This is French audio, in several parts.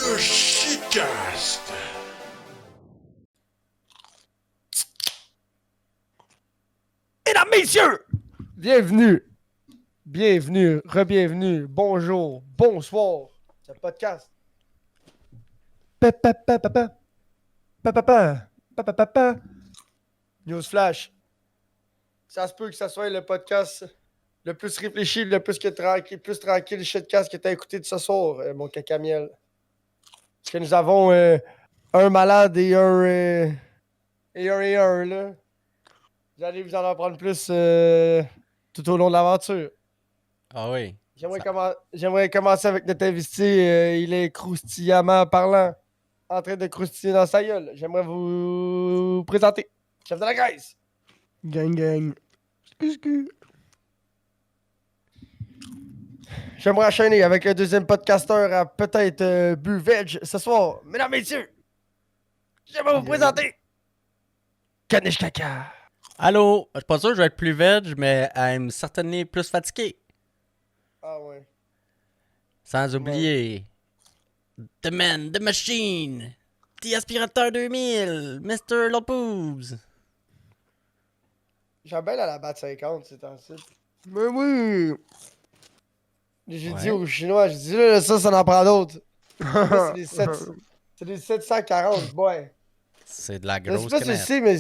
Le Shitcast. Mesdames, messieurs, bienvenue, re-bienvenue, bonjour, bonsoir, c'est le podcast. Newsflash, ça se peut que ça soit le podcast le plus réfléchi, le plus plus tranquille, shitcast que t'as écouté de ce soir, mon cacamiel. Parce que nous avons un malade et un, là. Vous allez vous en apprendre plus tout au long de l'aventure. Ah oui. J'aimerais commencer avec notre invité. Il est croustillamment parlant, en train de croustiller dans sa gueule. J'aimerais vous présenter. Chef de la Grèce. Gang. J'aimerais enchaîner avec un deuxième podcasteur à peut-être bu veg ce soir. Mesdames, messieurs, j'aimerais vous présenter Kanish Kaka. Allô? Je suis pas sûr que je vais être plus veg, mais I'm certainly plus fatigué. Ah ouais. Sans oublier The Man, The Machine, The Aspirateur 2000, Mr. Lopez. J'aime bien la batte 50, c'est ainsi. Mais oui! J'ai Ouais. dit aux Chinois, j'ai dit là, ça en prend d'autres. Là, c'est des 740, ouais. C'est de la Je sais grosse pas si tu canette. sais, mais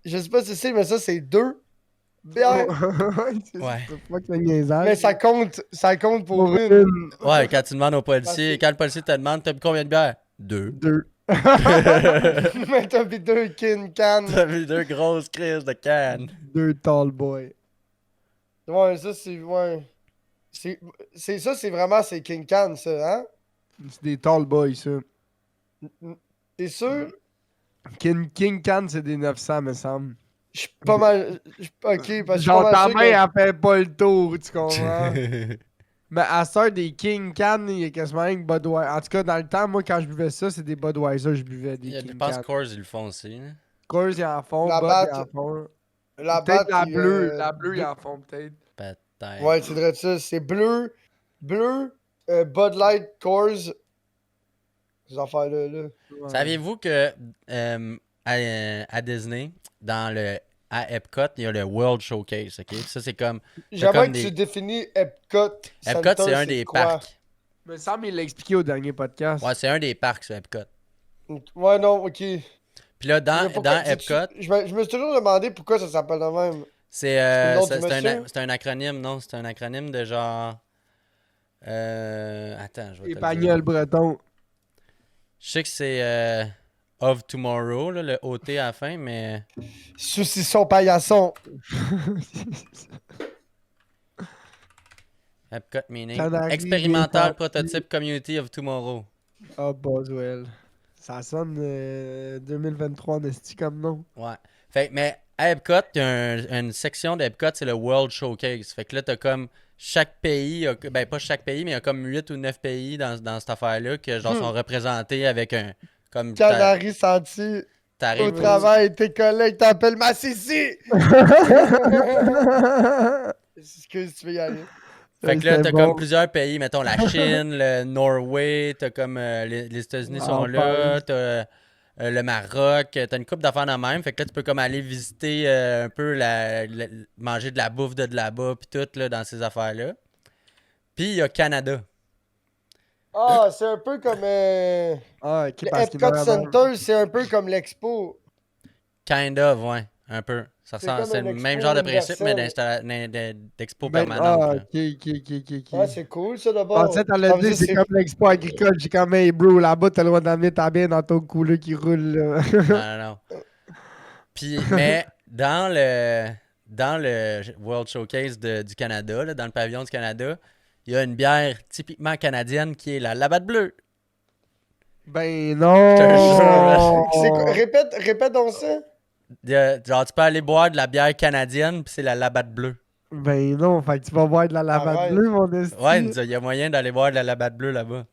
je sais pas si tu sais, mais ça c'est deux bières. Ouais. C'est pas que le niaisage. Mais ça compte pour Pour une. une. Ouais, quand tu demandes au policier, Parce que- quand le policier te demande, t'as bu combien de bières? 2. Deux. Mais t'as mis deux can. T'as vu 2 grosses crises de canne. Deux tall boys. Ouais, ça c'est. Ouais. C'est ça, c'est vraiment c'est King Can, ça, hein? C'est des tall boys, ça. T'es sûr? King Can, c'est des 900, me semble. Je suis pas mal. Ok, parce que je suis Genre, pas mal ta sûr main, que. elle fait pas le tour, tu comprends? Mais à ce temps, des King Can, il y a quasiment un Budweiser. En tout cas, dans le temps, moi, quand je buvais ça, c'est des Budweiser, je buvais des Je King pense Can. que Coors, ils le font aussi. Là. Coors, ils en font. La Bud, batte- ils en font. La Peut-être batte. la il, bleue. euh, La bleue, ils deux- en font peut-être. Peut-être. Ouais, c'est vrai ça. C'est bleu, Bud Light, Coors. Ces affaires-là, là. Ouais. Saviez-vous que à Disney, à Epcot, il y a le World Showcase, ok? Ça, c'est comme... J'aimerais comme que des- tu définis Epcot. Epcot, Center, c'est un des quoi? parcs. Me semble il l'a expliqué au dernier podcast. Ouais, c'est un des parcs, sur Epcot. Ouais, non, ok. Puis là, Mais pourquoi- dans Epcot, je me suis toujours demandé pourquoi ça s'appelle de même. c'est le nom du c'est monsieur? c'est un acronyme, non? C'est un acronyme de genre... attends, je vais te le Épagnol dire. breton. Je sais que c'est Of Tomorrow, là, le OT à la fin, mais... Saucisson paillasson. Epcot meaning. Canary Expérimental Party. Prototype Community of Tomorrow. Ah, Boswell. Ça sonne 2023 en esti comme nom. Ouais. Fait, mais à Epcot, il y a une section d'Epcot, c'est le World Showcase. Fait que là, t'as comme chaque pays, ben pas chaque pays, mais il y a comme 8 ou 9 pays dans cette affaire-là qui genre sont représentés avec un. Comme Canari senti. Au t'arrives. travail, tes collègues t'appellent ma Sissi. Excuse, tu veux y aller. Fait que là, C'était t'as bon. comme plusieurs pays, mettons la Chine, le Norway, t'as comme les États-Unis sont là, t'as le Maroc, t'as une couple d'affaires dans même. Fait que là, tu peux comme aller visiter un peu manger de la bouffe de là-bas, puis tout, là, dans ces affaires-là. Puis il y a Canada. Ah, c'est un peu comme. Ah, ok, Le parce qu'il Epcot va y avoir- Center, c'est un peu comme l'Expo. Kind of, ouais, un peu. Ça C'est ressemble, comme c'est un le expo même genre de principe, mais d'expo Ben, permanente. ah, là. ok. Ouais, c'est cool ça Je d'abord. pensais que t'allais dire c'est comme l'expo agricole. J'ai comme, hey bro, là-bas, t'as le droit d'amener ta bière dans ton couleur qui roule. Là. Non. Puis, mais dans le World Showcase du Canada, là, dans le pavillon du Canada, il y a une bière typiquement canadienne qui est la Labatt Bleue. Ben te non! C'est quoi? Répète donc ça. Genre, tu peux aller boire de la bière canadienne, puis c'est la Labatt Bleue. Ben non, fait que tu vas boire de la lavade Arrête. bleue, mon esti. Ouais, il y a moyen d'aller boire de la Labatt Bleue là-bas.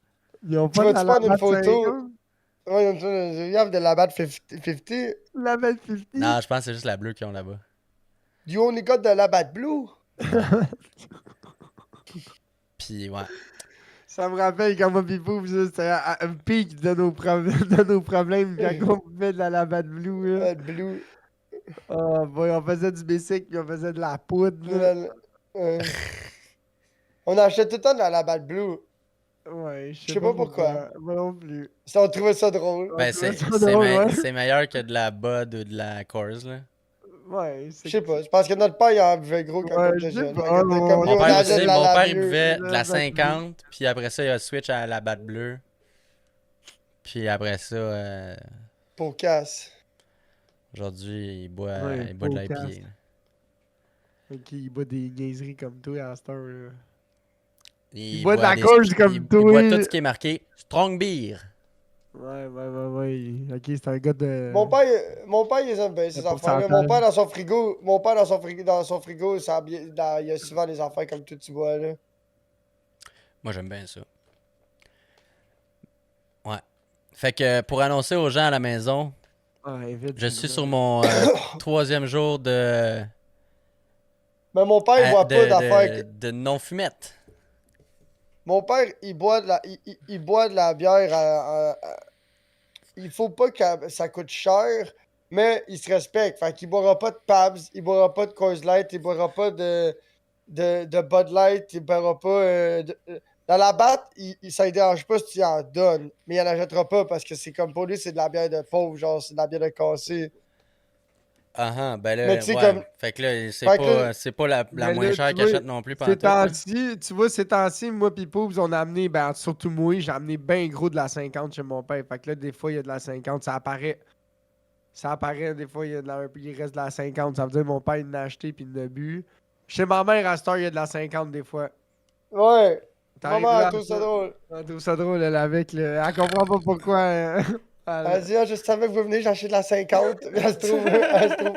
Ils ont Tu pas de vas-tu la prendre une lavade photo? 50? Ouais, il y a de la batte 50. Lavade 50? Non, je pense que c'est juste la bleue qu'ils ont là-bas. Du only got de la batte blue. Puis, ouais. Ça me rappelle quand moi pis Pouf, ça, c'était un pic de nos, de nos problèmes quand on fait de la lavade blue, là. Blue. Ah, boy, on faisait du basic puis on faisait de la poudre, là. Euh, On achetait tout le temps de la batte blue. Ouais, je Je sais sais pas pas pourquoi. Moi non plus. Ça, on trouvait ça drôle. On Ben, trouvait c'est ça drôle, ouais. c'est meilleur que de la Bud ou de la Coors, là. Ouais, Je sais pas. Je pense que notre père, il en buvait gros quand Ouais, on je était sais jeune. pas, Fait qu'on était comme, ouais. yo, Mon on père achète aussi, de la mon père, il Lableu. buvait de de la la Batte 50, puis après ça, il a switch à la batte bleue. Puis après ça, Pour casse. aujourd'hui, Ouais, il boit de podcast. l'IPA. Ok, il boit des niaiseries comme toi à cette heure, là. Il boit de la des- Coors comme il toi. boit tout ce qui est marqué Strong Beer. Ouais. Ok, c'est un gars de. Mon père, il aime bien ces Le affaires-là. pourcentage. Mon père, dans son frigo, il y a souvent des affaires comme tout tu vois, là. Moi, j'aime bien ça. Ouais. Fait que pour annoncer aux gens à la maison, Ouais, vite. je suis sur mon 3e jour Mais mon père, il boit pas d'affaires. de non-fumette. Mon père, il boit de la, il boit de la bière il faut pas que ça coûte cher, mais il se respecte. Fait qu'il boira pas de Pabs, il boira pas de Coors Light, il boira pas de Bud Light, il boira pas dans la batte, ça ne dérange pas si tu en donnes, mais il en achètera pas parce que c'est comme pour lui, c'est de la bière de pauvre, genre c'est de la bière de cassé. Ah, ben Mais là, tu sais, ouais. comme. Fait que là, Fait que là, c'est pas la Mais moins là, chère tu qu'il vois, achète non plus Ces pantoute, là. temps-ci, tu vois, ces temps-ci, moi pis Poobs, on a amené, ben surtout moi, j'ai amené bien gros de la 50 chez mon père. Fait que là, des fois, il y a de la 50, ça apparaît. Ça apparaît, des fois, il y a de la, il reste de la 50. Ça veut dire que mon père, il en a acheté puis il en a bu. Chez ma mère, à cette heure, il y a de la 50 des fois. Ouais. T'arrives Maman, là, elle trouve ça drôle. elle trouve ça drôle, elle, avec le... Elle comprend pas pourquoi. Elle dit, ah, je savais que vous venez, j'achète de la 50. Elle se trouve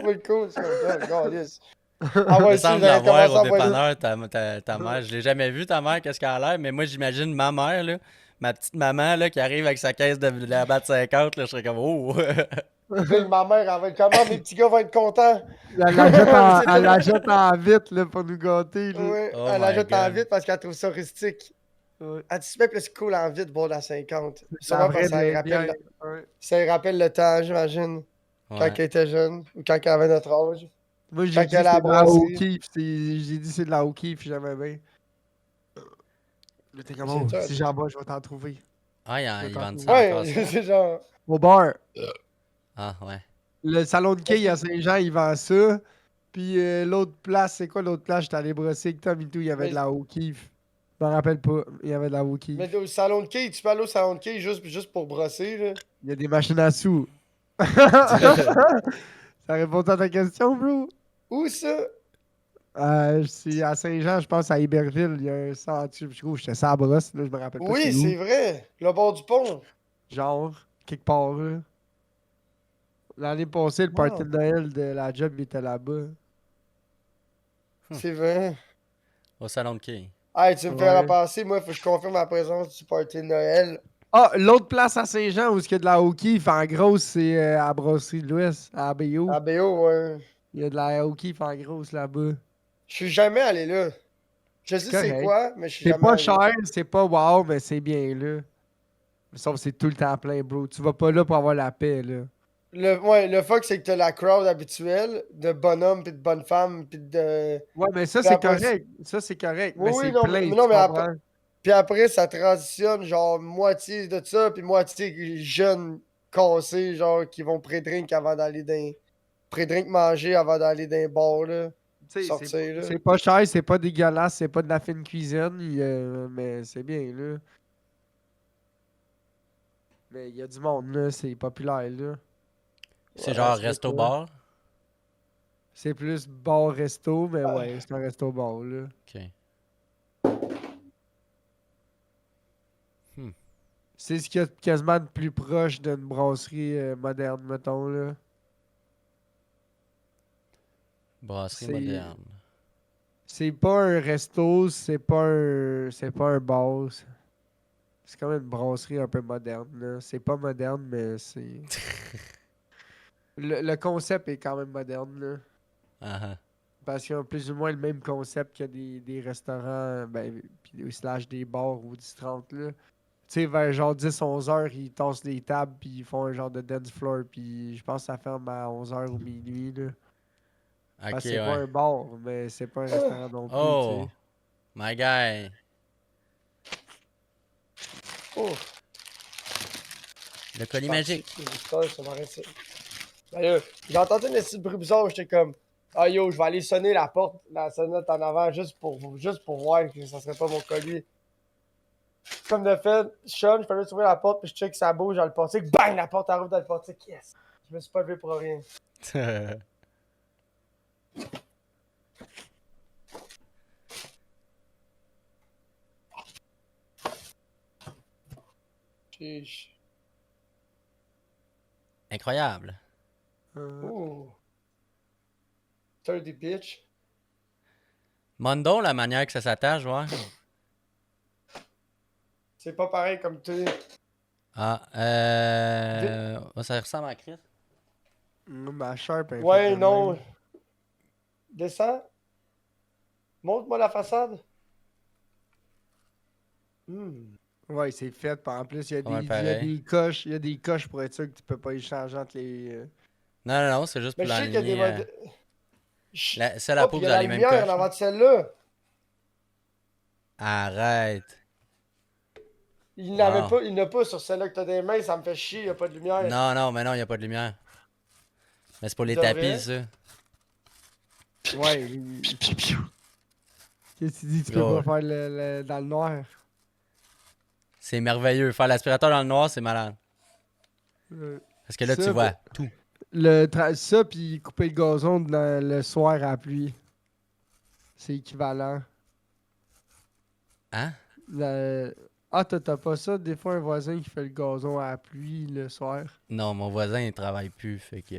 full cool. C'est comme ça, câlisse. Ah Il me ouais, si, semble j'avais l'avoir commencé au à envoyer. dépanneur, ta mère. Je l'ai jamais vu, ta mère, qu'est-ce qu'elle a l'air, mais moi, j'imagine ma mère, là, ma petite maman, là, qui arrive avec sa caisse de la batte 50, là, je serais comme, oh! Puis ma mère, elle va être comment, mes petits gars vont être contents. Elle la jette en vite, là, pour nous gâter, là. Ouais, Oh elle la my jette en God. vite parce qu'elle trouve ça rustique. Ouais. Elle dit, c'est bien plus cool en vite, boire de la 50. La Sûrement vraie parce que ça lui bière, rappelle, ouais. ça lui rappelle le temps, j'imagine. Quand Ouais. elle était jeune ou quand elle avait notre âge. Moi, Quand j'ai dit elle a la c'est de la brasserie. O'Keeffe. J'ai dit c'est de la O'Keeffe, j'aimais bien. Là, t'es comme, C'est oh, ça, si j'en bats, je vais t'en trouver. Ah, Je ils t'en vendent trouve. ça encore, Ouais, ça? c'est genre. Au bar. Ah, ouais. Le salon de quai à Saint-Jean, il vend ça. Puis l'autre place, c'est quoi l'autre place? J'étais allé brosser avec Tom et tout, il y avait Mais- de la O'Keeffe. Je me rappelle pas, il y avait de la O'Keeffe. Mais au salon de quai, tu peux aller au salon de quai juste pour brosser, là. Il y a des machines à sous. Ça répond à ta question, bro? Où ça? C'est à Saint-Jean, je pense à Iberville. Il y a un centre. Je trouve, j'étais ça à brosse, là, je me rappelle pas Oui, c'est où. c'est vrai. Le bord du pont. Genre, quelque part, là. L'année passée, le party de Noël de la job, il était là-bas. C'est vrai. Au salon de quai. Hey, tu me fais Ouais. repenser, moi, faut que je confirme ma présence du party de Noël. Ah, l'autre place à Saint-Jean où il y a de la O'Keeffe, en gros, c'est à la Brasserie de l'Ouest, à ABO. À BO, ouais. Il y a de la O'Keeffe en grosse là-bas. Je suis jamais allé là. Je sais c'est correct. quoi, mais je suis C'est jamais pas allé. cher, c'est pas wow, mais c'est bien là. Sauf que c'est tout le temps plein, bro. Tu vas pas là pour avoir la paix, là. Le fuck, c'est que t'as la crowd habituelle de bonhommes pis de bonnes femmes pis de. Ouais, mais ça, Puis c'est après, correct. Ça, c'est correct. Oui, Mais oui, c'est non, plein, mais tu non, mais comprends? après, puis après, ça transitionne, genre, moitié de ça, puis moitié jeunes cassés, genre, qui vont pré-drink avant d'aller dans. Pré-drink manger avant d'aller dans les bars, là. Tu sais, Sortir, là. c'est pas cher, c'est pas dégueulasse, c'est pas de la fine cuisine, mais c'est bien, là. Mais il y a du monde, là, c'est populaire, là. C'est Ouais, genre c'est resto-bar? C'est plus bar-resto, mais ouais, c'est un resto-bar, là. OK. C'est ce qu'il y a de quasiment de plus proche d'une brasserie moderne, mettons, là. Brasserie C'est- moderne. C'est pas un resto, c'est pas un bar. C'est comme une brasserie un peu moderne, là. C'est pas moderne, mais c'est... le concept est quand même moderne, là. Ah, ah. parce qu'ils ont plus ou moins le même concept que des restaurants, ben, puis slash des bars ou du 30 là. Tu sais, vers genre 10-11 heures, ils tassent les tables, puis ils font un genre de dance floor, puis je pense que ça ferme à 11 heures ou minuit, là. Ok, Parce que c'est pas ouais. un bar, mais c'est pas un restaurant non plus, tu Oh, sais. my guy. Oh, Le colis ah, magique. shit, les histoires, ça m'arrête ça. Ben là, j'ai entendu une petite bruit bizarre, j'étais comme, ah yo, je vais aller sonner la porte, la sonnette en avant, juste pour voir que ça serait pas mon colis. Comme de fait, je sonne, je fais juste ouvrir la porte, puis je check que ça bouge dans le portique, bang, la porte arrive dans le portique, yes! Je me suis pas levé pour rien. Chiche. Incroyable. Ouh. 30 bitch. Mondo, la manière que ça s'attache, ouais. C'est pas pareil comme tu. Ah, ça ressemble à Chris. Ma Sharp, elle est Ouais, faite de non. même. Descends. Montre-moi la façade. Hmm. Ouais, c'est fait, puis en plus, Ouais, il y a pareil. des coches, il y a des coches pour être sûr que tu peux pas y changer entre les... Non, non, non, c'est juste Mais pour je sais qu'il y a des l'aligner. modèles. C'est la Oh, peau, puis il y vous a la avez les mêmes lumière en coches. avant de celle-là. Arrête. Il n'avait Wow. pas, il n'a pas sur celle-là que t'as des mains, ça me fait chier, il n'y a pas de lumière. Non, non, mais non, il n'y a pas de lumière. Mais c'est pour les Il devrait. tapis, ça. Ouais. Qu'est-ce que tu dis, tu peux Gros. pas faire dans le noir? C'est merveilleux. Faire l'aspirateur dans le noir, c'est malade. Parce que là, Ça, tu vois tout. Ça, puis couper le gazon le soir à la pluie. C'est équivalent. Hein? Ah, t'as pas ça? Des fois, un voisin qui fait le gazon à la pluie le soir. Non, mon voisin, il travaille plus. Fait que.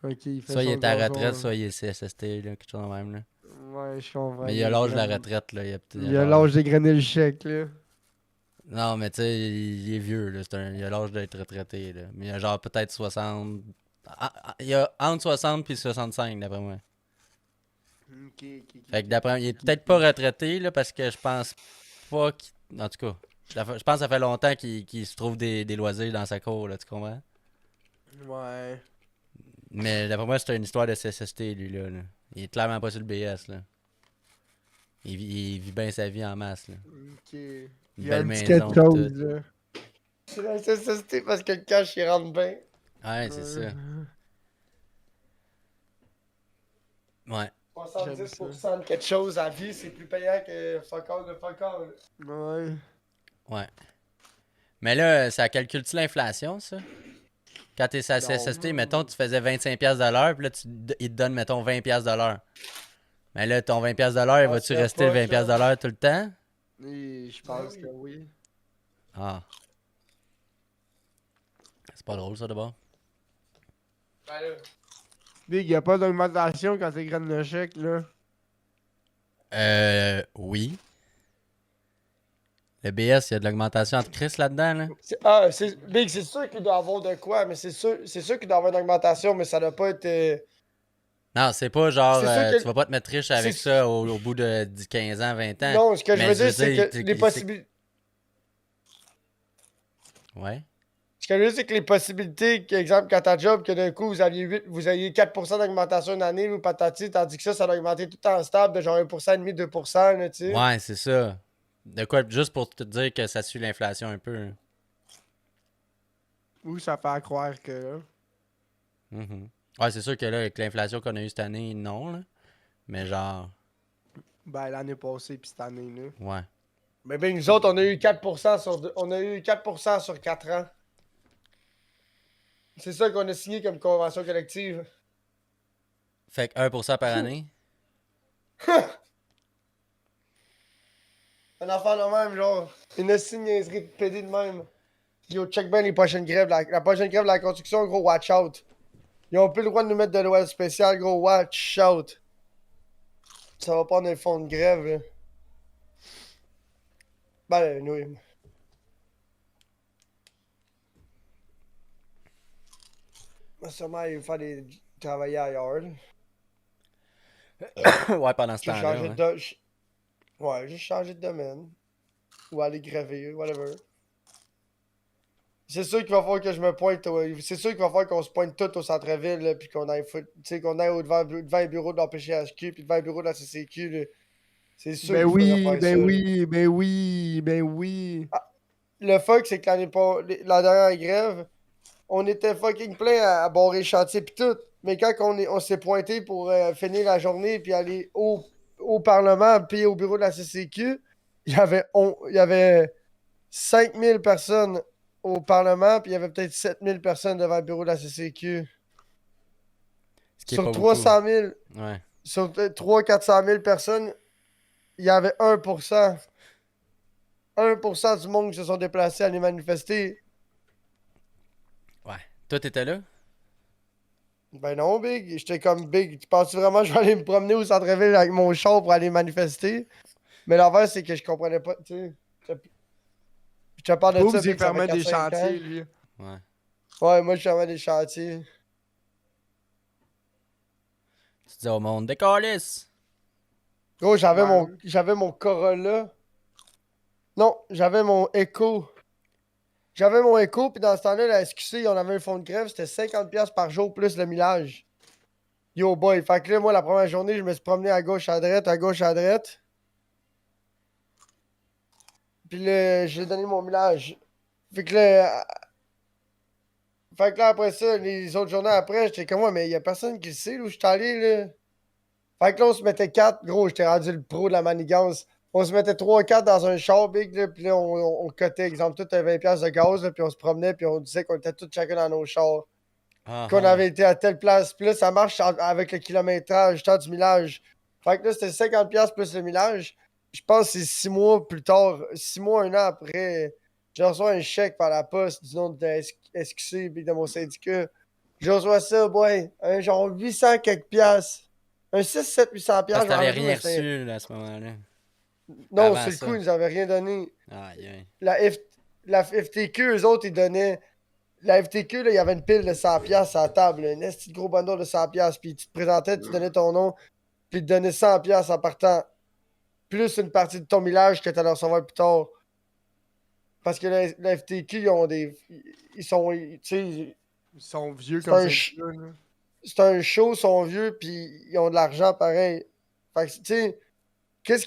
Ok, il fait Soit il son est à la gazon, retraite, soit il est CSST, là, quelque chose de même, là. Ouais, je comprends. Mais il a l'âge de la retraite, là. Il a l'âge d'égrener le chèque, là. Non, mais tu sais, il est vieux, là. Il a l'âge d'être retraité, là. Mais il a genre peut-être 60. Il a entre 60 puis 65, d'après moi. Fait que d'après il est peut-être pas retraité, là, parce que je pense pas qu'il. En tout cas, je pense que ça fait longtemps qu'il se trouve des loisirs dans sa cour, là, tu comprends? Ouais. Mais d'après moi, c'est une histoire de CSST, lui, là. Il est clairement pas sur le BS, là. Il vit bien sa vie en masse, là. Ok. Une Il y a belle un petit maison, quelque pis chose, tout. là. C'est la nécessité parce que le cash, il rentre bien. Ouais, c'est ça. Ouais. 70% de quelque chose à vie, c'est plus payant que fuck all de fuck all. Ouais. Ouais. Mais là, ça calcule-tu l'inflation, ça? Quand t'es sur la Non. CSST, mettons, tu faisais 25$ de l'heure, puis là, il te donne, mettons, 20$ de l'heure. Mais là, ton 20$ de l'heure, va-tu c'est rester le pas 20$ de l'heure tout le temps? Et je pense que oui. Ah. C'est pas drôle, ça, d'abord. Ben là, Big, y a pas d'augmentation quand t'égraines le chèque, là. Oui. Le BS, il y a de l'augmentation entre Chris là-dedans, là. Big, c'est sûr qu'il doit avoir de quoi, mais c'est sûr qu'il doit avoir une augmentation, mais ça doit pas être. Non, c'est pas genre, C'est sûr que. tu vas pas te mettre riche avec c'est- ça au bout de 15 ans, 20 ans. Non, ce que je Mais veux dire, c'est que les c'est- possibilités. Ouais. Ce que je veux dire, c'est que les possibilités, exemple, quand ta job, que d'un coup, vous aviez 4% d'augmentation une année, ou patati, tandis que ça va augmenter tout en stable de genre 1,5%, 2%, là, tu sais. Ouais, c'est ça. De quoi, juste pour te dire que ça suit l'inflation un peu. Hein. Ou ça fait croire que. Mhm. Ouais, c'est sûr que là, avec l'inflation qu'on a eue cette année, non, là. Mais genre, Ben, l'année passée, pis cette année-là. ouais. Mais ben, nous autres, on a eu 4% on a eu 4% sur 4 ans. C'est ça qu'on a signé comme convention collective. Fait que 1% par année. Un enfant de même, genre. Une niaiserie de pédé de même. Yo, check bien les prochaines grèves. La prochaine grève de la construction, gros, watch out. Ils ont plus le droit de nous mettre de loi spéciale, gros, watch out. Ça va prendre un fond de grève, là. Ben, oui. Sûrement, ils vont faire des travailler ailleurs, là. Ouais, pendant ce J'ai temps-là. changé Ouais. Ouais, j'ai changé de domaine. Ou aller gravir, whatever. C'est sûr qu'il va falloir que je me pointe. C'est sûr qu'il va falloir qu'on se pointe tout au centre-ville, là, puis qu'on aille, qu'on aille devant les bureaux de l'PCHQ, puis devant les bureaux de la CCQ. Là. C'est sûr Ben qu'il faudrait oui, faire ça. ben Là. oui, ben oui, ben oui. Le fuck, c'est que la dernière grève, on était fucking plein à barrer le chantier pis tout. Mais quand on s'est pointé pour finir la journée puis aller au Parlement puis au bureau de la CCQ, il y avait 5000 personnes au Parlement puis il y avait peut-être 7000 personnes devant le bureau de la CCQ. Ce qui est Sur pas beaucoup. 300 000, Ouais. sur 300-400 000 personnes, il y avait 1%. 1% du monde qui se sont déplacés à aller manifester. Ouais. Toi, t'étais là? Ben non, Big. J'étais comme Big. Tu penses vraiment que je vais aller me promener au centre-ville avec mon char pour aller manifester? Mais l'envers, c'est que je comprenais pas. Tu sais, je te parle de Boobs, ça, il Big, ça fait fermait des 4-5 ans. chantiers, lui. Ouais. Ouais, moi, je fermais des chantiers. Tu dis au monde, décalisse! Gros, Ouais. j'avais mon Corolla. Non, j'avais mon Echo. J'avais mon Echo, puis dans ce temps-là, la SQC, on avait un fonds de grève, c'était 50$ par jour plus le millage. Yo boy, fait que là, moi, la première journée, je me suis promené à gauche, à droite, à gauche, à droite. Puis là, j'ai donné mon millage. Fait que là, après ça, les autres journées après, j'étais comme moi, mais il y a personne qui le sait où je suis allé, là. Fait que là, on se mettait quatre, gros, j'étais rendu le pro de la manigance. On se mettait 3-4 dans un char big, là, puis là, on cotait, exemple, tout à 20$ de gaz, là, puis on se promenait, puis on disait qu'on était tous chacun dans nos chars. Ah Qu'on ah. avait été à telle place. Puis là, ça marche avec le kilométrage, temps du millage. Fait que là, c'était 50$ plus le millage. Je pense que c'est 6 mois plus tard, 6 mois, un an après, je reçois un chèque par la poste du nom de SQC puis de mon syndicat. Je reçois ça, boy, un genre 800 quelques piastres. Un 6, 7, 800 Parce piastres, que je m'en t'avais rappelle plus, mais rien c'était... reçu là, à ce moment-là. Non, Avant c'est le coup, ça. ils nous avaient rien donné. Aïe, aïe. La, F... la FTQ, eux autres, ils donnaient... La FTQ, là, il y avait une pile de 100$ à la table, là, un esti de gros bundle de 100$, puis tu te présentais, tu donnais ton nom, puis ils te donnaient 100$ en partant, plus une partie de ton millage que tu allais recevoir plus tard. Parce que la FTQ, ils ont des. Ils sont. Tu sais, Ils sont vieux c'est comme un, ça. ch- c'est un show, ils sont vieux, puis ils ont de l'argent pareil. Fait que, tu sais, qu'est-ce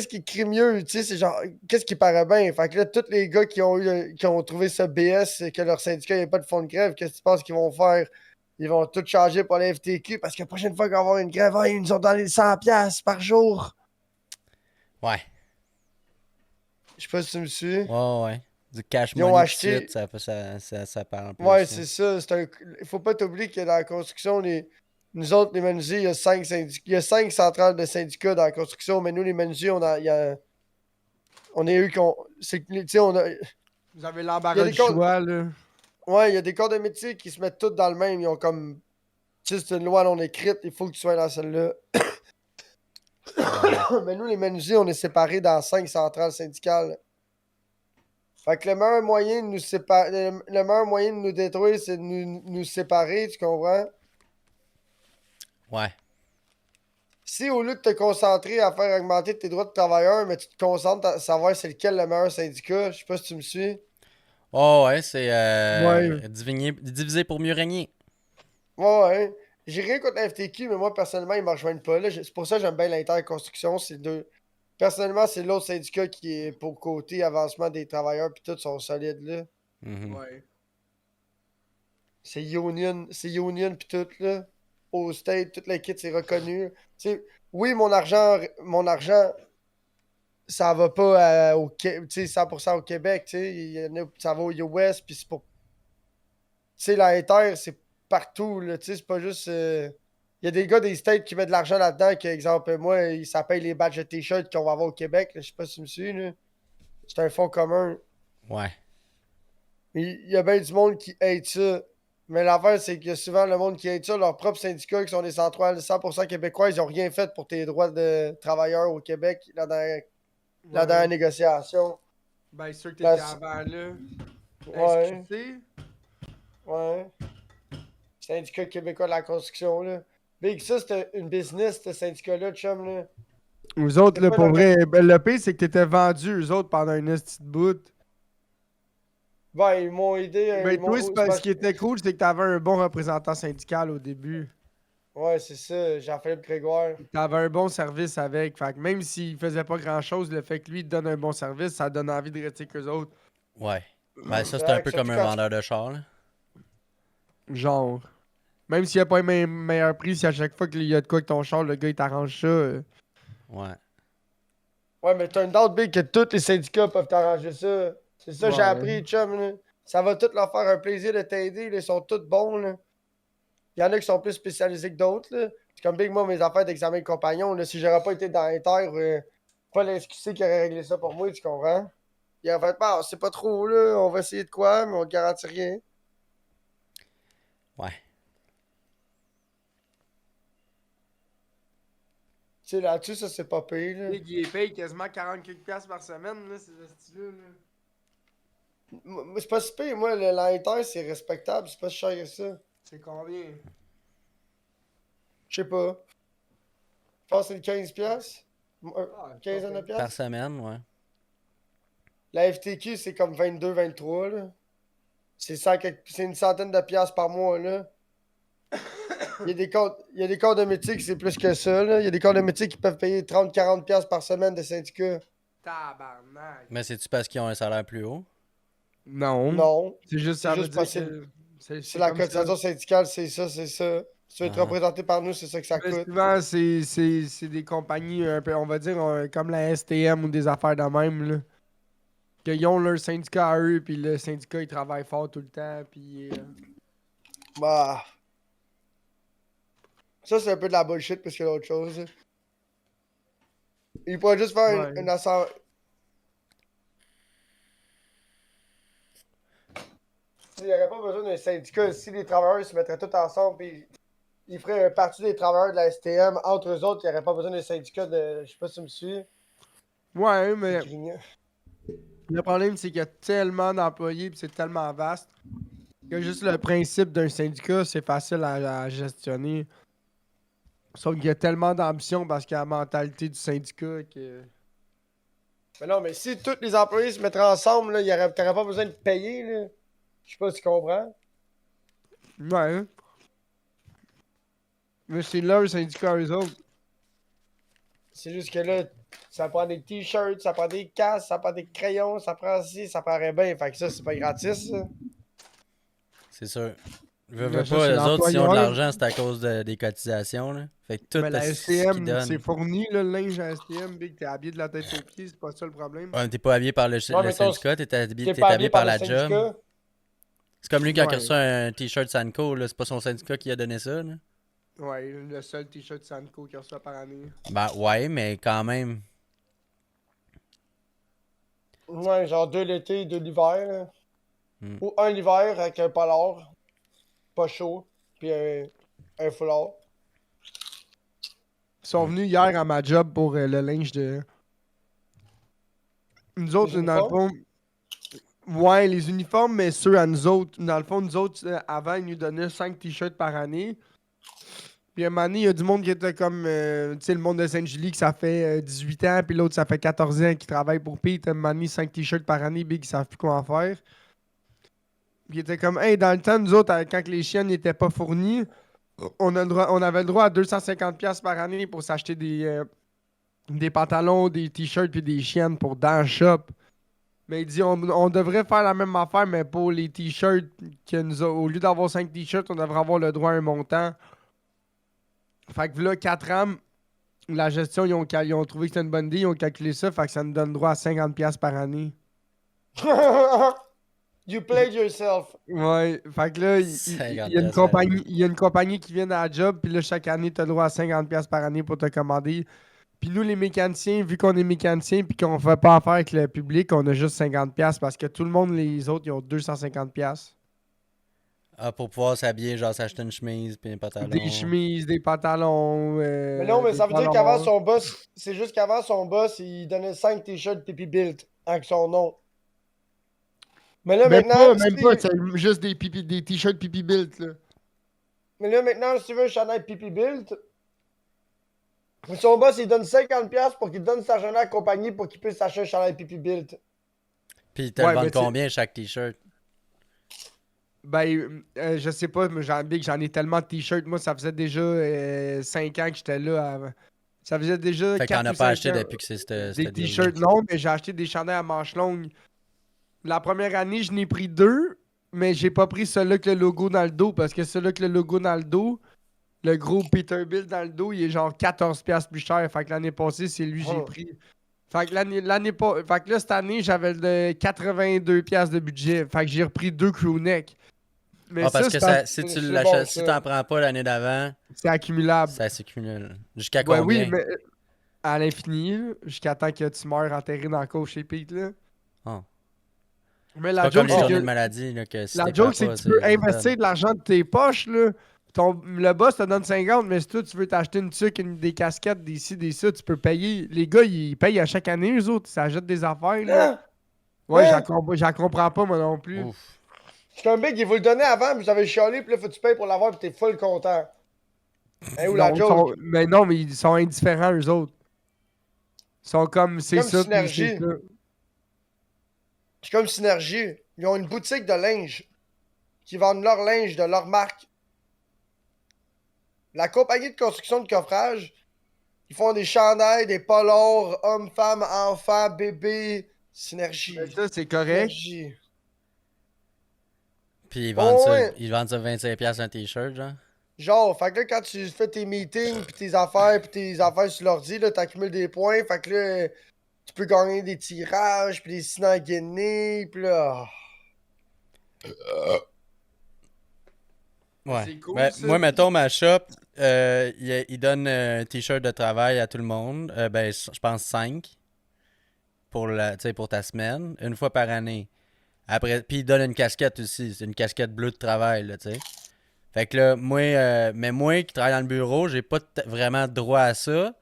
qui crie mieux, tu sais, c'est genre, qu'est-ce qui paraît bien? Fait que là, tous les gars qui ont trouvé ce BS, que leur syndicat n'avait pas de fonds de grève, qu'est-ce que tu penses qu'ils vont faire? Ils vont tout changer pour la FTQ parce que la prochaine fois qu'on va avoir une grève, ah, ils nous ont donné 100$ par jour. Ouais. Je sais pas si tu me suis. Ouais, ouais. Du cash Ils ont money tout de suite, acheté. ça parle Ouais, plus. Là. c'est ça. Il faut pas t'oublier que dans la construction, nous autres, les menuisiers, il y a 5 centrales de syndicats dans la construction, mais nous, les menuisiers, on est eu qu'on. C'est que, tu sais, Vous avez il y a l'embarras des du corps, choix, là. ouais, il y a des corps de métier qui se mettent tous dans le même. Ils ont comme, tu sais, c'est une loi non écrite, il faut que tu sois dans celle-là. Ouais. Mais nous, les menuisiers, on est séparés dans 5 centrales syndicales. Fait que le meilleur moyen de nous séparer, le meilleur moyen de nous détruire, c'est de nous séparer, tu comprends? Ouais. Si au lieu de te concentrer à faire augmenter tes droits de travailleur, mais tu te concentres à savoir c'est lequel le meilleur syndicat, je sais pas si tu me suis. Oh, ouais, c'est Ouais. diviser pour mieux régner. Ouais, ouais. J'ai rien contre la FTQ, mais moi, personnellement, ils me rejoignent pas. Là. C'est pour ça que j'aime bien l'interconstruction. C'est deux. Personnellement, c'est l'autre syndicat qui est pour côté avancement des travailleurs, puis tout sont solides, là. Mhm. Ouais. C'est Union, puis tout, là. Au State, toute l'équipe, c'est reconnu. Tu sais, oui, mon argent, ça va pas tu sais, 100% au Québec, tu sais. Ça va au US, puis c'est pour. Tu sais, la Ether, c'est partout, là. Tu sais, c'est pas juste. Il y a des gars des States qui mettent de l'argent là-dedans, que, exemple, moi, ça paye les badges de t-shirt qu'on va avoir au Québec, là. Je sais pas si tu me suis, là. C'est un fonds commun. Ouais. Il y a bien du monde qui hate ça. Mais l'affaire, c'est que souvent, le monde qui hate ça, leurs propres syndicats, qui sont des centrales 100% québécois, ils n'ont rien fait pour tes droits de travailleurs au Québec la Ouais. dernière négociation. Ben, c'est sûr que La- t'étais avant, là. Ouais, SQC? ouais. Syndicat québécois de la construction, là. Big, ça, c'était une business, ce syndicat-là, chum, là. Eux autres, C'était là, pas pour la vrai, ben, le pire, c'est que t'étais vendu, eux autres, pendant une petite bout. Ouais, ils m'ont aidé. Ben, Ils toi, m'ont. c'est C'est ce parce qui était cool, c'est que t'avais un bon représentant syndical au début. Ouais, c'est ça, Jean-Philippe Grégoire. T'avais un bon service avec. Fait que même s'il faisait pas grand-chose, le fait que lui te donne un bon service, ça donne envie de rester qu'eux autres. Ouais. Ben, ça, c'est un Fait peu que comme surtout un quand vendeur de char, là. Genre. Même s'il n'y a pas un meilleur prix, si à chaque fois qu'il y a de quoi avec ton char, le gars il t'arrange ça. Ouais. Ouais, mais turn out, Big, que tous les syndicats peuvent t'arranger ça. C'est ça que j'ai Ouais. appris, chum, là. Ça va tout leur faire un plaisir de t'aider, là. Ils sont tous bons, là. Il y en a qui sont plus spécialisés que d'autres, là. C'est comme Big, moi, mes affaires d'examen de compagnon, là. Si j'aurais pas été dans Inter, pas l'INSQC qui aurait réglé ça pour moi, tu comprends? Il aurait fait, bah, c'est pas trop, là. On va essayer de quoi, mais on te garantit rien. Ouais. Tu sais, là-dessus, ça, c'est pas pire, là. Il paye quasiment 40 quelques piastres par semaine, là, ces hosties-là. C'est pas si pire, moi, l'Inter, c'est respectable, c'est pas si cher que ça. C'est combien? Je sais pas. Je pense que c'est 15 piastres. Ah, c'est 15 pas de pire. Par piastres. semaine, ouais. La FTQ, c'est comme 22, 23, là. C'est une centaine de piastres par mois, là. Il y a des corps de métier qui c'est plus que ça, là. Il y a des corps de métier qui peuvent payer 30, 40 piastres par semaine de syndicat. Tabarnak. Mais c'est-tu parce qu'ils ont un salaire plus haut? Non. Non. C'est juste, C'est ça veut juste dire parce que que c'est c'est la comme ça. cotisation syndicale, c'est ça, c'est ça. Si tu veux être Ah. représenté par nous, c'est ça que ça Mais coûte. souvent, c'est des compagnies un peu, on va dire, comme la STM ou des affaires de même, là. Qu'ils ont leur syndicat à eux, puis le syndicat, il travaille fort tout le temps, puis... Bah. Ça, c'est un peu de la bullshit plus que d'autres choses. Il pourrait juste faire Ouais. une assemblée. Il n'y aurait pas besoin d'un syndicat si les travailleurs se mettraient tous ensemble puis ils feraient un parti des travailleurs de la STM entre eux autres, il n'y aurait pas besoin d'un syndicat de. Je sais pas si tu me suis. Ouais, C'est mais grignant. le problème, c'est qu'il y a tellement d'employés, puis c'est tellement vaste, que juste le principe d'un syndicat, c'est facile à gestionner. Sauf qu'il y a tellement d'ambition parce qu'il y a la mentalité du syndicat que... Mais non, mais si tous les employés se mettraient ensemble, là, t'aurais pas besoin de payer. Là. Je sais pas si tu comprends. Ouais. Mais c'est leur syndicat, eux autres. C'est juste que là, ça prend des t-shirts, ça prend des casques, ça prend des crayons, ça prend ci, ça paraît bien. Fait que ça, c'est pas gratis. Ça. C'est sûr. Mais Veux ça, pas, c'est eux autres, s'ils ont de l'employeur. l'argent, c'est à cause des cotisations, là. Fait que tout Mais la ce qu'ils STM, c'est donnent. fourni, là, le linge à STM, Big. T'es habillé de la tête aux pieds, c'est pas ça le problème. Ouais, t'es pas habillé par le Ouais, mais syndicat, t'es t'es t'es pas habillé par le la job. syndicat. C'est comme lui qui a Ouais. reçu un t-shirt Sanko, là. C'est pas son syndicat qui a donné ça, là. Ouais, le seul t-shirt Sanko qu'il reçoit par année. Ben ouais, mais quand même. Ouais, genre 2 l'été, 2 l'hiver. Là. Hmm. Ou un l'hiver avec un polar, pas chaud, puis un foulard. Ils sont venus hier à ma job pour le linge de... Nous autres, Les dans le uniformes? fond... Ouais, les uniformes, mais ceux à nous autres. Dans le fond, nous autres, avant, ils nous donnaient 5 t-shirts par année. Puis à un moment donné, il y a du monde qui était comme... tu sais, le monde de Sainte-Julie, que ça fait 18 ans, puis l'autre, ça fait 14 ans, qui travaille pour Pete. À un moment donné, 5 t-shirts par année, Big, ils savent plus quoi en faire. Puis il était comme, hey, dans le temps, nous autres, quand les chiennes n'étaient pas fournies, on avait le droit à 250$ par année pour s'acheter des pantalons, des t-shirts puis des chiennes pour dans le shop. Mais il dit, on devrait faire la même affaire, mais pour les t-shirts, au lieu d'avoir 5 t-shirts, on devrait avoir le droit à un montant. Fait que là, 4 ans, la gestion, ils ont trouvé que c'était une bonne idée, ils ont calculé ça, fait que ça nous donne droit à 50$ par année. You played yourself. Ouais, fait que là, il y a une 50$ par année. compagnie, il y a une compagnie qui vient à la job, puis là, chaque année, tu as le droit à 50$ par année pour te commander. Puis nous, les mécaniciens, vu qu'on est mécaniciens puis qu'on fait pas affaire avec le public, on a juste 50$ parce que tout le monde, les autres, ils ont 250$. Ah, pour pouvoir s'habiller, genre s'acheter une chemise puis un pantalon. Des chemises, des pantalons. Mais non, mais des ça veut dire qu'avant talons. son boss, c'est juste qu'avant son boss, il donnait 5 t-shirts Pipi Built avec son nom. Mais là, Même maintenant, pas, même pas, c'est juste des t-shirts pipi built, là. Mais là, maintenant, si tu veux un chandail Pipi Built, son boss, il donne 50$ pour qu'il te donne sa journée à compagnie pour qu'il puisse acheter un chandail Pipi Built. Puis ils te Ouais, le vendent mais tu sais- combien chaque t-shirt? Ben, je sais pas, mais j'en ai tellement de t-shirts. Moi, ça faisait déjà 5 ans que j'étais là. Ça faisait déjà Fait que t'en 4 as ou pas 5 acheté ans. depuis que c'est Des ce deal-là. t-shirts, non, mais j'ai acheté des chandails à manches longues. La première année, je n'ai pris 2, mais j'ai pas pris celui-là avec le logo dans le dos, parce que celui-là avec le logo dans le dos, le gros Peterbilt dans le dos, il est genre 14$ plus cher. Fait que l'année passée, c'est lui que j'ai Oh. pris. Fait que fait que là, cette année, j'avais le 82$ de budget. Fait que j'ai repris 2 crewneck. Mais Ah, parce ça, que c'est si tu c'est l'achètes, bon, si ça. t'en prends pas l'année d'avant, c'est accumulable. ça s'accumule. Jusqu'à Ouais, combien? oui, mais à l'infini, là, jusqu'à temps que tu meurs enterré dans la coche chez Pete. Là. Ah. Mais C'est la pas comme joke, les c'est journées de que, maladie, là, que si la t'es joke, c'est que pas, tu peux c'est investir dead. de l'argent de tes poches. Là. Le boss te donne 50, mais si toi, tu veux t'acheter une tuque, des casquettes, des ci, des ça, tu peux payer. Les gars, ils payent à chaque année, eux autres. Ils s'achètent des affaires. Là. Hein? Ouais, Hein? j'en comprends pas, moi non plus. Ouf. C'est un mec, il vous le donnait avant, puis j'avais chialé, puis là, faut que tu payes pour l'avoir, puis t'es full content. Hein, où la Non, joke? mais non, mais ils sont indifférents, eux autres. Ils sont comme, c'est Comme ça, puis c'est Synergie. ça. C'est comme Synergie. Ils ont une boutique de linge qui vendent leur linge de leur marque. La compagnie de construction de coffrage, ils font des chandails, des polos, hommes, femmes, enfants, bébés. Synergie. Mais ça, c'est correct. Synergie. Puis Oh, ouais. ils vendent ça 25$ un t-shirt, genre. Genre, fait que là, quand tu fais tes meetings, pis tes affaires sur l'ordi, là, t'accumules des points, fait que là, tu peux gagner des tirages, pis des signants gainés, pis là... Ouais. C'est cool, Ben, ça. moi, mettons, ma shop, il donne un t-shirt de travail à tout le monde. Ben, je pense 5 pour, pour ta semaine, une fois par année. Après, puis il donne une casquette aussi. C'est une casquette bleue de travail, là, tu sais. Fait que là, mais moi qui travaille dans le bureau, j'ai pas vraiment droit à ça.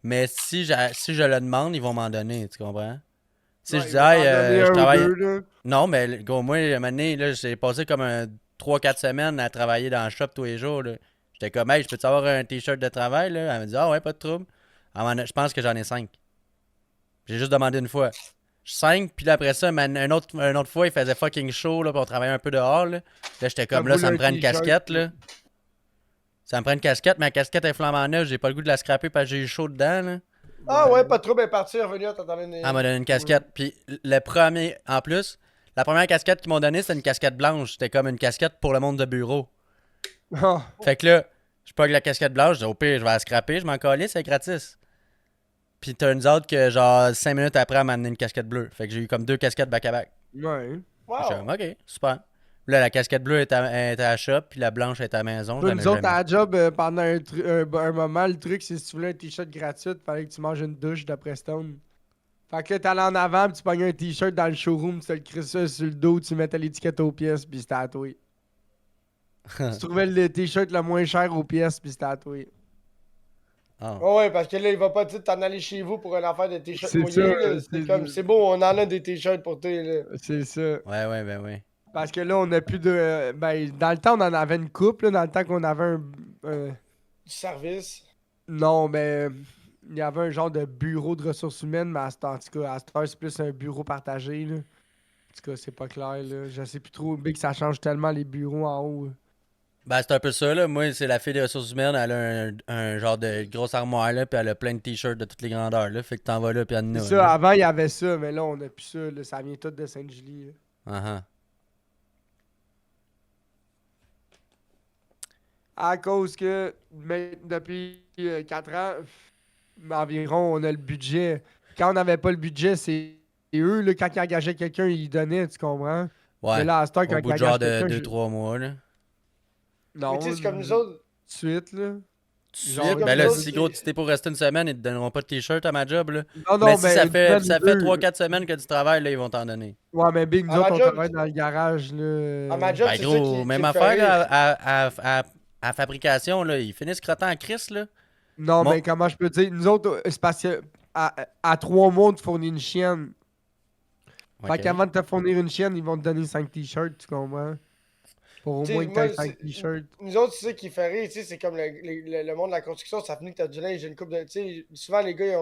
Mais si je le demande, ils vont m'en donner, tu comprends? Si Ouais, je ils dis, vont hey, t'en donner je un ou travaille. deux, là. Non, mais gros, moi, un moment donné, là, j'ai passé comme 3-4 semaines à travailler dans le shop tous les jours, là. J'étais comme, hey, je peux-tu avoir un t-shirt de travail, là? Elle m'a dit, ah ouais, pas de trouble. Je pense que j'en ai 5. J'ai juste demandé une fois. 5, puis là, après ça, une autre fois, il faisait fucking chaud, là, pour travailler un peu dehors, là. Là, j'étais comme, là, ça me prend une casquette, là. Ça me prend une casquette, mais la casquette est flambant neuve, j'ai pas le goût de la scraper parce que j'ai eu chaud dedans, là. Ah ouais, pas de trouble, elle est partie, revenue, t'as donné Elle m'a donné une casquette. Puis le premier, en plus, la première casquette qu'ils m'ont donnée, c'était une casquette blanche. C'était comme une casquette pour le monde de bureau. Ah, Fait que là, je pogne la casquette blanche, je dis au pire, je vais la scraper, je m'en calais, c'est gratis. Puis turns out que genre 5 minutes après, elle m'a amené une casquette bleue. Fait que j'ai eu comme 2 casquettes back-à-back. ouais. Wow. Je suis comme, ok, super. Là, la casquette bleue est à la shop, puis la blanche est à la maison. Je Toi, la mets nous autres, jamais. à la job, pendant un moment, le truc, c'est si tu voulais un t-shirt gratuit, fallait que tu manges une douche de Prestone. Fait que là, t'allais en avant, puis tu pognais un t-shirt dans le showroom, tu te le crissais sur le dos, tu mettais l'étiquette aux pièces, puis c'était tatoué. Tu trouvais le t-shirt le moins cher aux pièces, puis c'était tatoué. Ah. Ouais, ouais, parce que là, il va pas dire de t'en aller chez vous pour une affaire de t-shirt C'est mouillé, ça, là. C'est comme, c'est beau, on en a des t-shirts pour toi, là. C'est ça. Ouais, ouais, ben oui. Parce que là, on a plus de. Ben, dans le temps, on en avait une coupe, là, dans le temps qu'on avait un. Du service. Non, mais il y avait un genre de bureau de ressources humaines, mais en tout cas, à cette heure, c'est plus un bureau partagé. Là. En tout cas, c'est pas clair. Là. Je sais plus trop, Big, ça change tellement les bureaux en haut. Ben, c'est un peu ça, là. Moi, c'est la fille des ressources humaines. Elle a un genre de grosse armoire, là, puis elle a plein de t-shirts de toutes les grandeurs, là. Fait que t'en vas là, puis elle en a. C'est ça, là. avant, il y avait ça, mais là, on a plus ça. Là. Ça vient tout de Sainte-Julie. Là. Uh-huh. À cause que depuis 4 ans, environ, on a le budget. Quand on n'avait pas le budget, c'est eux, là, quand ils engageaient quelqu'un, ils donnaient, tu comprends? Ouais. Mais là, à cette heure, Au quand bout ils de genre engagent de quelqu'un, 2-3 mois, là. non, Mais tu sais, c'est comme nous autres. tout de suite, là. Suite, Genre, ben là, comme si ça, gros, c'est- tu t'es pour rester une semaine, ils te donneront pas de t-shirt à ma job, là. Non, non, mais si ça une fait, semaine, 3-4 semaines que tu travailles, là, ils vont t'en donner. Ouais, mais Big, nous À ma autres, on job, travaille dans le garage, là. À ma job, Ben c'est ça gros, qui même me fait affaire, rire. là, à fabrication, là, ils finissent crottant en crise, là. Non, Mon- mais comment je peux dire? Nous autres, c'est parce que à 3 mois, on te fournit une chienne. Fait Ok. qu'avant de te fournir une chienne, ils vont te donner 5 t-shirts, tu comprends? Pour au T'sais, moins que moi, t'aies 5 t-shirts. nous autres, tu sais, qui fait rire, tu sais, c'est comme le monde de la construction, ça finit que t'as du linge, j'ai une coupe de. Tu sais, souvent, les gars,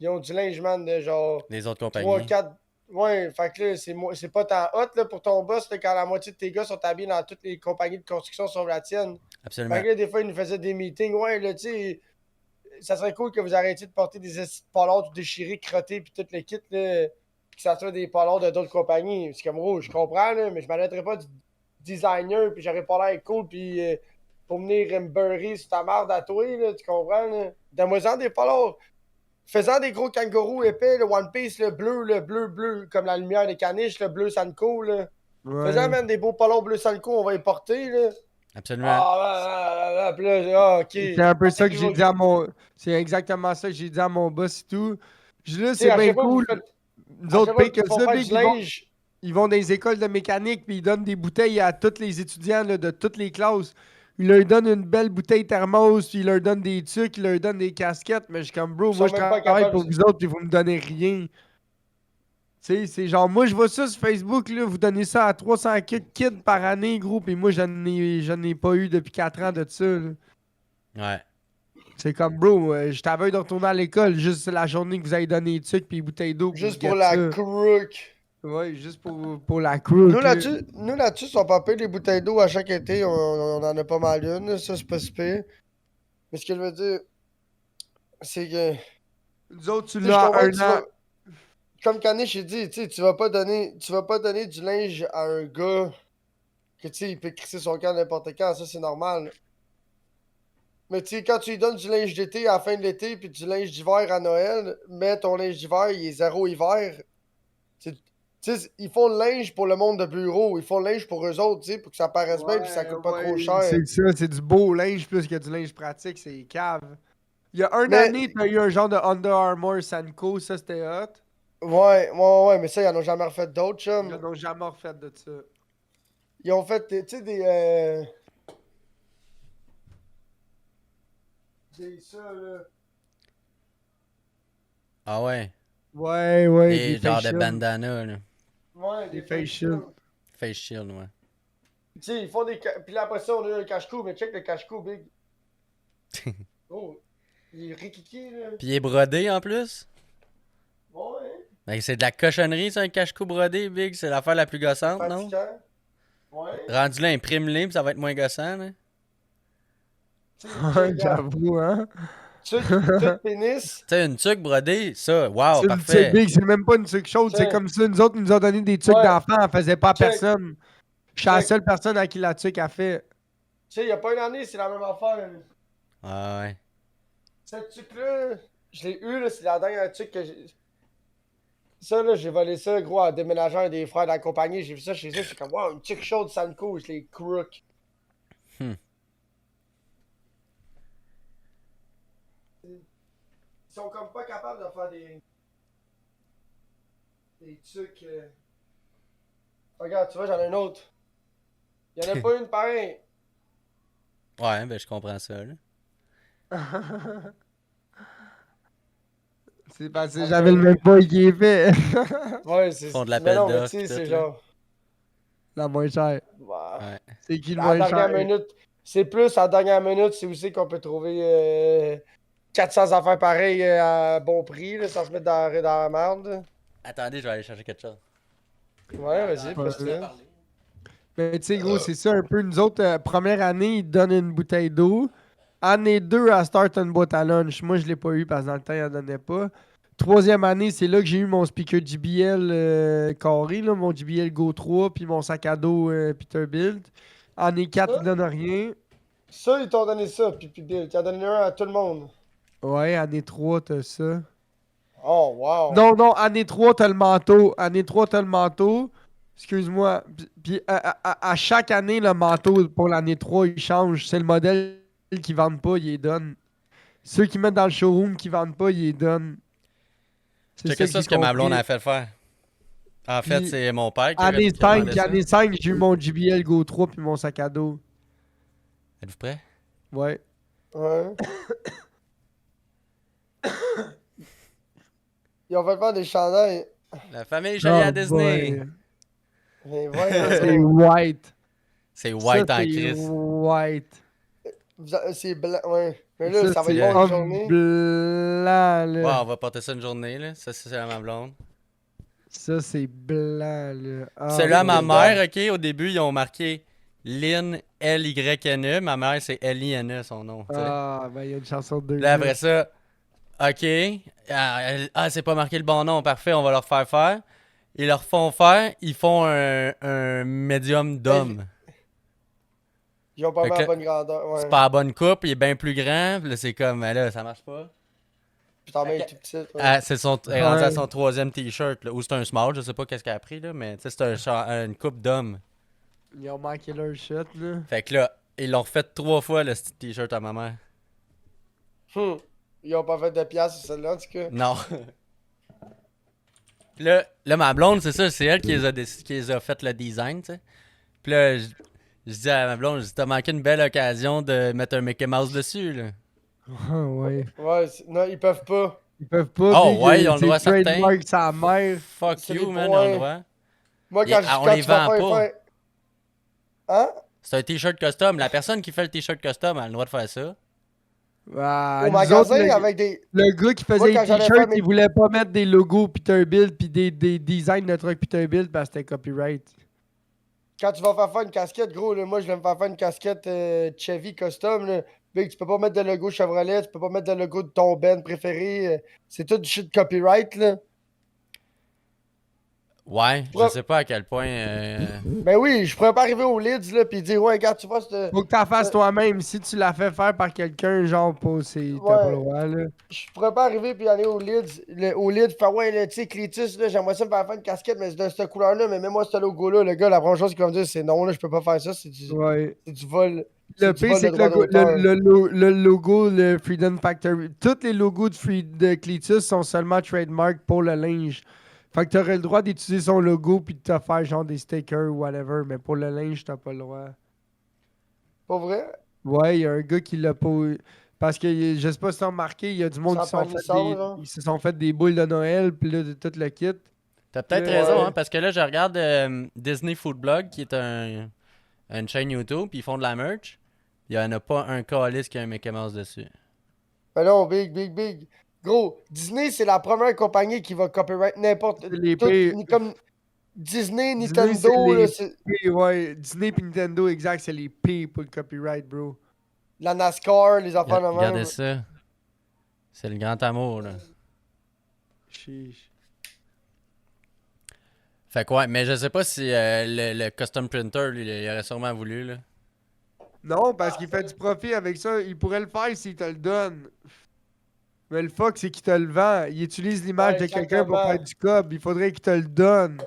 ils ont du linge, man, de genre Les autres 3, compagnies. 4. Ouais, fait que là, c'est pas tant hot là, pour ton boss là, quand la moitié de tes gars sont habillés dans toutes les compagnies de construction sauf la tienne. Fait Absolument. que là, des fois, ils nous faisaient des meetings. Ouais, là, tu sais, ça serait cool que vous arrêtiez de porter des polards tout déchirés, crottés, puis tout le kit, là, que ça soit des polards de d'autres compagnies. C'est comme, oh, je comprends, là, mais je m'arrêterais pas du designer, puis j'aurais pas l'air cool, puis pour venir me beurrer sur ta marde à toi, là, tu comprends, là. Donne-moi-en des polards. Faisant des gros kangourous épais, le One Piece, le bleu, comme la lumière des caniches, le bleu Sanko, là. Faisant Ouais. même des beaux polards bleu Sanko, on va les porter, là. Absolument. Puis là, ok. C'est un peu ça que Tu j'ai dit à mon. C'est exactement ça que j'ai dit à mon boss et tout. Je dis là, sais, c'est à bien chaque fois que vous cool. faites. Nous À autres, chaque fois pire qu'ils que font ça, faire big, du linge. ils vont dans les écoles de mécanique puis ils donnent des bouteilles à tous les étudiants là, de toutes les classes. Ils leur donnent une belle bouteille thermos, puis ils leur donnent des trucs, ils leur donnent des casquettes. Mais je suis comme, bro, Ils moi sont je même pas travaille capables. pour vous autres puis vous me donnez rien. Tu sais, c'est genre, moi je vois ça sur Facebook, là, vous donnez ça à 300 kids par année, gros, puis moi j'en ai pas eu depuis 4 ans de ça. Là. Ouais. C'est comme, bro, je t'avais de retourner à l'école, juste la journée que vous avez donné des trucs puis des bouteilles d'eau pour Juste get pour la ça. crook. Ouais, juste pour la crook. là. Nous là-dessus, sont pas payés des bouteilles d'eau à chaque été. On en a pas mal une. Ça, c'est pas si pire. Mais ce que je veux dire, c'est que. Nous autres, tu Tu sais, je l'as comprends que un tu an. vas. Comme Kanish, il dit, tu sais, tu vas pas donner du linge à un gars que, tu sais, il peut crisser son camp n'importe quand. Ça, c'est normal. Mais tu sais, quand tu lui donnes du linge d'été à la fin de l'été, puis du linge d'hiver à Noël, mais ton linge d'hiver, il est zéro hiver. Tu sais, ils font le linge pour le monde de bureau. Ils font le linge pour eux autres, tu sais, pour que ça paraisse bien, puis ça coûte pas trop cher. C'est ça, c'est du beau linge plus que du linge pratique, c'est cave. Il y a un Mais, année, t'as eu un genre de Under Armour Sanko, ça c'était hot. ouais, mais ça, ils en ont jamais refait d'autres, Ils chum. en ont jamais refait de ça. Ils ont fait, tu sais, des ça, là. Ah ouais. Ouais, Et des genre face de shields. bandana, là. Ouais, Des des face face shields. shields. Face shield, ouais. Tu sais, ils font des. Puis là, après ça, on a eu un cache-cou, mais check le cache-cou, big. Oh, il est rikiki, là. Puis il est brodé en plus. Ouais, Ben, c'est de la cochonnerie, ça, un cache-cou brodé, Big. C'est l'affaire la plus gossante, non? fatigant. Ouais. Rendu là, imprime-les, puis ça va être moins gossant, là. Tu sais, Ouais, regarde, j'avoue, hein. tout pénis. Tu sais, une tuque brodée, ça, wow, C'est parfait. big, c'est même pas une truc chaude, c'est Check. comme ça. Nous autres, ils nous ont donné des trucs Ouais. d'enfants, elle faisait pas à Check. personne. Je suis la Check. seule personne à qui la tuque a fait. Tu sais, il y a pas une année, c'est la même affaire. Ah ouais. Cette tuque-là, je l'ai eu, là, c'est la dernière tuque que j'ai. Ça, là, j'ai volé ça, gros, en déménageant un des frères de la compagnie. J'ai vu ça chez eux, c'est comme, wow, une tuque chaude Sanko, je les crook. Hmm. Ils sont comme pas capables de faire des tuques. Regarde, tu vois, j'en ai une autre. Il y en a pas une pareille. Ouais, ben je comprends ça, là. C'est parce que j'avais le même pas qui est fait. Ouais, c'est. Ils font de Mais l'appel non, mais d'offres, tu sais, pis c'est tout, là. genre. La moins chère. Bah, Ouais. C'est qui le à la moins dernière cher? minute. C'est plus à la dernière minute, c'est aussi qu'on peut trouver 400 affaires pareilles à bon prix, là, sans se mettre dans la merde. Attendez, je vais aller chercher quelque chose. Ouais, vas-y, Ouais. fais-le. Mais tu sais, gros, c'est ça un peu. Nous autres, première année, ils te donnent une bouteille d'eau. Année 2, à start une boîte à lunch. Moi, je l'ai pas eu parce que dans le temps, ils en donnaient pas. Troisième année, c'est là que j'ai eu mon speaker JBL carré, là, mon JBL Go 3, puis mon sac à dos Peterbilt. Année 4, Ça? ils donnent rien. Ça, ils t'ont donné ça, puis Bill. Tu as donné un à tout le monde. Ouais, année 3, t'as ça. Oh, wow. Non, année 3, t'as le manteau. Année 3, t'as le manteau. Excuse-moi. Puis à chaque année, le manteau pour l'année 3, il change. C'est le modèle qui vendent pas, ils les donnent. Ceux qui mettent dans le showroom qui vendent pas, ils les donnent. C'est Checkez ça, j'ai ce que ma blonde compris. a fait faire. En fait, Puis, c'est mon père qui Année qui a demandé 5, ça. année 5, j'ai eu mon JBL Go 3 puis mon sac à dos. Êtes-vous prêts? Ouais. Ouais. Ils ont fait faire des chandails. La famille Jolie à Oh Disney. boy. Mais C'est voyons. white. C'est white Ça, en c'est crise. white. C'est blanc, ouais. Mais là, ça va c'est être bon une homme journée. blanc, Ouais, là. on va porter ça une journée, là. Ça, c'est à ma blonde. Ça, c'est blanc, là. Ah, Celui-là, à ma mon mère, ok, au début, ils ont marqué Lynn L-Y-N-E. Ma mère, c'est L-I-N-E, son nom, tu sais. Ah, ben, il y a une chanson de 2 Là, après ça, ok. C'est pas marqué le bon nom, parfait, on va leur faire faire. Ils leur font faire, ils font un médium d'homme. Ils ont pas Fait mal que la là, bonne grandeur. c'est Ouais. pas la bonne coupe, il est bien plus grand. Puis là, c'est comme, là, ça marche pas. Puis t'en mets Fait que- tout petit. Ouais. Elle est rendue à Ouais. son troisième t-shirt, là. Ou c'est un small, je sais pas qu'est-ce qu'elle a pris, là, mais tu sais, c'est une coupe d'homme. Ils ont manqué leur shot, là. Fait que là, ils l'ont refait 3 fois, le petit t-shirt à ma mère. Ils ont pas fait de pièces sur celle-là, en tout cas. Non. Puis là, ma blonde, c'est ça, c'est elle qui les a fait le design, tu sais. Puis là, je dis à ma blonde, je dis, t'as manqué une belle occasion de mettre un Mickey Mouse dessus, là. Ah, ouais. Ouais, non, ils peuvent pas. Ils peuvent pas. Oh, Big, ouais, ils ont le c'est droit certain. trademark sa mère. Fuck C'est you, les man, ils ont le points. droit. Moi, On quand les tu vas vend faire, pas. Hein? C'est un t-shirt custom. La personne qui fait le t-shirt custom a le droit de faire ça. Ah, Au nous magasin, autres, avec des. le gars qui Moi, faisait quand les j'allais t-shirts, faire mes- il voulait pas mettre des logos Peterbilt puis des designs de trucs Peterbilt parce que c'était copyright. Quand tu vas faire une casquette, gros, là, moi, je vais me faire une casquette Chevy custom. Là. Big, tu peux pas mettre de logo Chevrolet, tu peux pas mettre de logo de ton band préféré. C'est tout du shit copyright, là. Ouais, je Ouais. sais pas à quel point. Ben oui, je pourrais pas arriver au Lids, là, pis dire, ouais, regarde, tu vois, c'est. Faut que t'en fasses toi-même. Si tu l'as fait faire par quelqu'un, genre, t'as pas le droit, là. Je pourrais pas arriver puis aller au Lids, au Lids, faire ouais, là, tu sais, Cletus, là, j'aimerais ça me faire une casquette, mais c'est de cette couleur-là, mais mets-moi ce logo-là. Le gars, la première chose qu'il va me dire, c'est non, là, je peux pas faire ça, Ouais. c'est du vol. Le C'est du pire, vol c'est de que droit d'auteur. le logo, le Freedom Factory, tous les logos de Cletus sont seulement trademark pour le linge. Fait que t'aurais le droit d'utiliser son logo puis de te faire genre des stickers ou whatever, mais pour le linge, t'as pas le droit. Pas vrai? Ouais, il y a un gars qui l'a pas. Parce que je sais pas si t'as remarqué, il y a du monde Ça qui sont prend une fait licence, genre? ils se sont fait des boules de Noël puis là, tout le kit. T'as peut-être Ouais. raison, hein, parce que là, je regarde Disney Food Blog, qui est une chaîne YouTube, puis ils font de la merch. Il y en a pas un calice qui a un Mickey Mouse dessus. Ben non, big. Gros, Disney, c'est la première compagnie qui va copyright n'importe. C'est les Tout, pires. comme Disney, Disney, Nintendo, là, c'est Ouais, Disney et Nintendo, exact, c'est les pires pour le copyright, bro. la NASCAR, les affaires de Regardez même. ça. C'est le grand amour, là. Chiche. Fait que ouais, mais je sais pas si le custom printer, lui, il aurait sûrement voulu, là. Non, parce qu'il fait du profit avec ça. Il pourrait le faire s'il te le donne. Mais le fuck, c'est qu'il te le vend. Il utilise l'image Ouais, de quelqu'un pour exactement. faire du cob. Il faudrait qu'il te le donne.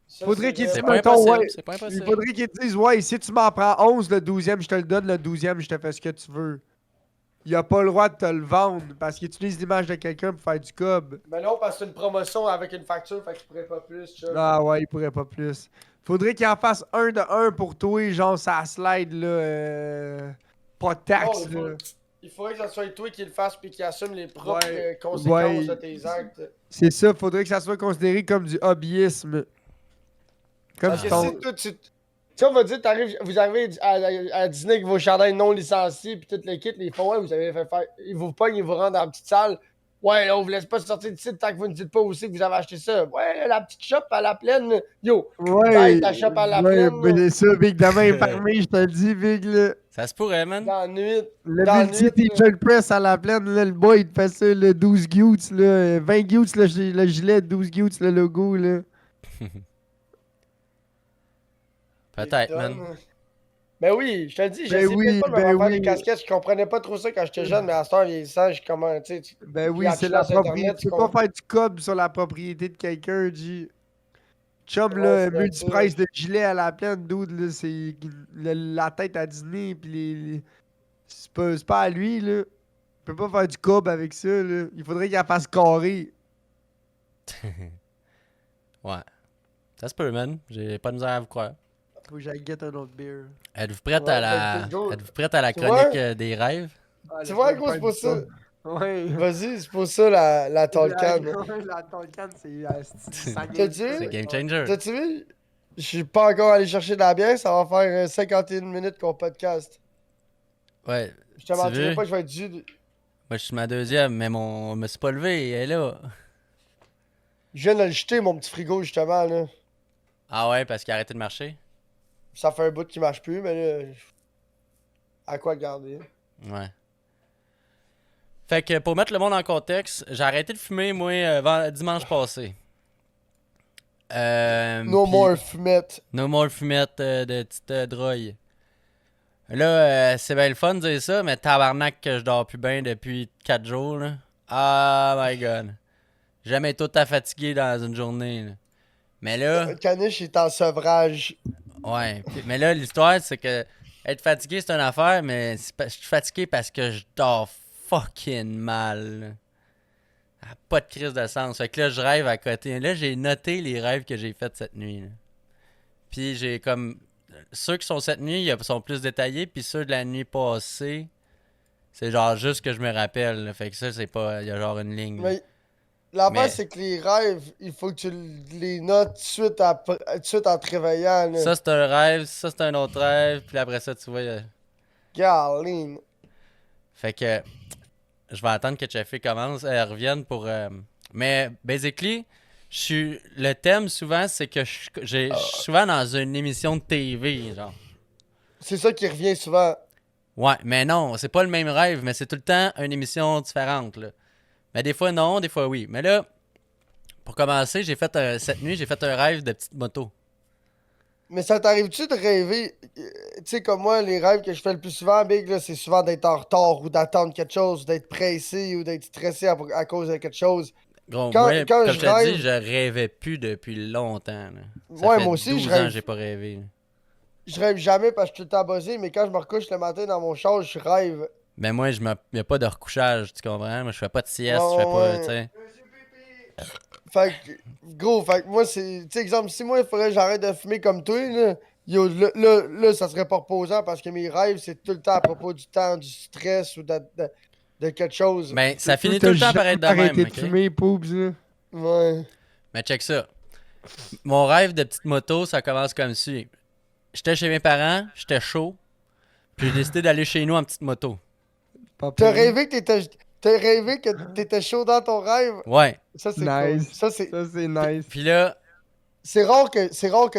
Ça, Faudrait qu'il vrai. C'est dise, pas mettons, impossible, ouais, c'est pas il impossible. faudrait qu'il te dise, ouais, si tu m'en prends 11, le 12e, je te le donne, le 12e, je te fais ce que tu veux. Il a pas le droit de te le vendre parce qu'il utilise l'image de quelqu'un pour faire du cob. Mais non, parce que c'est une promotion avec une facture, fait qu'il pourrait pas plus, tu vois. Ah ouais, il pourrait pas plus. Faudrait qu'il en fasse un de un pour toi, genre ça slide là. Pas de taxe Non, là. il faudrait que ce soit toi qui le fasse puis qui assume les propres Ouais. conséquences Ouais. de tes actes. C'est ça, faudrait que ça soit considéré comme du hobbyisme. Comme Parce que ton. si toi, tu sais, on va dire, vous arrivez à dîner avec vos chandails non licenciés puis toute l'équipe, les font, ouais, vous avez fait faire. Ils vous pognent, ils vous rendent dans la petite salle. Ouais, là, on vous laisse pas sortir d'ici tant que vous ne dites pas aussi que vous avez acheté ça. Ouais, la petite shop à la plaine, yo, Ouais. taille ta shop à la plaine, mais c'est ça, Big, demain est fermé, je te le dis, Big, là. Ça se pourrait, man. dans la nuit. Le Dans la multi nuit, t-shirt press à la plaine, là, le boy, il te fait ça, le 12 gouttes, là. 20 gouttes, le gilet, 12 gouttes, le logo, là. Peut-être, man. Ben oui, je te le dis, Ben j'essayais oui, pas de me ben faire oui. des casquettes, je comprenais pas trop ça quand j'étais jeune, mais à ce temps, vieillissant, je comment, tu sais, Ben oui, Puis c'est après, la sur Internet, propriété. tu Tu peux comprends. pas faire du cob sur la propriété de quelqu'un, G. Chum, Ouais, là, c'est multiprice de gilet à la plaine, dude, là, c'est la tête à dîner, pis c'est pas à lui, là. Il peut pas faire du cob avec ça, là. Il faudrait qu'il la fasse carré. Ouais. Ça se peut, man. J'ai pas de misère à vous croire. Faut que j'aille get un autre beer. Êtes-vous prête Ouais, à la let's go. Êtes-vous prête à la Tu chronique vois? des rêves? Ah, Tu vois, gros, laisse-moi c'est pour faire ça. du cob. Ouais. Vas-y, c'est pour ça la Tolkien. La Tolkien, c'est T'as-tu C'est vu? game changer. T'as-tu vu? Je suis pas encore allé chercher de la bière, ça va faire 51 minutes qu'on podcast. Ouais. Je te Tu mentirai veux? pas, je vais être dû. Moi, je suis ma deuxième, mais mon. Je me suis pas levé, elle est là. Je viens de le jeter, mon petit frigo, justement, là. Ah ouais, parce qu'il a arrêté de marcher? Ça fait un bout qui marche plus, mais là. À quoi garder? Ouais. Fait que pour mettre le monde en contexte, j'ai arrêté de fumer, moi, dimanche passé. No Puis- more fumette. No more fumette de petite drogue. Là, c'est bien le fun de dire ça, mais tabarnak que je dors plus bien depuis 4 jours, là. Oh my god. Jamais été autant fatigué dans une journée, là. Mais là, Caniche est en sevrage. ouais. Mais là, l'histoire, c'est que être fatigué, c'est une affaire, mais je suis fatigué parce que je dors fucking mal, là. Ça a pas de crise de sens. Fait que là, je rêve à côté. Là, j'ai noté les rêves que j'ai faits cette nuit, là. Puis j'ai comme. Ceux qui sont cette nuit, ils sont plus détaillés. Puis ceux de la nuit passée, c'est genre juste que je me rappelle, là. Fait que ça, c'est pas. Il y a genre une ligne, là. Mais l'affaire, Mais- c'est que les rêves, il faut que tu les notes tout de suite, tout de suite en te réveillant. Là. Ça, c'est un rêve. Ça, c'est un autre rêve. Puis après ça, tu vois. Garline. Fait que. Je vais attendre que Jeffy commence. Elle revienne pour. Mais, basically, le thème souvent, c'est que je suis souvent dans une émission de TV, genre. C'est ça qui revient souvent. Ouais, mais non, c'est pas le même rêve, mais c'est tout le temps une émission différente, là. Mais des fois, non, des fois, oui. Mais là, pour commencer, cette nuit, j'ai fait un rêve de petite moto. Mais ça t'arrive-tu de rêver? Tu sais, comme moi, les rêves que je fais le plus souvent, Big, là, c'est souvent d'être en retard ou d'attendre quelque chose, d'être pressé ou d'être stressé à cause de quelque chose. Gros, Quand- moi, quand comme je je te rêve- dis, je rêvais plus depuis longtemps, là. Ça Ouais, fait moi aussi, 12 je ans rêve. que j'ai pas rêvé, là. Je rêve jamais parce que je suis tout le temps buzzé, mais quand je me recouche le matin dans mon char, je rêve. Mais moi, y a pas de recouchage, tu comprends? Moi, je fais pas de sieste, Ouais, je fais pas, ouais. tu sais. Fait que, gros, fait que moi, c'est. Tu sais, exemple, si moi, il faudrait que j'arrête de fumer comme toi, là, yo, là, ça serait pas reposant parce que mes rêves, c'est tout le temps à propos du temps, du stress ou de quelque chose. Ben, ça finit T'as tout le temps par jamais être de arrêté même, de ok? fumer, Poobs, là. Ouais. Mais check ça. Mon rêve de petite moto, ça commence comme ci. J'étais chez mes parents, j'étais chaud, puis j'ai décidé d'aller chez nous en petite moto. Pas T'as pire. rêvé que t'étais. T'as rêvé que t'étais chaud dans ton rêve? Ouais. Ça, c'est cool. Nice. Ça, c'est. Ça, c'est nice. Puis là, C'est rare que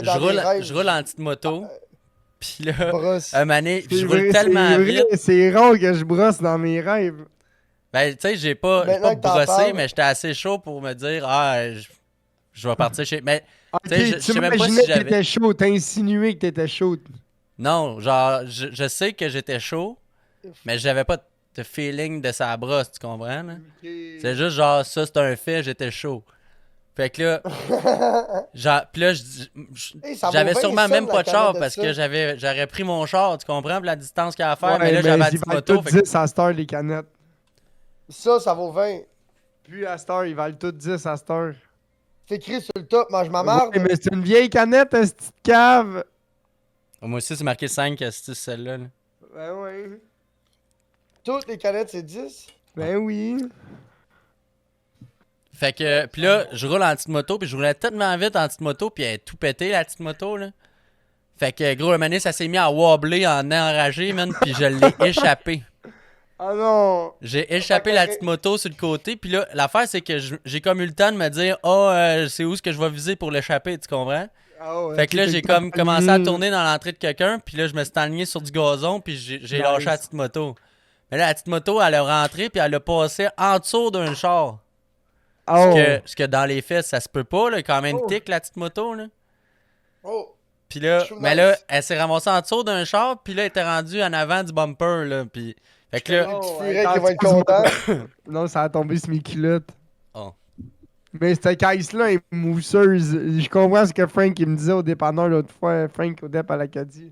dans les rêves. je roule en petite moto. Puis là, brosse. un mané, C'est je roule vrai, tellement c'est vite. vrai, c'est rare que je brosse dans mes rêves. Ben, tu sais, j'ai pas Maintenant que t'en brossé, parles. mais j'étais assez chaud pour me dire, je vais partir chez. Mais, Ok, tu sais, je tu sais même pas m'imaginais si que j'avais. t'étais chaud, t'as insinué que t'étais chaud. Non, genre, je sais que j'étais chaud, mais j'avais pas de feeling de sa brosse, tu comprends, là? C'est juste genre, ça, c'est un fait, j'étais chaud. Fait que là, genre, pis là, Hey, ça vaut j'avais bien sûrement ça, même la pas de char canette de parce ça. que j'aurais pris mon char, tu comprends, pour la distance qu'il y a à faire, Ouais, mais là, j'avais la ils petite valent moto. tous Fait que- 10 à cette heure, les canettes. Ça vaut 20. Puis à cette heure, ils valent tous 10 à cette heure. C'est écrit sur le top, mange ma marde. Ouais, mais c'est une vieille canette, cette petite cave. Moi aussi, c'est marqué 5, c'est celle-là. Là. Ben ouais. Toutes les canettes, c'est 10. Ben oui. Fait que, pis là, je roule en petite moto, puis je roulais tellement vite en petite moto, puis elle est tout pété, la petite moto, là. Fait que, gros, un moment donné, ça s'est mis à wobbler en enragé, man, puis je l'ai échappé. Ah non. J'ai échappé la petite moto sur le côté, puis là, l'affaire, c'est que j'ai comme eu le temps de me dire, c'est où ce que je vais viser pour l'échapper, tu comprends? Ah ouais, Fait que là, t'es j'ai comme aligné. commencé à tourner dans l'entrée de quelqu'un, puis là, je me suis aligné sur du gazon, puis j'ai Nice. lâché la petite moto. Mais là, la petite moto, elle a rentré, puis elle a passé en dessous d'un char. Oh. Ce que dans les faits, ça se peut pas, là, quand même Oh. tic, la petite moto, là. Oh. Puis là, Chou mais nice. là, elle s'est ramassée en dessous d'un char, puis là, elle était rendue en avant du bumper, là, puis... Fait que là, Le petit Oh, furet attends, qui va être excuse-moi. content. Non, ça a tombé sur mes culottes. Oh. Mais cette caisse-là est mousseuse. Je comprends ce que Frank il me disait au dépanneur l'autre fois. Frank au dép à l'Acadie.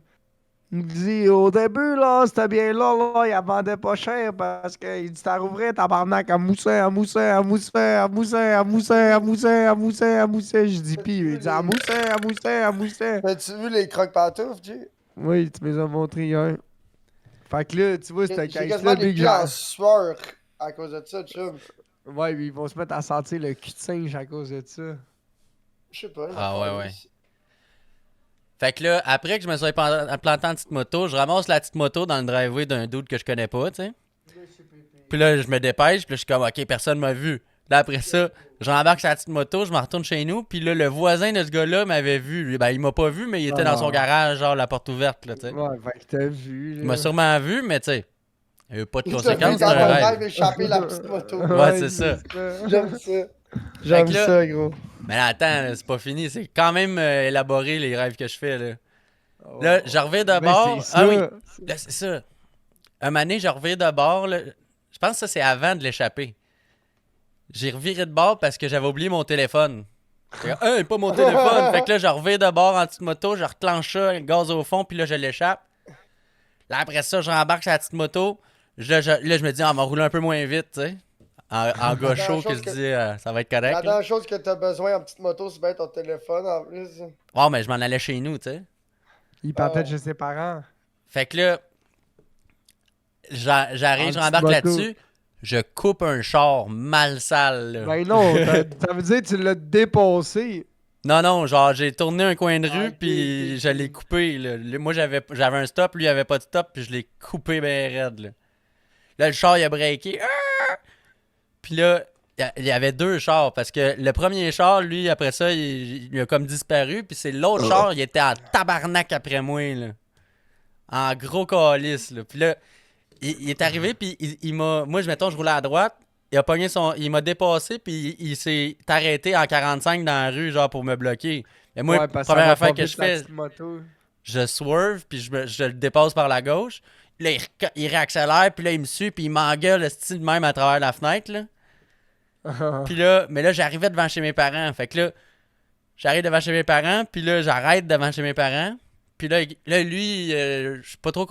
Il me dit au début, là, c'était bien là, il la vendait pas cher parce qu'il dit t'as rouvert tabarnak, elle moussait, elle moussait, elle moussait, elle moussait, elle moussait, elle moussait, elle moussait, elle moussait. Je dis pis, il dit elle moussait, elle moussait, elle moussait. As-tu vu les croque-pantoufles, Jay? Oui, tu me les as montrés hier. Fait que là, tu vois, J'ai cette quasiment caisse-là, les Big pieds en Jean. sueur à cause de ça, chum. Ouais, ils vont se mettre à sentir le cul de singe à cause de ça. Je sais pas. Ah, j'en ouais, parle ouais. ici. Fait que là, après que je me suis planté en petite moto, je ramasse la petite moto dans le driveway d'un dude que je connais pas, tu sais. Puis là, je me dépêche, puis là, je suis comme, OK, personne m'a vu. Là, après ça, j'embarque sur la petite moto, je me retourne chez nous, puis là, le voisin de ce gars-là m'avait vu. Lui, ben, il m'a pas vu, mais il était dans son garage, genre, la porte ouverte, là, tu sais. Ouais, fait que t'as vu. Il m'a sûrement vu, mais tu sais, il n'y a eu pas de Il t'a vu conséquences, dans c'est un ton rêve. rêve échapper la petite moto. Ouais, c'est ça. J'aime ça. J'aime que là- ça, gros. Mais là, attends, là, c'est pas fini, c'est quand même élaboré, les rêves que je fais, là. Là, je reviens de bord. Ben, c'est Ah oui, ça. là, c'est ça. Un moment donné, je reviens de bord, là. Je pense que ça, c'est avant de l'échapper. J'ai reviré de bord parce que j'avais oublié mon téléphone. J'ai dit, hey, pas mon téléphone! Fait que là, je reviens de bord en petite moto, je reclenche ça, le gaz au fond, puis là, je l'échappe. Là, après ça, je rembarque sur la petite moto. Là, je me dis, on va rouler un peu moins vite, tu sais. En gaucho, que je dis, ça va être La correct. Là. dernière chose que t'as besoin en petite moto, c'est bien ton téléphone en plus. Ouais, mais je m'en allais chez nous, tu sais. Il partait de chez ses parents. Fait que là, j'arrive, En je rembarque petite moto. là-dessus. Je coupe un char mal sale, là. Ben non, ça veut dire que tu l'as dépassé. Non, genre, j'ai tourné un coin de rue, Ok, puis ok, je ok. l'ai coupé, là. Moi, j'avais un stop, lui, il avait pas de stop, puis je l'ai coupé ben raide, là. Là, le char, il a breaké. Ah! Puis là, il y avait deux chars, parce que le premier char, lui, après ça, il a comme disparu, puis c'est l'autre char, il était en tabarnak après moi, là. En gros calice, là. Puis là, il est arrivé, puis il m'a... Moi, mettons, je roulais à droite, il a pogné son... Il m'a dépassé, puis il s'est arrêté en 45 dans la rue, genre, pour me bloquer. Et moi, Ouais, parce que ça première va affaire pas que vite, je la fais, petite moto. je swerve, puis je le dépasse par la gauche. Là, il réaccélère, puis là, il me suit, puis il m'engueule, le style même à travers la fenêtre, là. Puis là, mais là, j'arrivais devant chez mes parents. Fait que là, j'arrive devant chez mes parents, puis là, j'arrête devant chez mes parents. Puis là, lui, je sais pas trop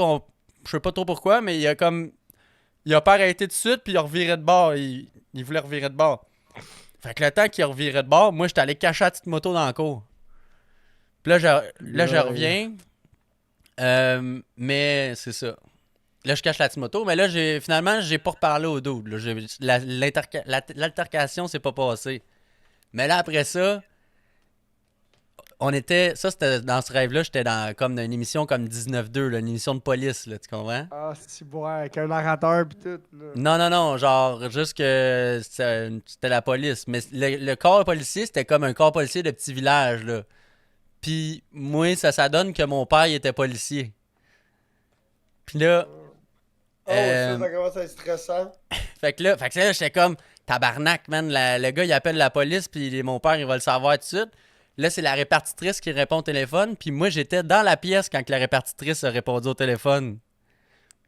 je sais pas trop pourquoi, mais il a comme... Il a pas arrêté tout de suite, puis il a reviré de bord. Il voulait revirer de bord. Fait que le temps qu'il a reviré de bord, moi, j'étais allé cacher la petite moto dans le cour. Puis là, je reviens. Mais c'est ça. Là, je cache la petite moto. Mais là, finalement, j'ai pas reparlé au dude. Là. L'altercation s'est pas passée. Mais là, après ça, ça, c'était dans ce rêve-là, j'étais comme dans une émission comme 19-2, là, une émission de police, là, tu comprends? Ah, c'est bon, avec un narrateur pis tout. Là. Non, genre, juste que c'était la police. Mais le corps policier, c'était comme un corps policier de petit village, là. Puis moi, ça donne que mon père, il était policier. Puis là... Oh, ça commence à être stressant. Fait que là, j'étais comme, tabarnak, man, le gars, il appelle la police, puis mon père, il va le savoir tout de suite. Là, c'est la répartitrice qui répond au téléphone, puis moi, j'étais dans la pièce quand la répartitrice a répondu au téléphone.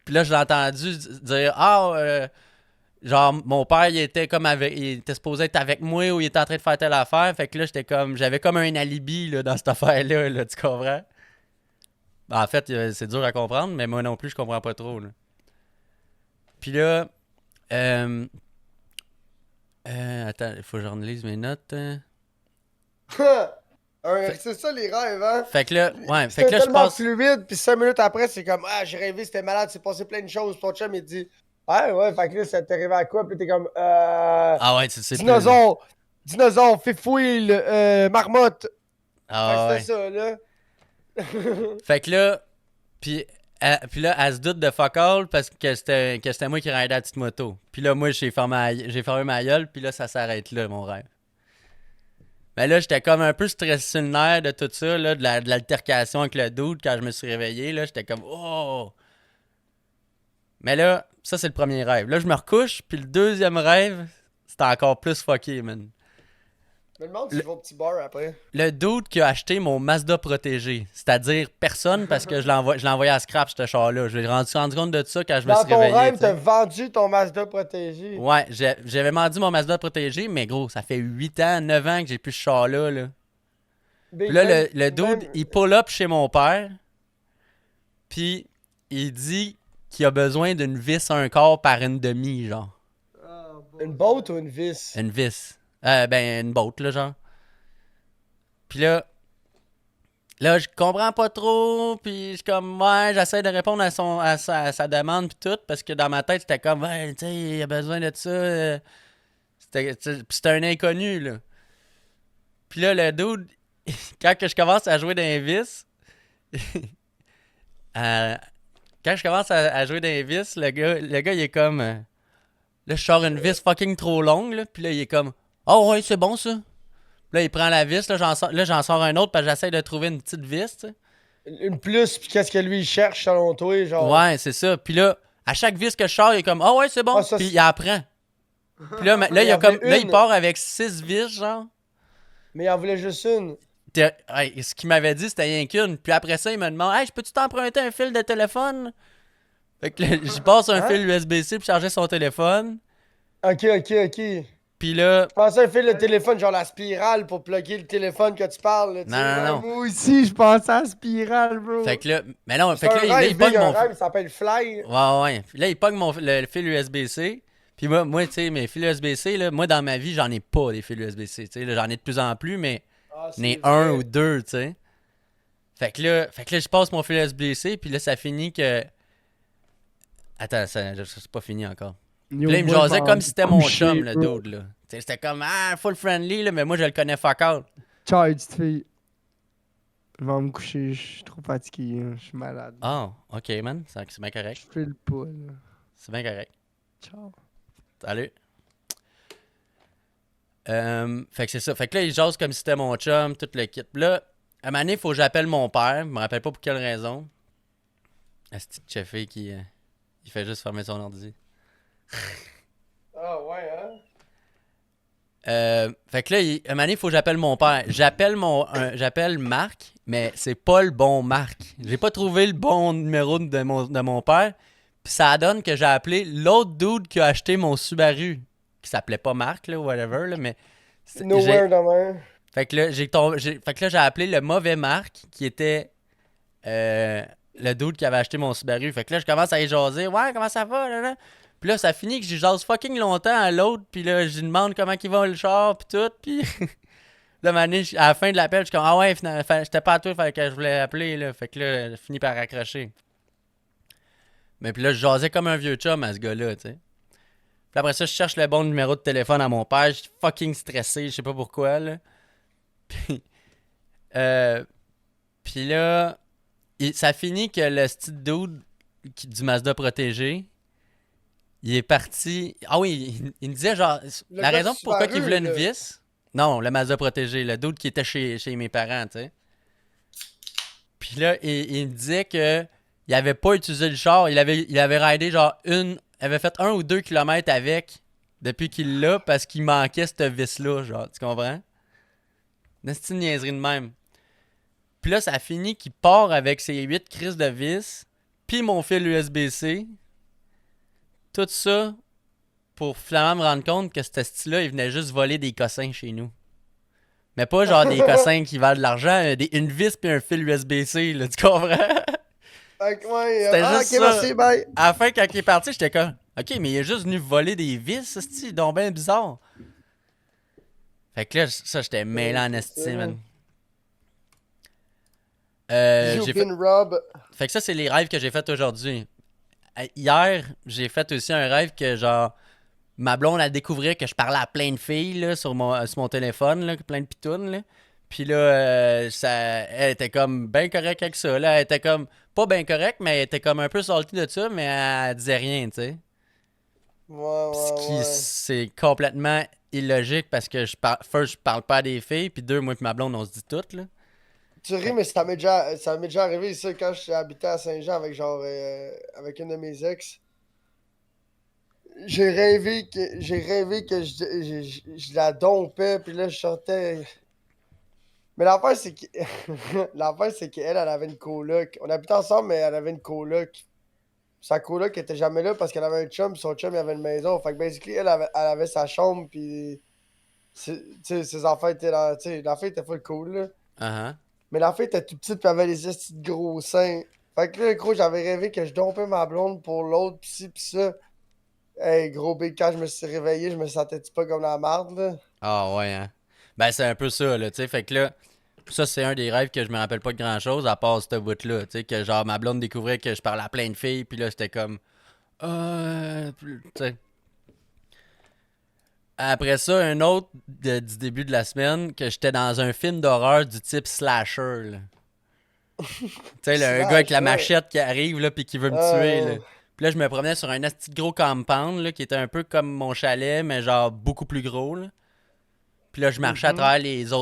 Puis là, je l'ai entendu dire, genre, mon père, il était supposé être avec moi ou il était en train de faire telle affaire. Fait que là, j'avais comme un alibi, là, dans cette affaire-là, là, tu comprends? Ben, en fait, c'est dur à comprendre, mais moi non plus, je comprends pas trop, là. Puis là, attends, il faut que je relise mes notes. C'est ça les rêves, hein? Fait que là, C'est je tellement passe. fluide, puis 5 minutes après, c'est comme, ah, j'ai rêvé, c'était malade, c'est passé plein de choses. Ton chum, il dit, ouais, fait que là, ça t'est arrivé à quoi? Puis t'es comme, Ah ouais, tu sais plus. dinosaure, fifouille, marmotte. Ah Fait ouais. que c'était ça, là. Fait que là, puis là, elle se doute de fuck all parce que c'était moi qui raidais la petite moto. Puis là, moi, j'ai fermé ma gueule, puis là, ça s'arrête là, mon rêve. Mais là, j'étais comme un peu stressé sur le nerf de tout ça, là, de l'altercation avec le dude quand je me suis réveillé. Là, j'étais comme, oh! Mais là, ça, c'est le premier rêve. Là, je me recouche, puis le deuxième rêve, c'était encore plus fucké, man. Je me demande si je vais au petit bar après. Le dude qui a acheté mon Mazda protégé, c'est-à-dire personne parce que je l'ai envoyé à scrap, ce char-là. Je me suis rendu compte de ça quand je me Dans suis ton réveillé. rêve, t'sais. t'as vendu ton Mazda protégé. Ouais, j'avais vendu mon Mazda protégé, mais gros, ça fait 8 ans, 9 ans que j'ai plus ce char-là. Là. Big Puis là, man, le dude, même- il pull up chez mon père, puis il dit qu'il a besoin d'une vis un quart par une demi, genre. Une botte ou une vis? Une vis. Une botte, là, genre. Puis là, je comprends pas trop, puis je suis comme, ouais, j'essaie de répondre à sa demande, puis tout, parce que dans ma tête, c'était comme, ouais, tu sais, il a besoin de ça. C'était un inconnu, là. Puis là, le dude, quand que je commence à jouer dans les vis, Euh, quand je commence à jouer dans les vis, le gars il est comme. Là, je sors une vis fucking trop longue, là, puis là, il est comme. Oh, ouais, c'est bon ça. Là, il prend la vis, là, j'en sors un autre, parce que j'essaie de trouver une petite vis, tu sais. Une plus, puis qu'est-ce que lui il cherche selon toi, genre. Ouais, c'est ça. Puis là, à chaque vis que je sors, il est comme. Oh, ouais, c'est bon. Ah, ça, Puis c'est- il apprend. Puis là, Il il, a en comme, voulait là, il une. part avec 6 vis, genre. Mais il en voulait juste une. Hey, ce qu'il m'avait dit, c'était rien qu'une. Puis après ça, il me demande Hey, je peux-tu t'emprunter un fil de téléphone? Fait que là, j'y passe un Hein? fil USB-C pour charger son téléphone. Ok. Puis là, Je pensais un fil de téléphone, genre la spirale pour plugger le téléphone que tu parles, là, tu non, sais. non, là. non. Moi aussi, je pensais à Spirale, bro. Fait que là, mais non, C'est fait que un là, rêve, il pogne big, un mon. rêve, il s'appelle Fly. Ouais. Puis là, il pogne le fil USB-C. Puis moi tu sais, mes fils USB-C, là, moi, dans ma vie, j'en ai pas des fils USB-C. Tu sais, là, j'en ai de plus en plus, mais Ah, j'en ai c'est un vrai. ou deux, tu sais. Fait que là, je passe mon fil USB-C, puis là, ça finit que. Attends, c'est pas fini encore. Puis là, il me jasait comme si c'était mon chum, le dude, là. Tu sais, c'était comme, full friendly, là, mais moi, je le connais fuck out. Ciao, petite fille. Je vais me coucher, je suis trop fatigué, hein, je suis malade. Ah, ok, man, c'est bien correct. Je file pas, là. C'est bien correct. Ciao. Salut. Fait que c'est ça. Fait que là, il jase comme si c'était mon chum, tout le kit. Puis là, à un moment donné, il faut que j'appelle mon père. Je me rappelle pas pour quelle raison. La petite chefée qui... il fait juste fermer son ordi. Ah, ouais, hein? Fait que là, à un moment donné, il faut que j'appelle mon père. J'appelle Marc, mais c'est pas le bon Marc. J'ai pas trouvé le bon numéro de mon père. Puis ça donne que j'ai appelé l'autre dude qui a acheté mon Subaru. Qui s'appelait pas Marc, là, whatever, là, mais... Nowhere demain. Fait que là, fait que là, j'ai appelé le mauvais Marc, qui était le dude qui avait acheté mon Subaru. Fait que là, je commence à y jaser. Ouais, comment ça va? Là? Puis là, ça finit que j'y jase fucking longtemps à l'autre. Puis là, je lui demande comment il va le char, puis tout. Puis là, à la fin de l'appel, je suis comme, ah ouais, finalement, j'étais pas à toi, fait que je voulais appeler. Là. Fait que là, j'ai fini par raccrocher. Mais puis là, je jasais comme un vieux chum à ce gars-là, tu sais. Puis après ça, je cherche le bon numéro de téléphone à mon père. Je suis fucking stressé, je sais pas pourquoi, là. Puis, puis là, ça finit que le petit dude du Mazda protégé, il est parti. Ah oui, il me disait genre. Le La gars raison du pourquoi Subaru, il voulait une là. vis. Non, le Mazda protégé, le dude qui était chez mes parents, tu sais. Puis là, il me disait que il avait pas utilisé le char. Il avait ridé genre il avait fait 1 ou 2 kilomètres avec depuis qu'il l'a parce qu'il manquait cette vis-là, genre, tu comprends? C'est une niaiserie de même. Puis là, ça a fini qu'il part avec ses 8 crises de vis, puis mon fil USB-C. Tout ça pour finalement me rendre compte que ce style-là, il venait juste voler des cossins chez nous. Mais pas genre des cossins qui valent de l'argent, une vis puis un fil USB-C, là, tu comprends? Fait que, ouais, C'était ah, ok, juste ça. merci, bye. À la fin, quand il est parti, j'étais comme, ok, mais il est juste venu voler des vis, ça, c'est donc bien bizarre. Fait que là, ça, j'étais mêlant en esti, man. You've J'ai fait... been robbed. fait que ça, c'est les rêves que j'ai fait aujourd'hui. Hier, j'ai fait aussi un rêve que, genre, ma blonde, elle découvrait que je parlais à plein de filles, là, sur mon téléphone, là, plein de pitounes, là. Puis là, elle était comme bien correcte avec ça, là. Elle était comme, pas bien correcte, mais elle était comme un peu salty de ça, mais elle disait rien, tu sais. Ouais, Ce qui, ouais. c'est complètement illogique parce que first, je parle pas à des filles, puis deux, moi et ma blonde, on se dit tout, là. Tu ris, mais ça m'est déjà arrivé, ça, quand j'habitais à Saint-Jean avec, genre, avec une de mes ex. J'ai rêvé que je la dompais, puis là, je sortais. Mais l'affaire, c'est que. L'affaire, c'est qu'elle, elle avait une coloc. On habitait ensemble, mais elle avait une coloc. Sa coloc était jamais là parce qu'elle avait un chum, puis son chum, il avait une maison. Fait que, basically, elle avait sa chambre, puis. Tu sais, ses enfants étaient là. Tu sais, la fille était full cool, là. Uh-huh. Mais la fille était toute petite, puis elle avait les estis de gros seins. Fait que là, gros, j'avais rêvé que je dompais ma blonde pour l'autre, pis ci, pis ça. Hey, gros big, quand je me suis réveillé, je me sentais-tu pas comme la marde, là? Ah ouais, hein. Ben, c'est un peu ça, là, tu sais. Fait que là, ça, c'est un des rêves que je me rappelle pas de grand-chose, à part ce bout-là, tu sais, que genre, ma blonde découvrait que je parlais à plein de filles, puis là, c'était comme... tu sais. Après ça, un autre du début de la semaine, que j'étais dans un film d'horreur du type slasher, là. Tu sais, un Slash, gars avec la ouais. machette qui arrive, là, puis qui veut me tuer, là. Puis là, je me promenais sur un petit gros compound, là, qui était un peu comme mon chalet, mais genre beaucoup plus gros, là. Puis là, je marchais à travers les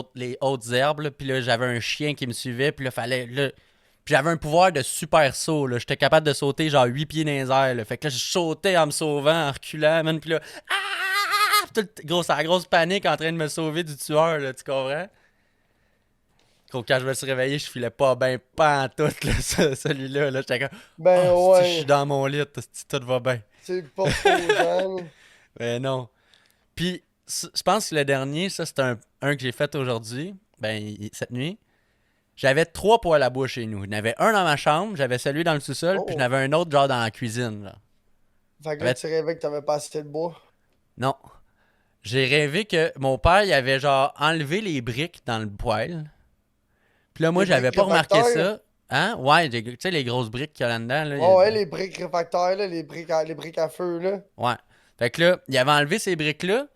hautes herbes, là, puis là, j'avais un chien qui me suivait, puis là, fallait... Là, puis j'avais un pouvoir de super saut, là. J'étais capable de sauter genre 8 pieds dans les airs, là. Fait que là, je sautais en me sauvant, en reculant, man. Puis là... Ah! Gros, c'est la grosse panique en train de me sauver du tueur, là, tu comprends? Gros, quand je me suis réveillé, je filais pas bien, pas en tout, là, celui-là. Là, j'étais comme, Ben oh, je suis ouais, dans mon lit, tout va bien. c'est pas posant. Mais non. Puis, je pense que le dernier, ça, c'est un que j'ai fait aujourd'hui, cette nuit. J'avais 3 poêles à bois chez nous. Il y en avait un dans ma chambre, j'avais celui dans le sous-sol, puis Oh. j'en avais un autre genre dans la cuisine. Là. Fait que là, tu rêvais que t'avais pas assez de bois. Non. J'ai rêvé que mon père, il avait genre enlevé les briques dans le poêle. Puis là, moi, Les j'avais briques pas remarqué réfractaires? ça. Hein? Ouais, tu sais, les grosses briques qu'il y a là-dedans. Là, Oh ouais, les briques réfractaires, là, les briques à feu, là. Ouais. Fait que là, il avait enlevé ces briques-là.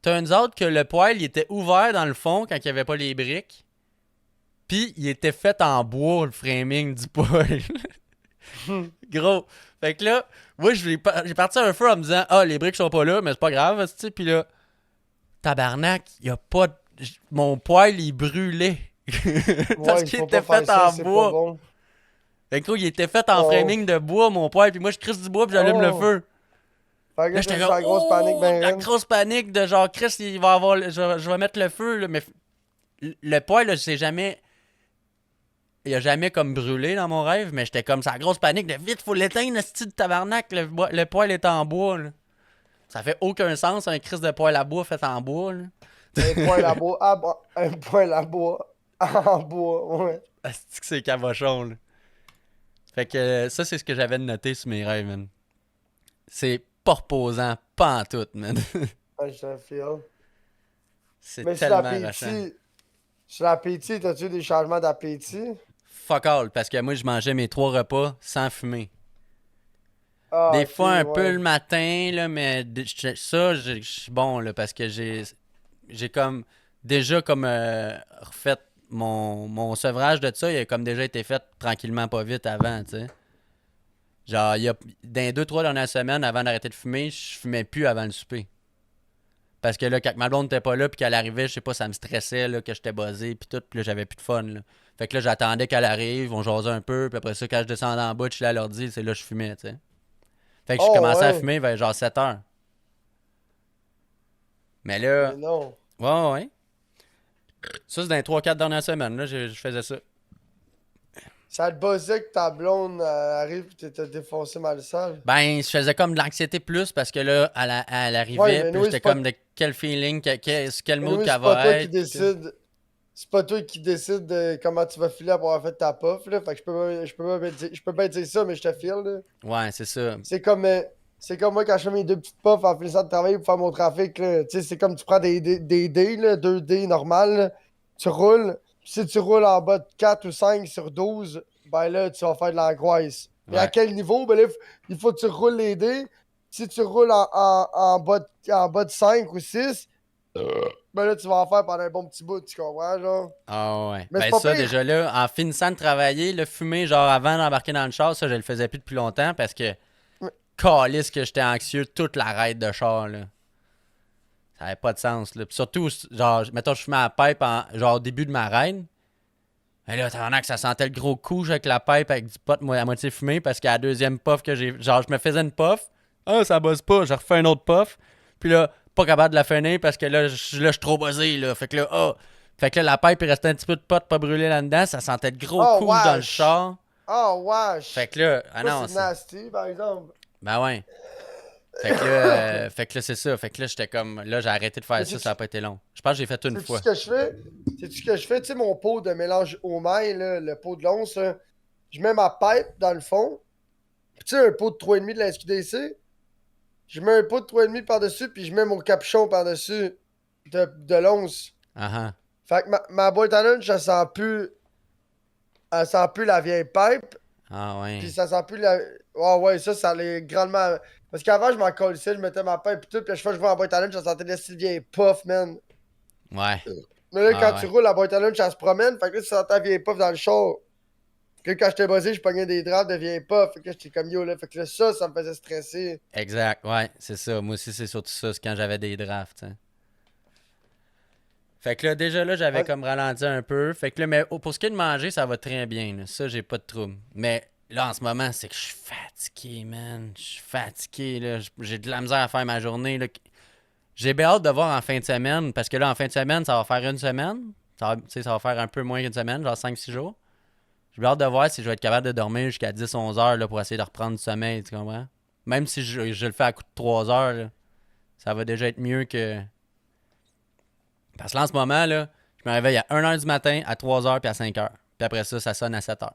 Turns out que le poêle, il était ouvert dans le fond quand il n'y avait pas les briques. Puis, il était fait en bois, le framing du poêle. Gros. Fait que là, moi, j'ai parti à un feu en me disant, ah, les briques sont pas là, mais c'est pas grave, tu sais. Puis là, tabarnak, il y a pas de... Mon poêle, il brûlait. Parce Ouais, il qu'il faut était pas fait faire ça, en c'est bois. pas bon. Fait que gros, il était fait en Oh. framing de bois, mon poêle. Puis moi, je crisse du bois, puis j'allume le Oh. feu. Fait que Là, là, j'étais t'as comme, la grosse panique, oh, ben la raide. grosse panique de genre, Chris, il va avoir, je vais mettre le feu, là, mais le poêle, là, c'est jamais, il a jamais comme brûlé dans mon rêve, mais j'étais comme, ça grosse panique de vite, faut l'éteindre, ce style de tabarnak, le poêle est en bois, là. Ça fait aucun sens, un Chris de poêle à bois fait en bois, là. Un poêle à bois, un poêle à bois, en bois, ouais. Asti que c'est cabochon, là. Fait que ça, c'est ce que j'avais de noté sur mes rêves, man. C'est pas reposant, pas en tout, man. Ouais, je te file. C'est Mais sur tellement rachant. l'appétit, t'as-tu des changements d'appétit? Fuck all, parce que moi, je mangeais mes 3 repas sans fumer. Ah, Des ok, fois, un ouais. peu le matin, là, mais ça, je suis bon, là, parce que j'ai comme déjà comme refait mon sevrage de ça, il a comme déjà été fait tranquillement, pas vite avant, tu sais. Genre, dans les 2-3 dernières semaines, avant d'arrêter de fumer, je fumais plus avant le souper. Parce que là, quand ma blonde n'était pas là, puis qu'elle arrivait, je sais pas, ça me stressait, là, que j'étais buzzé, puis tout, puis là, j'avais plus de fun, là. Fait que là, j'attendais qu'elle arrive, on jasait un peu, puis après ça, quand je descendais en bas, je suis à l'ordi, c'est là que je fumais, tu sais. Fait que je Oh, commençais à ouais. fumer vers genre 7 heures. Mais là, Mais non. ouais. Ça, c'est dans les 3-4 dernières semaines, là, je faisais ça. Ça te buzzait que ta blonde arrive et t'étais défoncé mal sale. Ben, je faisais comme de l'anxiété plus parce que là, elle arrivait, Ouais, mais puis nous, j'étais c'est pas- comme de quel feeling, quel Mais mood oui, qu'elle c'est pas va toi être. qui puis tout. décide. C'est pas toi qui décide de comment tu vas filer après avoir fait ta puff, là. Fait que je peux pas dire ça, mais je te file, là. Ouais, c'est ça. C'est comme moi quand je fais mes 2 petites puffs en finissant de travailler pour faire mon trafic, là. Tu sais, c'est comme tu prends des dés, là, 2 dés normales, là. Tu roules. Puis si tu roules en bas de 4 ou 5 sur 12, ben là, tu vas faire de l'angoisse. Et à Ouais. quel niveau? Ben là, il faut que tu roules les dés. Si tu roules en bas de 5 ou 6, ben là, tu vas en faire pendant un bon petit bout, tu comprends, genre? Ah ouais. Mais c'est Ben pas ça, pire. déjà là, en finissant de travailler, le fumer, genre avant d'embarquer dans le char, ça, je le faisais plus depuis longtemps parce que Ouais. calisse que j'étais anxieux toute la raide de char, là. Ça avait pas de sens, là. Puis surtout, genre, mettons, je fumais la pipe genre au début de ma ride. Et là, t'en as que ça sentait le gros couche avec la pipe avec du pot à moitié fumé parce qu'à la deuxième puff que j'ai. Genre, je me faisais une puff. Ah, ça buzz pas. Je refais un autre puff. Puis là, pas capable de la finir parce que là, je suis trop buzzé, là. Fait que là, Fait que là, la pipe, il restait un petit peu de pot pas brûlé là-dedans. Ça sentait le gros Oh, couche dans le wesh. char. Oh, wesh! Fait que là, ah Ça, non, c'est c'est. nasty, par exemple. Ben ouais. Fait que là, c'est ça. Fait que là, j'étais comme. Là, j'ai arrêté de faire Mais ça, tu- ça a pas été long. Je pense que j'ai fait une Sais-tu fois. ce que je fais? Sais-tu ce que je fais? Tu sais, mon pot de mélange au mail, là, le pot de l'once, là, je mets ma pipe dans le fond. Puis tu sais, un pot de 3,5 de la SQDC, je mets un pot de 3,5 par-dessus, puis je mets mon capuchon par-dessus de l'once. Ah ah. Fait que ma boîte à lunch, elle sent plus la vieille pipe, Ah ouais. puis ça sent plus la... Ouais, ouais, ça allait grandement... Parce qu'avant, je m'en colissais, je mettais ma pipe et tout, puis à chaque fois que je vois ma boîte à lunch, ça sentait la vieille puff, man. Ouais. Mais là, Ah, quand ouais. tu roules, la boîte à lunch, elle se promène. Fait que là, tu sens ta vieille puff dans le char. que quand j'étais buzzé, je pognais des draps, deviens pas. Fait que là, j'étais comme yo, là. Fait que là, ça me faisait stresser. Exact, ouais, c'est ça. Moi aussi, c'est surtout ça, c'est quand j'avais des drafts, t'sais. Fait que là, déjà là, j'avais Ouais. comme ralenti un peu. Fait que là, mais pour ce qui est de manger, ça va très bien, là. Ça, j'ai pas de trouble. Mais là, en ce moment, c'est que je suis fatigué, man. Je suis fatigué, là. J'ai de la misère à faire ma journée, là. J'ai bien hâte de voir en fin de semaine, parce que là, en fin de semaine, ça va faire une semaine. Ça va faire un peu moins qu'une semaine, genre 5-6 jours. J'ai bien hâte de voir si je vais être capable de dormir jusqu'à 10-11 heures là, pour essayer de reprendre du sommeil, tu comprends? Même si je le fais à coup de 3 heures, là, ça va déjà être mieux que... Parce que là, en ce moment, là, je me réveille à 1h du matin, à 3h puis à 5h. Puis après ça, ça sonne à 7h.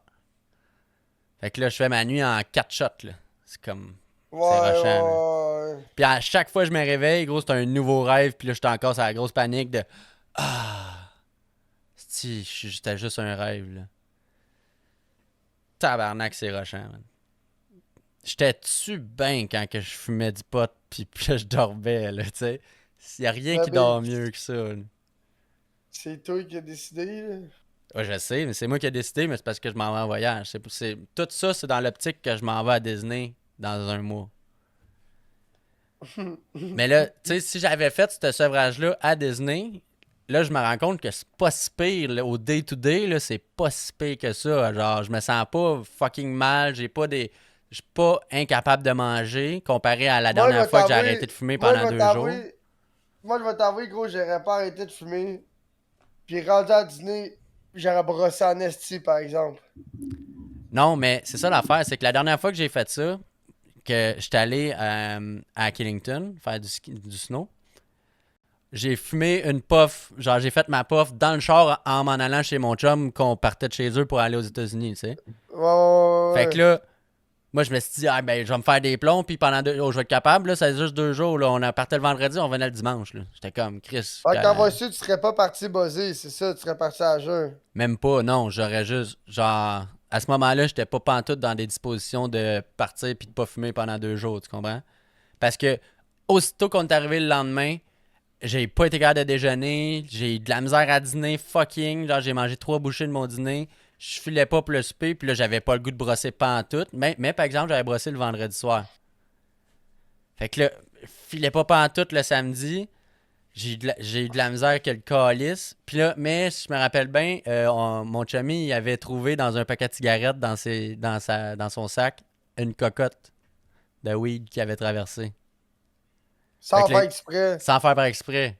Fait que là, je fais ma nuit en 4 shots, là. C'est comme... C'est rushant, là. Ouais. Puis à chaque fois que je me réveille, gros, c'est un nouveau rêve. Puis là, j'étais encore sur la grosse panique de... Ah! Si, j'étais juste un rêve, là. Tabarnak, c'est rushant, man. J'étais-tu bien quand que je fumais du pot puis là, je dormais, là, tu sais? Il y a rien Ouais, qui ben, dort mieux que ça, là. C'est toi qui as décidé, là. Ouais, je sais, mais c'est moi qui ai décidé, mais c'est parce que je m'en vais en voyage. Tout ça, c'est dans l'optique que je m'en vais à Disney dans un mois. Mais là, tu sais, si j'avais fait ce sevrage-là à Disney, là, je me rends compte que c'est pas si pire, là, au day-to-day, là, c'est pas si pire que ça. Genre, je me sens pas fucking mal, je suis pas incapable de manger comparé à la Moi, je dernière vais fois que j'ai t'avouer- arrêté de fumer moi, je pendant vais 2 jours. Moi, je vais t'avouer, gros, j'aurais pas arrêté de fumer. Puis rendu à dîner, j'aurais brossé en esti, par exemple. Non, mais c'est ça l'affaire, c'est que la dernière fois que j'ai fait ça, que j'étais allé à Killington faire du snow, j'ai fumé une puff, genre j'ai fait ma puff dans le char en m'en allant chez mon chum qu'on partait de chez eux pour aller aux États-Unis, tu sais. Fait que là, moi je me suis dit, ah ben je vais me faire des plombs, puis pendant 2 jours, je vais être capable, là, ça fait juste 2 jours, là, on a parti le vendredi, on venait le dimanche, là. J'étais comme, Chris, Fait qu'en su, tu serais pas parti buzzer, c'est ça, tu serais parti à jeun. même pas, non, j'aurais juste, genre, à ce moment-là, j'étais pas pantoute dans des dispositions de partir puis de pas fumer pendant 2 jours, tu comprends? Parce que, aussitôt qu'on est arrivé le lendemain, j'ai pas été capable de déjeuner, j'ai eu de la misère à dîner, fucking, genre j'ai mangé 3 bouchées de mon dîner, je filais pas pour le souper, puis là j'avais pas le goût de brosser pantoute, mais par exemple, j'avais brossé le vendredi soir. Fait que là, je filais pas pantoute le samedi, j'ai eu de la misère que le calice. Puis là, mais si je me rappelle bien, mon chummy, il avait trouvé dans un paquet de cigarettes dans son sac une cocotte de weed qu'il avait traversé. Sans Fait que faire là, exprès. sans faire par exprès.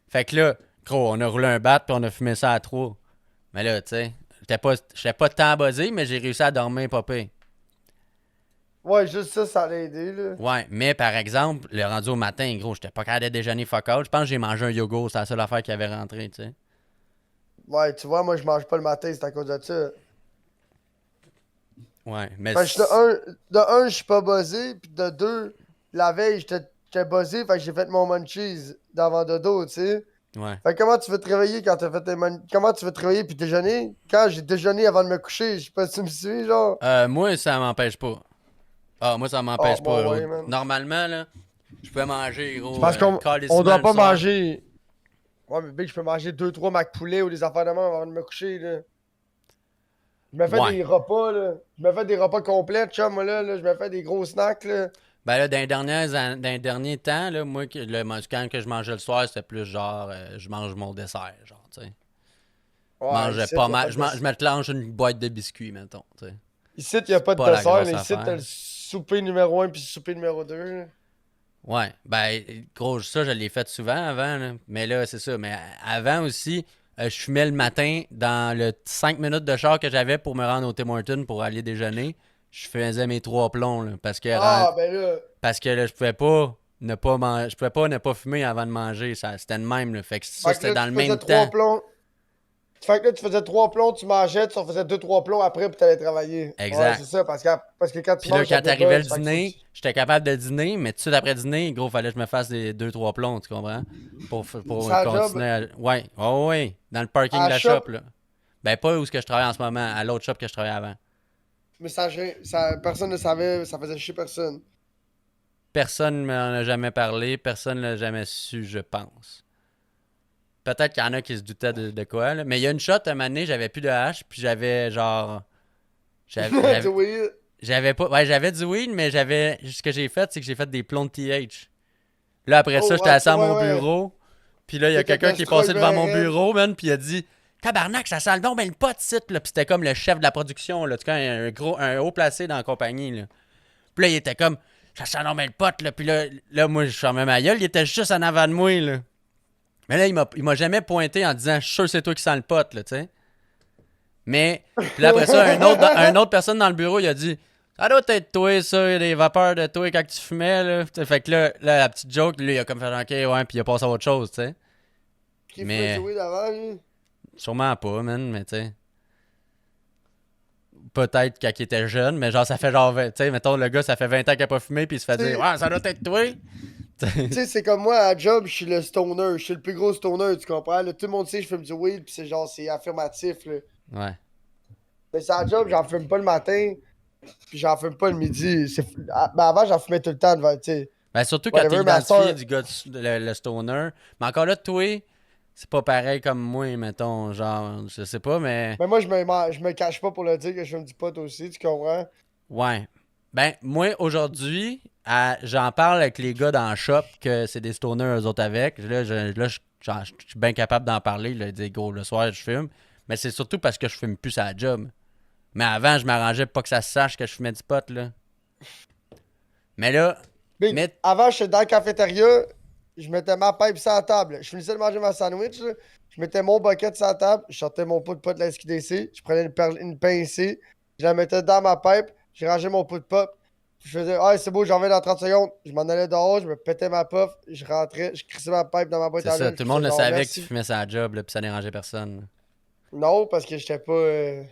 Fait que là, gros, on a roulé un bat puis on a fumé ça à 3. Mais là, tu sais, j'étais pas tant buzzé, mais j'ai réussi à dormir pas pire. Ouais, juste ça l'a aidé, là. Ouais, mais par exemple, le rendu au matin, gros, j'étais pas capable de déjeuner fuck out. Je pense que j'ai mangé un yogourt, c'est la seule affaire qui avait rentré, tu sais. Ouais, tu vois, moi, je mange pas le matin, c'est à cause de ça. Ouais, mais Fait que de un, je suis pas buzzé, puis de deux, la veille, j'étais buzzé, fait que j'ai fait mon munchies d'avant dodo, tu sais. ouais. Fait que comment tu veux te réveiller quand t'as fait comment tu veux te réveiller puis déjeuner? Quand j'ai déjeuné avant de me coucher, je sais pas si tu me suis, genre. Moi, ça m'empêche pas. Ah, moi, ça m'empêche Oh, pas. bon, ouais, man. Normalement, là, je peux manger, gros. Parce qu'on calissement doit le pas soir. manger. Ouais, mais Big, je peux manger 2-3 Mac poulet ou des affaires de même avant de me coucher, là. Je me fais Ouais. des repas, là. Je me fais des repas complets, chum, moi, là. Je me fais des gros snacks, là. Ben là, dans les derniers temps, là, moi, quand que je mangeais le soir, c'était plus genre, je mange mon dessert, genre, tu sais. Je Ouais, mangeais ici, pas y a mal. de dess- Je me clenche une boîte de biscuits, mettons, tu sais. Ici, y a pas de pas la dessert, grosse mais ici, affaire. t'as le souper numéro 1 puis le souper numéro 2. Ouais, ben, gros, ça, je l'ai fait souvent avant, là. Mais là, c'est ça. Mais avant aussi, je fumais le matin dans le 5 minutes de char que j'avais pour me rendre au Tim Hortons pour aller déjeuner. Je faisais mes 3 plombs, là, Ah, ben là. parce que là, je pouvais pas je pouvais pas ne pas fumer avant de manger. C'était le même, là. Fait que ça, Fait que c'était là, dans tu le faisais même 3 temps. plombs. Fait que là, tu faisais 3 plombs, tu mangeais, tu en faisais 2-3 plombs après, puis t'allais travailler. Ouais, Exact. c'est ça, parce que quand tu Puis là, manges, quand ça te t'arrivais le buzz, fait que faut dîner, que j'étais capable de dîner, mais tout de suite après dîner, gros, fallait que je me fasse des 2-3 plombs, tu comprends? Pour Ça job, continuer à... Ouais, oh, ouais, dans le parking à de la la shop, shop, là. Ben, pas où ce que je travaille en ce moment, à l'autre shop que je travaillais avant. mais personne ne savait, ça faisait chier personne. Personne m'en a jamais parlé, personne ne l'a jamais su, je pense. Peut-être qu'il y en a qui se doutaient de quoi, là. Mais il y a une shot, un moment donné, j'avais plus de hache, puis j'avais genre J'avais Du weed. j'avais pas. Ouais, j'avais du weed, mais ce que j'ai fait, c'est que j'ai fait des plombs de TH. Là, après Oh, ça, j'étais ouais, assis à mon ouais. bureau. Puis là, il y a T'es quelqu'un avec qui un est passé stroy devant bien mon raide. bureau, man, puis il a dit Tabarnak, ça sent le bon, ben le pot site, là. Puis c'était comme le chef de la production, là. En tout cas, un haut placé dans la compagnie, là. Puis là, il était comme ça sent non, mais le pot, là. Puis là, moi, je fermais ma gueule, il était juste en avant de moi, là. Mais là, il m'a jamais pointé en disant je suis sûr que c'est toi qui sens le pot, là, tu sais. Mais, puis là, après ça, un autre personne dans le bureau, il a dit ça doit être toi, ça, il y a des vapeurs de toi quand tu fumais, là. T'sais, fait que là, la petite joke, lui, il a comme fait ok, ouais, puis il a passé à autre chose, tu sais. Qui Mais- fumait du weed avant, lui? Sûrement pas, man, mais tu sais. Peut-être quand il était jeune, mais genre, ça fait genre, tu sais, mettons, le gars, ça fait 20 ans qu'il a pas fumé, puis il se fait dire ouais, ça doit être toi. Tu sais, c'est comme moi, à job, je suis le stoner. Je suis le plus gros stoner, tu comprends? Là, tout le monde sait que je fume du weed, pis c'est genre, c'est affirmatif, là. Ouais. Mais c'est à job, j'en fume pas le matin, puis j'en fume pas le midi. Ben avant, j'en fumais tout le temps, tu sais. Ben, surtout quand t'es Whatever, ma identifié soeur- du gars, le stoner. Mais encore là, toi, c'est pas pareil comme moi, mettons, genre, je sais pas, mais. Mais moi, je me cache pas pour le dire que je fume du pot aussi, tu comprends? Ouais. Ben, moi, aujourd'hui, j'en parle avec les gars dans le shop que c'est des stoners, eux autres avec. Là, je suis bien capable d'en parler, là, de dire, go, le soir, je fume. Mais c'est surtout parce que je fume plus à la job. Mais avant, je m'arrangeais pour pas que ça se sache que je fumais du pot, là. Mais là, Big, Mais- avant, j'étais dans la cafétéria, je mettais ma pipe sur la table. Je finissais de manger ma sandwich, là, je mettais mon bucket sur la table, je sortais mon pot de pot de la SQDC, je prenais une pincée, je la mettais dans ma pipe, je rangeais mon pot de pop, je faisais « Ah, c'est beau, j'en reviens dans 30 secondes ». Je m'en allais dehors, je me pétais ma puff, je rentrais, je crissais ma pipe dans ma boîte c'est à ça, lunch. tout le je monde faisais le genre, savait que merci. tu fumais sa job, là, puis ça dérangeait personne. Non, parce que j'étais pas...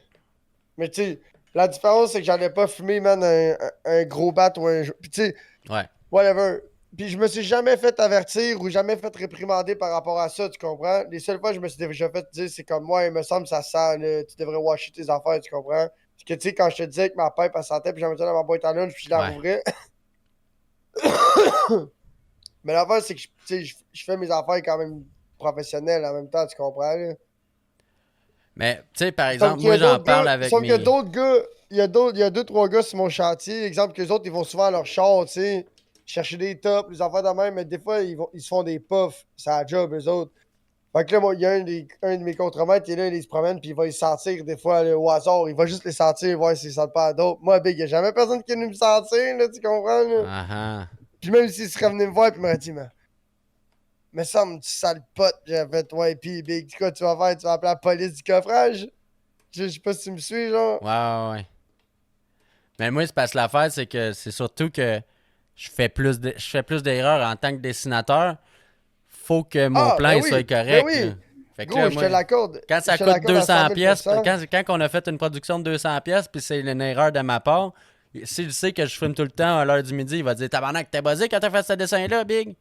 Mais tu sais, la différence, c'est que j'allais pas fumer, man, un gros bat ou un... Puis tu sais, Ouais. whatever. Puis je me suis jamais fait avertir ou jamais fait réprimander par rapport à ça, tu comprends? Les seules fois que je me suis déjà fait dire, c'est comme moi, il me semble que ça sent, là, tu devrais washer tes affaires, tu comprends? Parce que tu sais, quand je te disais que ma pipe, elle sentait, puis j'en mettais dans ma boîte à lunch, puis je la Ouais. rouvrais. Mais l'affaire, c'est que tu sais, je fais mes affaires quand même professionnelles en même temps, tu comprends? Là? Mais, tu sais, par Sauf exemple, qu'il y a moi, j'en d'autres parle gars- avec sauf qu'il y a mes. d'autres gars, il y a deux, trois gars sur mon chantier. Exemple, qu'eux autres, ils vont souvent à leur char, tu sais, chercher des tops, les affaires de même, mais des fois, ils se font des puffs. C'est la job, eux autres. Fait que là, moi, il y a un de mes contremaîtres qui est là, il se promène, puis il va les sentir des fois là, au hasard. Il va juste les sentir, voir s'ils sentent pas à d'autres. Moi, Big, il n'y a jamais personne qui est venu me sentir, là, tu comprends? Là? Ah ah. Puis même s'il serait venu me voir, puis il m'aurait dit, mais ça, tu sale pote. J'avais fait, ouais, puis Big, quoi tu vas faire? Tu vas appeler la police du coffrage? Je sais pas si tu me suis, genre. Ouais. Mais moi, c'est parce que l'affaire, c'est que c'est surtout que je fais plus d'erreurs en tant que dessinateur. Faut que mon plan ben il oui, soit correct. ben oui. Là. Fait que Gros, là, je moi, te l'accorde. quand ça Je te coûte l'accorde à 200 100 pièces, 000 quand on a fait une production de 200 pièces, puis c'est une erreur de ma part, s'il sait que je fume tout le temps à l'heure du midi, il va dire tabarnak, t'es buzzé quand t'as fait ce dessin-là, Big.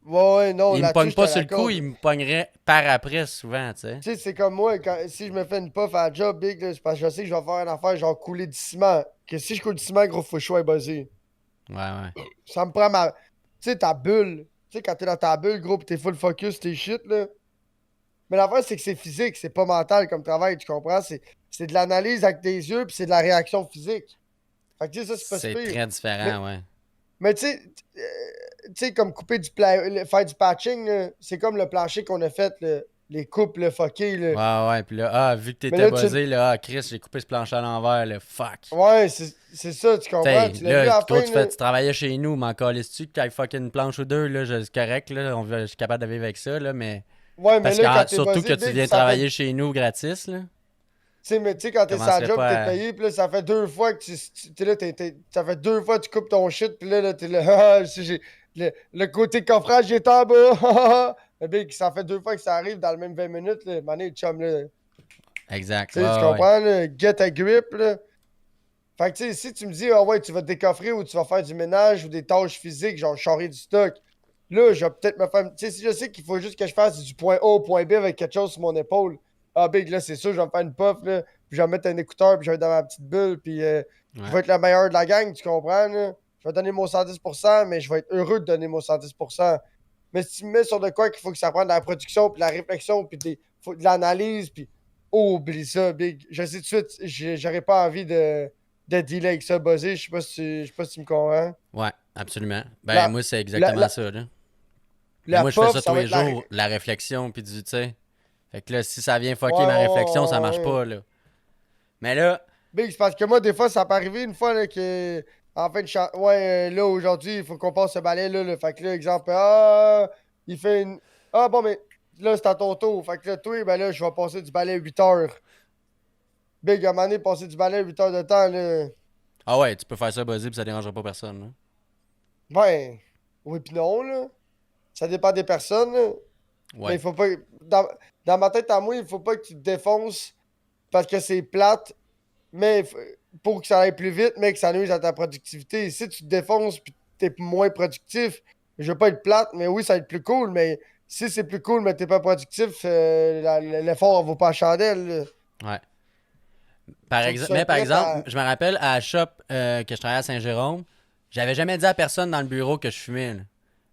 Ouais, non, Il me là-dessus, pogne je pas te sur le coup, l'accorde. il me pognerait par après souvent, tu sais. Tu sais, c'est comme moi, si je me fais une puff à la job, Big, là, c'est parce que je sais que je vais faire une affaire genre couler du ciment. Que si je coule du ciment, gros, faut que je sois buzzé. Ouais. Ça me prend ma. Tu sais, ta bulle. Tu sais, quand t'es dans ta bulle, gros, pis t'es full focus, t'es shit, là. Mais l'affaire, c'est que c'est physique, c'est pas mental comme travail, tu comprends? C'est de l'analyse avec tes yeux, puis c'est de la réaction physique. Fait que, tu sais, ça, c'est pas si C'est pire. très différent, ouais. Mais tu sais, comme couper faire du patching, là, c'est comme le plancher qu'on a fait, là, les coupes, le fucké, là. Ouais, puis là, vu que Mais t'étais là, buzzé, là, Chris, j'ai coupé ce plancher à l'envers, là, fuck. Ouais, c'est ça, tu comprends? T'sais, Tu l'as vu à là, la toi, fin, là. tu travaillais chez nous, mais encore laisses-tu que t'ailles fucking une planche ou deux, là, c'est correct, là, je suis capable de vivre avec ça, là, mais. Ouais, mais Parce là, quand que t'es surtout buzzé, que tu Big, viens ça travailler chez nous gratis, là. Mais tu sais, quand t'es sur la Commencerais job, pas t'es à- payé, pis là, ça fait 2 fois que t'es là, ça fait 2 fois que tu coupes ton shit, pis là, t'es là, ah, le côté coffrage est en bas, mais Big, ça fait 2 fois que ça arrive dans le même 20 minutes, là, mané, chum, là. Exact. Tu sais, tu Ouais. comprends, là, get a grip, là. Fait que, tu sais, si tu me dis, ah ouais, tu vas te décoffrer ou tu vas faire du ménage ou des tâches physiques, genre charrer du stock, là, je vais peut-être me faire. Tu sais, si je sais qu'il faut juste que je fasse du point A au point B avec quelque chose sur mon épaule, ah, Big, là, c'est sûr, je vais me faire une puff, là, puis je vais me mettre un écouteur, puis je vais être dans ma petite bulle, puis je vais être le meilleur de la gang, tu comprends, là? Je vais donner mon 110%, mais je vais être heureux de donner mon 110%. Mais si tu me mets sur de quoi qu'il faut que ça prenne de la production, puis de la réflexion, puis faut de l'analyse, puis oublie ça, Big. Je sais tout de suite, j'aurais pas envie de dealer avec ça, buzzé. Je sais pas si tu me comprends. Ouais, absolument. Ben, La, moi, c'est la, exactement la, ça, là. Mais la moi, je fais puff, ça ça tous va les être la. jours, la réflexion, puis tu sais. Fait que là, si ça vient Ouais, fucker ma réflexion, ça marche ouais, ouais. pas, là. Mais là, Big, c'est parce que moi, des fois, ça peut arriver une fois là, que. En fait, ouais, là, aujourd'hui, il faut qu'on passe ce balai-là. Là. Fait que là, exemple, il fait une. Ah, bon, mais là, c'est à ton tour. Fait que là, toi, ben là, je vais passer du balai 8 heures. Big, à un moment donné, passer du balai 8 heures de temps, là. ah ouais, tu peux faire ça buzzy, puis ça dérangera pas personne, là. Ben, oui, pis non, là. Ça dépend des personnes, là. Mais Ouais. il faut pas. Dans ma tête à moi, il faut pas que tu te défonces parce que c'est plate, mais pour que ça aille plus vite, mais que ça nuise à ta productivité. Si tu te défonces puis t'es moins productif, je veux pas être plate, mais oui, ça va être plus cool, mais si c'est plus cool, mais t'es pas productif, l'effort vaut pas la chandelle, là. Ouais. Faut que tu Mais sois par prêt exemple, à. je me rappelle à la shop que je travaillais à Saint-Jérôme, j'avais jamais dit à personne dans le bureau que je fumais, là.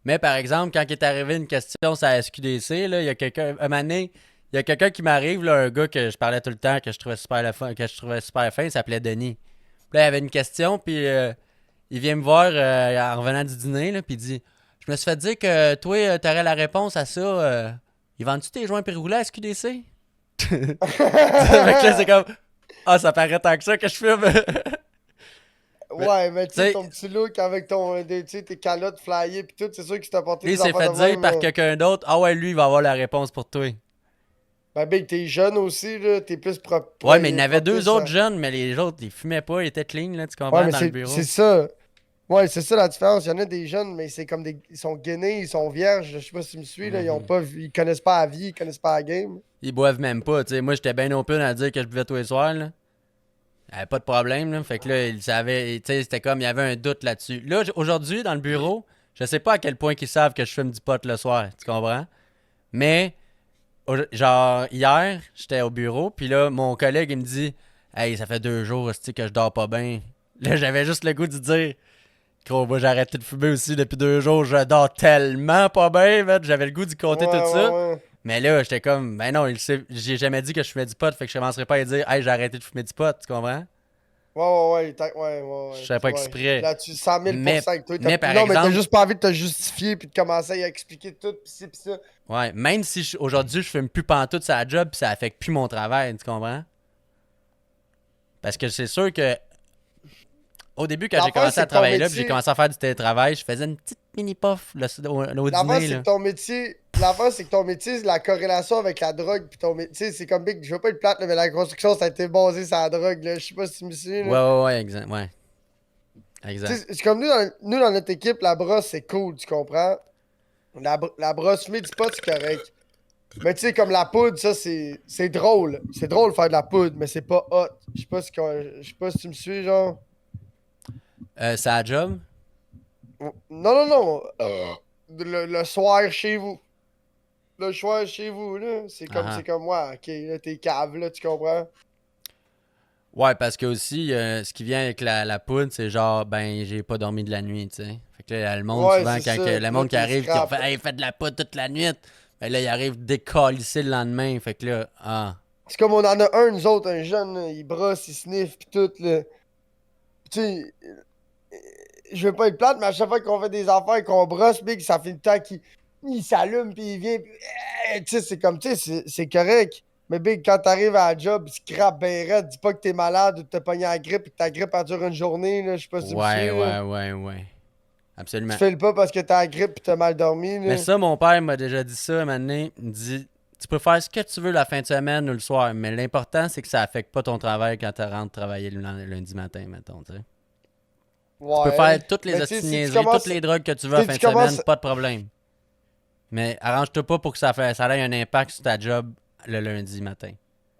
Mais par exemple, quand il est arrivé une question sur la SQDC, là, il y a quelqu'un, un moment donné, il y a quelqu'un qui m'arrive, là, un gars que je parlais tout le temps, que je trouvais super fin, il s'appelait Denis. Puis là, il avait une question, puis il vient me voir en revenant du dîner, là, puis il dit, je me suis fait dire que toi, t'aurais la réponse à ça. Ils vendent-tu tes joints péroulés à SQDC? Fait que là, c'est comme, ah, ça paraît tant que ça que je fume. Mais, Ouais, mais tu tu sais, sais, ton petit look avec tu sais, tes calottes flyées pis tout, c'est sûr qu'il t'a apporté lui, il des s'est affaires fait de dire même, par là. quelqu'un d'autre, ah ouais, lui, il va avoir la réponse pour toi. Ben, Big, t'es jeune aussi, là, t'es plus propre. Ouais, mais il y en avait deux Propice autres à. jeunes, mais les autres, ils fumaient pas, ils étaient clean, là, tu Ouais, comprends, mais dans le c'est bureau. ça. Ouais, c'est ça la différence. Il y en a des jeunes, mais c'est comme des. Ils sont gainés, ils sont vierges. Je sais pas si tu me suis, là. Ils ont Mhm. pas ils connaissent pas la vie, ils connaissent pas la game. Ils boivent même pas, tu sais. Moi, j'étais bien open à dire que je buvais tous les soirs, là. Il avait pas de problème, là. Fait que là, il savait, tu sais, c'était comme, il y avait un doute là-dessus. Là, aujourd'hui, dans le bureau, je sais pas à quel point qu'ils savent que je fume du pot le soir, tu comprends? Mais, genre, hier, j'étais au bureau, puis là, mon collègue, il me dit, hey, ça fait 2 jours, que je dors pas bien. Là, j'avais juste le goût de dire, gros, moi, j'ai arrêté de fumer aussi depuis 2 jours, je dors tellement pas bien, man. J'avais le goût d'y Ouais, compter tout ça. ouais, ouais. Mais là, j'étais comme, ben non, j'ai jamais dit que je fumais du pot, fait que je commencerai pas à dire, hey, j'ai arrêté de fumer du pot, tu comprends? Ouais, ouais, ouais, ouais, ouais, Je ouais. savais pas Ouais. exprès. Là-dessus, 100 000 Mais, avec toi. mais par Non, mais t'as exemple, juste pas envie de te justifier puis de commencer à expliquer tout, pis ci, pis ça. ouais, même si aujourd'hui je fume plus pantoute sur la job, pis ça affecte plus mon travail, tu comprends? Parce que c'est sûr que au début, quand j'ai L'affaire, commencé c'est à que ton travailler là, puis j'ai métier. commencé à faire du télétravail, je faisais une petite mini puff au L'affaire, dîner, c'est là. que ton métier. L'affaire, c'est que ton métier, c'est la corrélation avec la drogue. Puis ton métier, c'est comme Big. Je veux pas être plate, là, mais la construction, ça a été basé sur la drogue. Là. Je sais pas si tu me suis. Ouais, Là. ouais, ouais, exact, ouais, Tu exact. sais, c'est comme nous, dans notre équipe, la brosse, c'est cool, tu comprends? La brosse fumer du pot, c'est correct. Mais tu sais, comme la poudre, ça, c'est drôle. C'est drôle de faire de la poudre, mais c'est pas hot. Je sais pas si tu me suis, genre. C'est la job? Non, non, non. Le soir chez vous. Le soir chez vous, là. Ah, C'est comme moi. Ok, là, t'es cave, là, tu comprends? ouais, parce que aussi, ce qui vient avec la poudre, c'est genre, ben, j'ai pas dormi de la nuit, tu sais. Fait que là, le monde, Ouais, souvent, c'est quand ça. le Puis là, monde qui t'es arrive, qui ont fait, scrap. hey, fait de la poudre toute la nuit, ben là, il arrive décalissé le lendemain. Fait que là, ah. C'est comme on en a un, nous autres, un jeune, là, il brosse, il sniffe, pis tout, là. Tu sais, je veux pas être plate, mais à chaque fois qu'on fait des affaires, qu'on brosse, Big, ça fait le temps qu'il il s'allume, puis il vient, puis, tu sais, c'est comme, tu sais, c'est correct. Mais Big, quand t'arrives à la job, scrap ben raide, dis pas que t'es malade ou que t'as pogné la grippe et que ta grippe elle dure une journée, là, je sais pas si tu me Ouais, suis, là. ouais, ouais, ouais. Tu Absolument. fais le pas parce que t'as la grippe et t'as mal dormi, Mais là. ça, mon père m'a déjà dit ça un moment donné. Il me dit, tu peux faire ce que tu veux la fin de semaine ou le soir, mais l'important, c'est que ça affecte pas ton travail quand tu rentres travailler le lundi matin, mettons, tu sais. Tu peux Ouais. faire toutes les Mais tu sais, si tu niaiseries, toutes commences, les drogues que tu veux à si fin tu de semaine, commences, pas de problème. Mais arrange-toi pas pour que ça ait un impact sur ta job le lundi matin.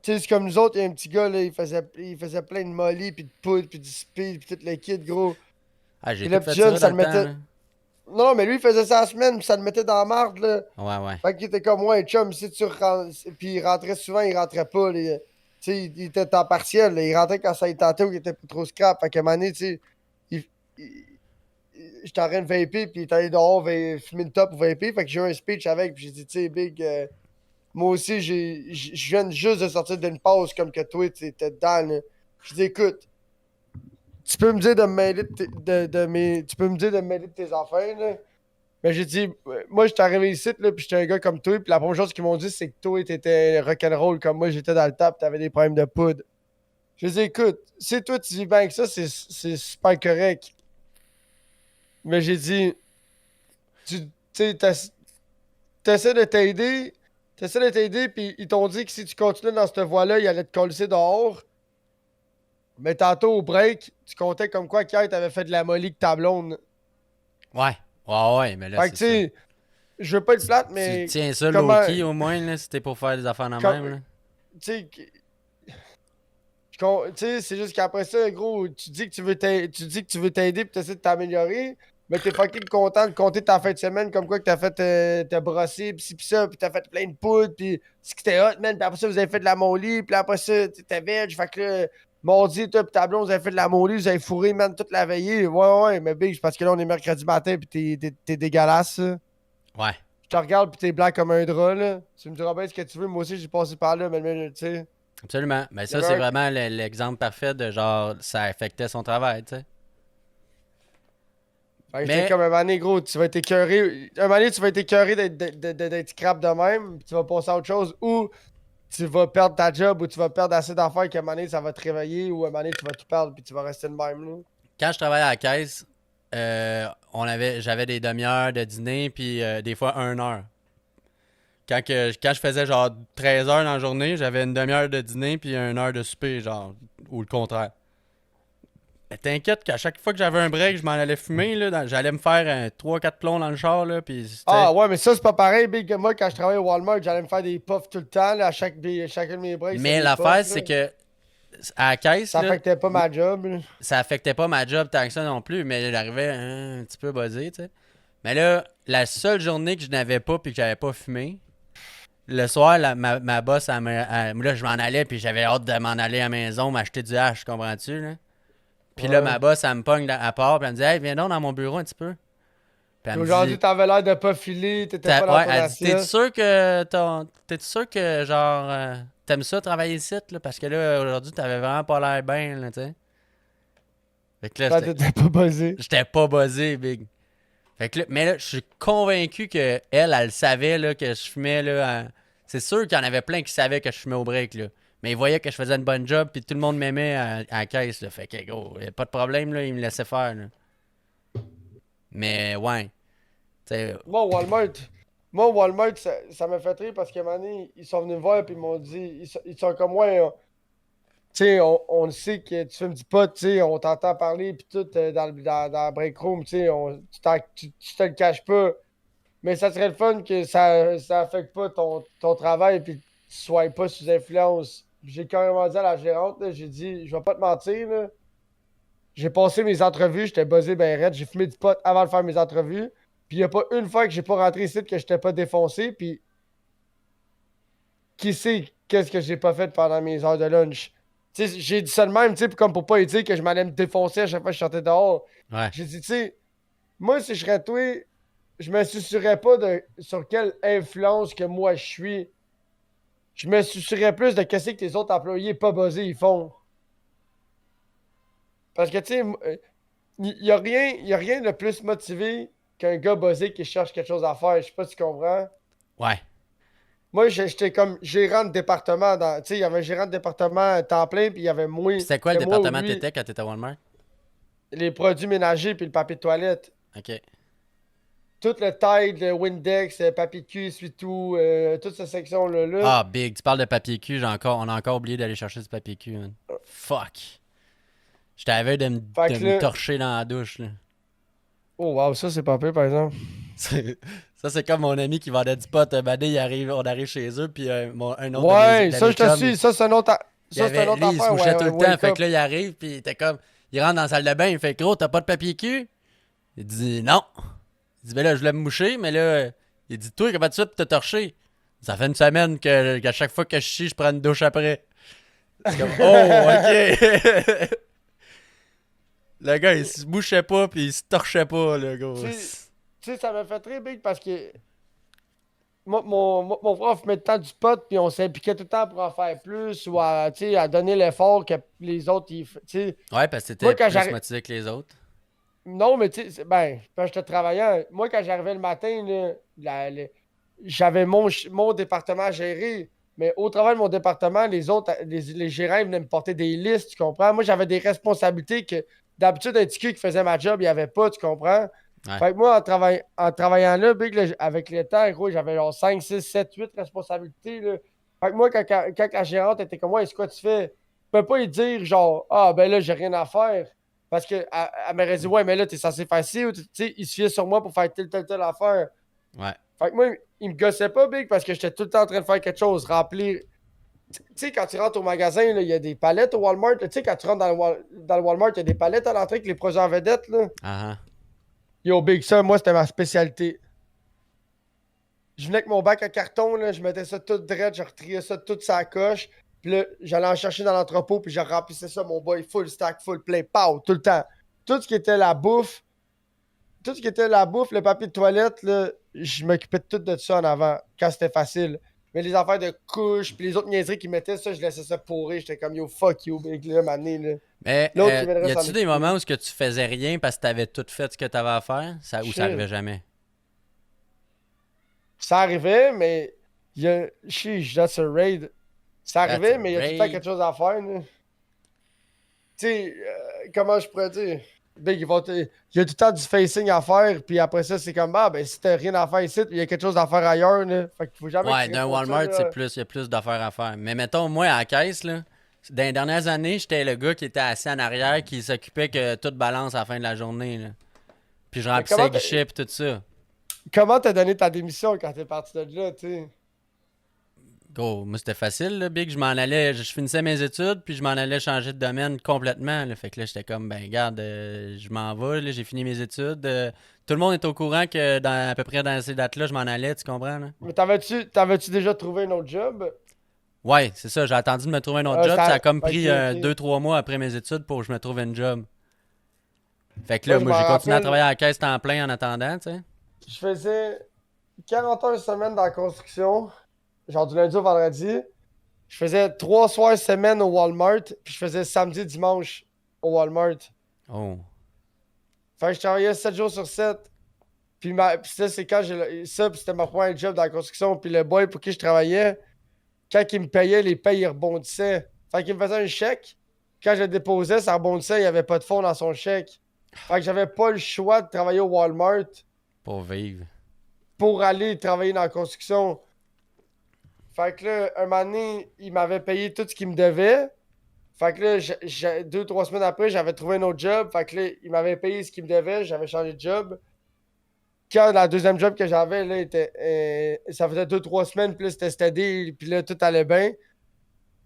tu sais, c'est comme nous autres, il y a un petit gars, là, il faisait plein de molly, puis de poudre, puis du speed, puis tout le kit, gros. Ah, j'ai Puis tout le petit fait jeune, ça dans ça le le temps, mettait. là. Non, mais lui, il faisait ça la semaine, puis ça le mettait dans la marde, là. Ouais, ouais. Fait qu'il était comme, ouais, chum, si tu rentres. Puis il rentrait souvent, il rentrait pas. Tu sais, il était temps partiel, là. Il rentrait quand ça lui tentait ou qu'il était pas trop scrap. Fait qu'à un moment donné, tu sais, il- il- j'étais en train de vaper, puis il est allé dehors fumer une top ou vaper. Fait que j'ai eu un speech avec, puis j'ai dit, tu sais, Big, moi aussi, je viens juste de sortir d'une pause comme que toi, tu étais dedans. Là. Je dis, écoute, tu peux me dire de me mêler tu peux me dire de me mêler de tes affaires, là. Mais j'ai dit, moi, j'étais arrivé ici, là, puis j'étais un gars comme toi, puis la première chose qu'ils m'ont dit, c'est que toi, t'étais rock'n'roll comme moi, j'étais dans le top, t'avais des problèmes de poudre. Je dis, écoute, si toi, tu vis bien avec ça, c'est super correct. Mais j'ai dit, tu sais, t'essaies de t'aider, puis ils t'ont dit que si tu continues dans cette voie-là, ils allaient te coller dehors. Mais tantôt, au break, tu comptais comme quoi qu'hier, t'avais fait de la molly que ta blonde. Ouais. Ouais, mais là, Fait que, c'est tu ça. sais, je veux pas être plate, Tu mais tiens ça comment. low-key au moins, là, si t'es pour faire des affaires de com- même, là. Tu sais, tu sais, c'est juste qu'après ça, gros, tu dis que tu veux t'aider, puis t'essaies de t'améliorer. Mais t'es fucking content de compter ta fin de semaine comme quoi que t'as fait t'as brossé pis ci pis ça, pis t'as fait plein de poudre, pis c'est que c'était hot, man, pis après ça, vous avez fait de la molly, pis après ça, t'étais veg, fait que là, mardi, toi pis ta blonde, vous avez fait de la molly, vous avez fourré, man, toute la veillée. Ouais, mais big, c'est parce que là, on est mercredi matin, pis t'es dégueulasse, là. Ouais. Je te regarde, pis t'es blanc comme un drap, là. Tu me diras bien ce que tu veux, moi aussi, j'ai passé par là, mais tu sais. Absolument. Mais Il y ça, avait c'est un- vraiment l'exemple parfait de genre, ça affectait son travail, tu sais. Fait que j'étais Mais, comme un moment donné, gros, tu vas être écœuré. Un moment donné, tu vas être écœuré d'être crap de même, pis tu vas passer à autre chose, ou tu vas perdre ta job, ou tu vas perdre assez d'affaires qu'à un moment donné, ça va te réveiller, ou à un moment donné, tu vas tout perdre, puis tu vas rester le même, là. quand je travaillais à la caisse, j'avais des demi-heures de dîner, puis des fois 1 heure. Quand je faisais genre 13 heures dans la journée, j'avais une demi-heure de dîner, puis 1 heure de souper, genre, ou le contraire. Mais t'inquiète qu'à chaque fois que j'avais un break, je m'en allais fumer, là, j'allais me faire 3-4 plombs dans le char, là, puis, tu sais. Ah ouais, mais ça, c'est pas pareil, Big. Que moi, quand je travaillais au Walmart, j'allais me faire des puffs tout le temps, là, à chacun de mes breaks, c'est Mais des l'affaire, puffs, là. c'est que à la caisse, Ça là, affectait pas ma job, là. ça affectait pas ma job tant que ça non plus, mais j'arrivais un petit peu buzzé, tu sais. Mais là, la seule journée que je n'avais pas puis que j'avais pas fumé, le soir, ma boss, là, je m'en allais puis j'avais hâte de m'en aller à la maison, m'acheter du hash, comprends-tu, là? Puis là, Ouais. ma boss, elle me pogne à part, puis elle me dit « Hey, viens donc dans mon bureau un petit peu. » Puis elle Puis me aujourd'hui, dit t'avais l'air de pas filer, t'étais pas dans Ouais, ton elle dit « T'es assiette. sûr genre, t'aimes ça travailler ici, là? Parce que là, aujourd'hui, t'avais vraiment pas l'air bien, là, tu sais. » Fait que là, Quand t'étais pas buzzé. j'étais pas buzzé, big. Fait que là, mais là, je suis convaincu que elle savait là, que je fumais. Là, c'est sûr qu'il y en avait plein qui savaient que je fumais au break. Là. Mais ils voyaient que je faisais une bonne job, puis tout le monde m'aimait à la caisse. Là. Fait que, gros, y a pas de problème, là, ils me laissaient faire. Là. Mais, ouais. T'sais, Moi, Walmart, ça m'a fait rire parce qu'à un moment donné, ils sont venus me voir et ils m'ont dit, ils sont comme moi, tu sais, on le sait que tu fumes du pot, tu sais, on t'entend parler puis tout dans le break room, tu sais, tu te le caches pas. Mais ça serait le fun que ça affecte pas ton travail puis que tu sois pas sous influence. J'ai carrément dit à la gérante, là, j'ai dit, je vais pas te mentir, là. J'ai passé mes entrevues, j'étais buzzé ben raide, j'ai fumé du pot avant de faire mes entrevues. Puis il n'y a pas une fois que j'ai pas rentré ici que j'étais pas défoncé. Puis qui sait qu'est-ce que j'ai pas fait pendant mes heures de lunch. Tu sais, j'ai dit ça de même, tu sais, comme pour pas dire que je m'allais me défoncer à chaque fois que je sortais dehors. ouais. J'ai dit, tu sais, moi, si je serais toi, je me soucierais pas de sur quelle influence que moi je suis. Je me soucierais plus de qu'est-ce que les autres employés pas buzzés ils font. Parce que, tu sais, il y a rien de plus motivé qu'un gars buzzé qui cherche quelque chose à faire. Je sais pas si tu comprends. Ouais. Moi, j'étais comme gérant de département. Tu sais, il y avait un gérant de département à temps plein, puis il y avait moi. Puis c'était quoi le C'était moi ou département lui, t'étais quand t'étais à Walmart? les produits ménagers, puis le papier de toilette. Ok. Tout le Tide, le Windex, le papier de cul, essuie-tout, toute cette section-là. Là. Ah, big, tu parles de papier cul, on a encore oublié d'aller chercher du papier cul, man. Fuck. J'étais à la veille Fait de que me là. torcher dans la douche, là. Oh, wow, ça, c'est pas pire, par exemple. Ça, c'est comme mon ami qui vendait du pot. On arrive chez eux, puis un autre Ouais, de ça, mes je te chums, suis. Ça, c'est un autre, ça, c'est un autre lui, il se affaire. mouchait tout le temps. wake Fait up. que là, il arrive, puis il était comme. Il rentre dans la salle de bain, il fait gros, t'as pas de papier cul? Il dit non. Il dit, ben là, je voulais me moucher, mais là, il dit, toi, comment tu fais pour te torcher? Ça fait une semaine qu'à chaque fois que je chie, je prends une douche après. C'est comme, oh, ok. Le gars, il se mouchait pas, puis il se torchait pas, le gars. Tu sais, ça m'a fait très big parce que mon frère fumait tout le temps du pot, puis on s'impliquait tout le temps pour en faire plus ou à, tu sais, à donner l'effort que les autres, tu sais. Ouais, parce que Moi, t'étais quand plus j'arrive. motivé que les autres. Non, mais tu sais, ben, quand j'étais travaillant, moi, quand j'arrivais le matin, là, j'avais mon département à gérer, mais au travers de mon département, les autres, les gérants ils venaient me porter des listes, tu comprends? Moi, j'avais des responsabilités que d'habitude, un ticket qui faisait ma job, il n'y avait pas, tu comprends? Ouais. Fait que moi, en travaillant là, big, là, avec le temps, gros, j'avais genre 5, 6, 7, 8 responsabilités, là. Fait que moi, quand la gérante était comme, ouais, c'est quoi tu fais? Je peux pas lui dire, genre, ah, ben là, j'ai rien à faire. Parce qu'elle elle m'aurait dit, ouais, mais là, t'es censé faire ci, ou tu sais, il se fiait sur moi pour faire telle affaire. Ouais. Fait que moi, il me gossait pas, big, parce que j'étais tout le temps en train de faire quelque chose, remplir. Tu sais, quand tu rentres au magasin, là, il y a des palettes au Walmart. Tu sais, quand tu rentres dans le Walmart, il y a des palettes à l'entrée avec les produits en vedette, là. Ah, Yo, big, ça, moi, c'était ma spécialité. Je venais avec mon bac à carton, là, je mettais ça tout direct, je retriais ça toute sa coche. Puis là, j'allais en chercher dans l'entrepôt, puis je remplissais ça, mon boy, full stack, full play, pow, tout le temps. Tout ce qui était la bouffe, tout ce qui était la bouffe, le papier de toilette, là, je m'occupais de tout de ça en avant, quand c'était facile. Mais les affaires de couches, puis les autres niaiseries qu'ils mettaient, ça, je laissais ça pourrir. J'étais comme, yo, fuck you, big, là, mané, là. mais L'autre qui viendrait y s'en a-tu des occuper. moments où ce que tu faisais rien parce que t'avais tout fait ce que t'avais à faire? Ou ça Shit. arrivait jamais? Ça arrivait, mais sheesh, that's a raid. Ça That's a arrivait, mais il y a tout le temps raid. quelque chose à faire, là. Tu sais, comment je pourrais dire? Big, il y a tout le temps du facing à faire, puis après ça, c'est comme, ah, ben, si t'as rien à faire ici, il y a quelque chose à faire ailleurs, là. Fait qu'il faut jamais que Ouais, tu d'un répondes ça, Walmart, là. il y a plus d'affaires à faire. Mais mettons, moi, à la caisse, là, dans les dernières années, j'étais le gars qui était assis en arrière, qui s'occupait que tout balance à la fin de la journée, là. Puis je Mais remplissais le guichet et tout ça. comment t'as donné ta démission quand t'es parti de là, tu sais? Gros, moi, c'était facile, là, Big. Je m'en allais, je finissais mes études, puis je m'en allais changer de domaine complètement, là. Fait que là, j'étais comme, ben, regarde, je m'en vais, là, j'ai fini mes études. Tout le monde est au courant que à peu près dans ces dates-là, je m'en allais, tu comprends, là? Mais t'avais-tu déjà trouvé un autre job? Ouais, c'est ça, j'ai attendu de me trouver un autre job. Ça a comme pris Ok, ok. 2-3 mois après mes études pour que je me trouve un job. Fait que Moi, là, je moi, m'en j'ai continué à rappelle, travailler à la caisse temps plein en attendant, tu sais. je faisais 40 heures semaine dans la construction, genre du lundi au vendredi. Je faisais 3 soirs semaine au Walmart, puis je faisais samedi, dimanche au Walmart. Oh. Fait que je travaillais 7 jours sur 7. Puis ça, c'est quand j'ai. Ça, puis c'était ma première job dans la construction. Puis le boy pour qui je travaillais, quand il me payait, les payes, ils rebondissaient. Fait qu'il me faisait un chèque. Quand je le déposais, ça rebondissait, il n'y avait pas de fonds dans son chèque. Fait que j'avais pas le choix de travailler au Walmart Pour vivre. pour aller travailler dans la construction. Fait que là, un moment donné, il m'avait payé tout ce qu'il me devait. Fait que là, 2, 3 semaines après, j'avais trouvé un autre job. Fait que là, il m'avait payé ce qu'il me devait. J'avais changé de job. Quand la deuxième job que j'avais, là, ça faisait 2, 3 semaines. Puis là, c'était steady. Puis là, tout allait bien.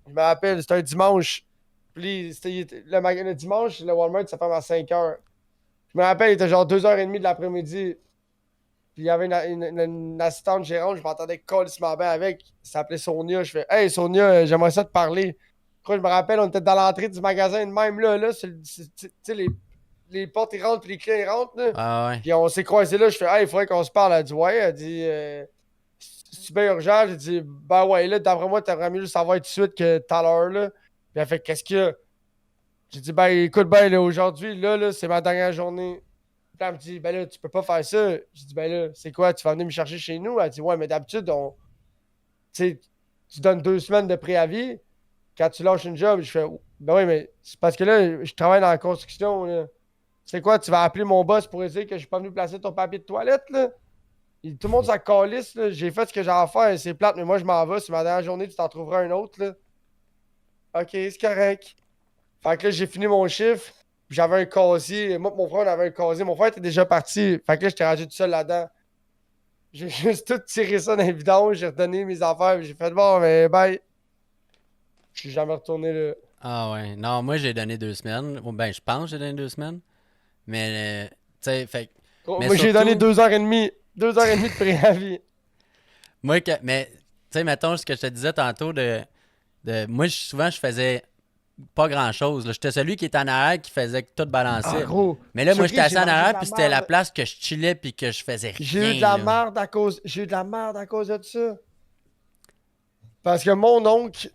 Je me rappelle, c'était un dimanche. Puis le dimanche, le Walmart, ça ferme à 5 heures. Je me rappelle, il était genre 2h30 de l'après-midi. Puis il y avait une assistante gérante, je m'entendais colissement bien avec. Elle s'appelait Sonia. Je fais, hey Sonia, j'aimerais ça te parler. Je me rappelle, on était dans l'entrée du magasin de même là, tu sais, les portes ils rentrent, puis les clients ils rentrent. Là. Ah ouais. Puis on s'est croisés là, je fais, hey, il faudrait qu'on se parle. Elle dit, ouais, elle dit, c'est bien urgent. J'ai dit, ben ouais, là, d'après moi, t'aimerais mieux le savoir tout de suite que tout à l'heure. Là. Puis elle fait, qu'est-ce qu'il y a? J'ai dit, ben écoute, ben là, aujourd'hui, là, c'est ma dernière journée. Puis elle me dit, ben là, tu peux pas faire ça. J'ai dit, ben là, c'est quoi, tu vas venir me chercher chez nous? Elle dit, ouais, mais d'habitude, tu sais, tu donnes 2 semaines de préavis. Quand tu lâches une job, je fais, ben oui, mais c'est parce que là, je travaille dans la construction. Là. C'est quoi, tu vas appeler mon boss pour lui dire que je suis pas venu placer ton papier de toilette, là? Tout le monde s'en calisse, là. J'ai fait ce que j'ai à faire, c'est plate, mais moi, je m'en vais. C'est ma dernière journée, tu t'en trouveras un autre, là. Ok, c'est correct. Fait que là, j'ai fini mon chiffre. J'avais un casier. Moi, mon frère, on avait un casier. Mon frère était déjà parti. Fait que là, j'étais rendu tout seul là-dedans. J'ai juste tout tiré ça dans les vidanges. J'ai redonné mes affaires. J'ai fait bon, mais bye. Je suis jamais retourné là. Ah ouais. Non, moi, j'ai donné 2 semaines. Ou ben, je pense que j'ai donné 2 semaines. Mais, tu sais, fait. Mais Moi, j'ai donné surtout, 2h30. 2h30 de préavis. mais, tu sais, mettons ce que je te disais tantôt moi, souvent, je faisais pas grand-chose. Là. J'étais celui qui était en arrière qui faisait que tout balançait. Ah, gros. Mais là, moi, Surpris, j'étais assis j'ai en mangé de arrière, la puis c'était la merde. place que je chillais, puis que je faisais rien. J'ai eu de la là. merde à cause. J'ai eu de la merde à cause de ça. Parce que mon oncle,